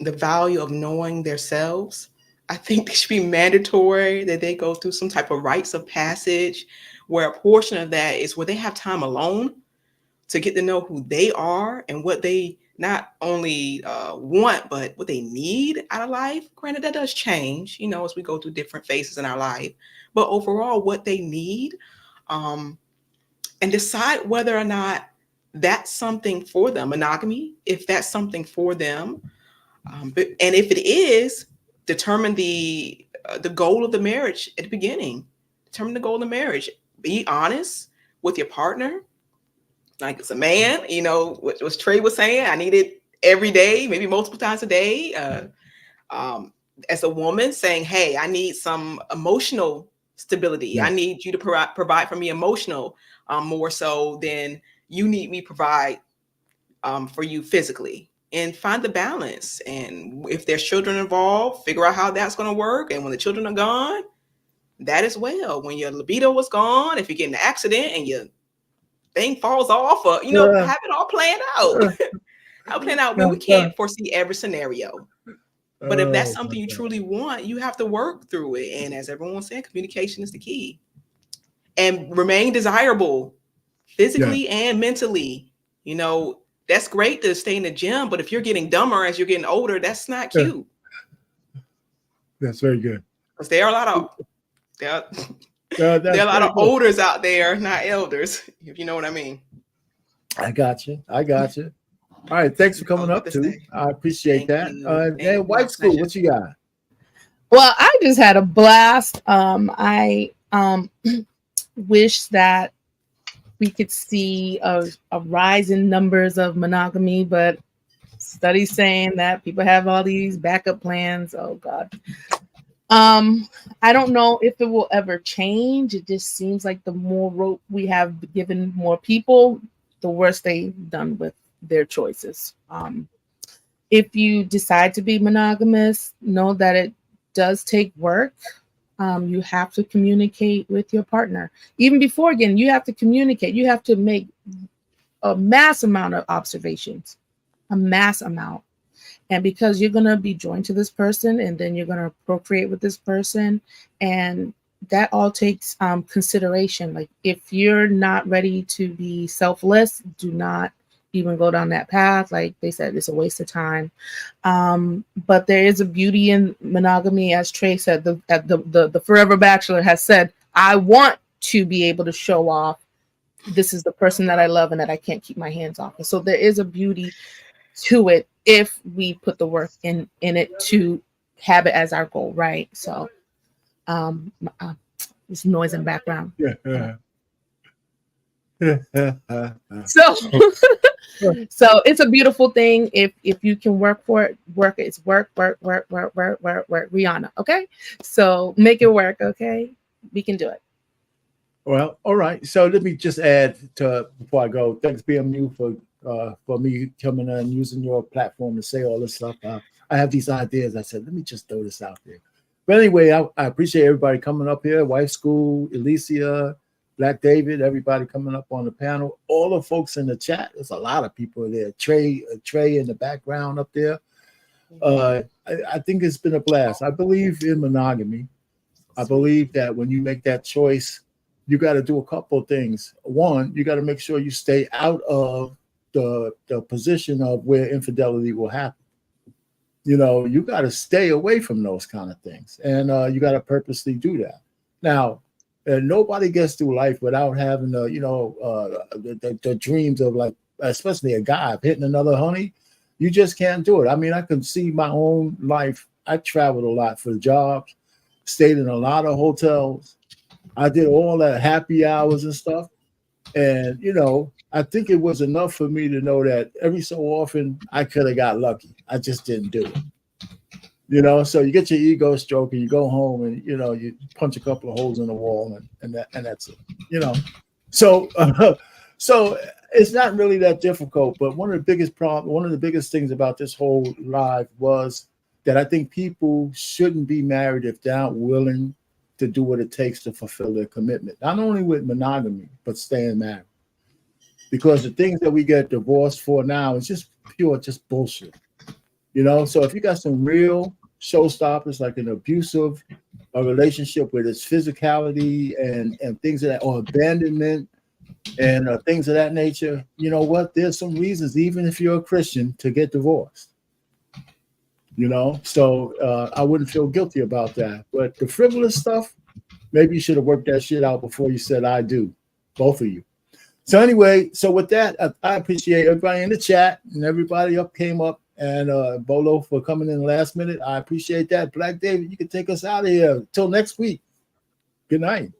the value of knowing themselves. I think it should be mandatory that they go through some type of rites of passage where a portion of that is where they have time alone to get to know who they are and what they not only want, but what they need out of life. Granted, that does change, as we go through different phases in our life, but overall what they need, and decide whether or not that's something for them, monogamy, if that's something for them. And if it is, determine the goal of the marriage at the beginning. Determine the goal of the marriage. Be honest with your partner. Like as a man, what Trey was saying, I need it every day, maybe multiple times a day. As a woman saying, hey, I need some emotional stability. Yes. I need you to provide for me emotional, more so than you need me provide for you physically. And find the balance. And if there's children involved, figure out how that's going to work. And when the children are gone, that as well. When your libido was gone, if you get in an accident and your thing falls off, or have it all planned out. But we can't foresee every scenario. But if that's something you truly want, you have to work through it. And as everyone said, communication is the key. And remain desirable physically and mentally. That's great to stay in the gym, but if you're getting dumber as you're getting older, that's not cute. That's very good. Because there are a lot of olders out there, not elders, if you know what I mean. I got you. All right, thanks for coming up too. I appreciate that. And White School, what you got? Well, I just had a blast. I wish that we could see a rise in numbers of monogamy, but studies saying that people have all these backup plans. Oh God. I don't know if it will ever change. It just seems like the more rope we have given more people, the worse they've done with their choices. If you decide to be monogamous, know that it does take work. You have to communicate with your partner. Even before, again, you have to communicate. You have to make a mass amount of observations, a mass amount. And because you're going to be joined to this person and then you're going to procreate with this person, and that all takes consideration. Like if you're not ready to be selfless, do not even go down that path. Like they said, it's a waste of time. But there is a beauty in monogamy, as Trey said. The forever bachelor has said, I want to be able to show off this is the person that I love and that I can't keep my hands off. And so there is a beauty to it if we put the work in it to have it as our goal, right? So there's noise in the background. So so it's a beautiful thing if you can work for it. It's work Rihanna. Okay, so make it work. Okay, we can do it. Well, all right. So let me just add to before I go. Thanks, BMU, for me coming and using your platform to say all this stuff. I have these ideas. I said, let me just throw this out there. But anyway, I appreciate everybody coming up here. Wife School, Alicia, Black David, everybody coming up on the panel. All the folks in the chat. There's a lot of people there. Trey in the background up there. I think it's been a blast. I believe in monogamy. I believe that when you make that choice, you got to do a couple of things. One, you got to make sure you stay out of the position of where infidelity will happen. You know, you got to stay away from those kind of things, and you got to purposely do that. Now, nobody gets through life without having the dreams of, like, especially a guy of hitting another honey. You just can't do it. I mean, I can see my own life. I traveled a lot for jobs, stayed in a lot of hotels. I did all that happy hours and stuff. And, you know, I think it was enough for me to know that every so often I could have got lucky. I just didn't do it. You know, so you get your ego stroke and you go home and, you know, you punch a couple of holes in the wall and that's it, you know. So so it's not really that difficult. But one of the biggest things about this whole live was that I think people shouldn't be married if they're not willing to do what it takes to fulfill their commitment, not only with monogamy, but staying married. Because the things that we get divorced for now is just bullshit. You know, so if you got some real showstoppers, like an abusive relationship with its physicality and things of that, or abandonment and things of that nature, you know what? There's some reasons, even if you're a Christian, to get divorced. You know, so I wouldn't feel guilty about that. But the frivolous stuff, maybe you should have worked that shit out before you said I do, both of you. So anyway, so with that, I appreciate everybody in the chat and everybody came up, and Bolo for coming in last minute. I appreciate that. Black David, you can take us out of here. Till next week. Good night.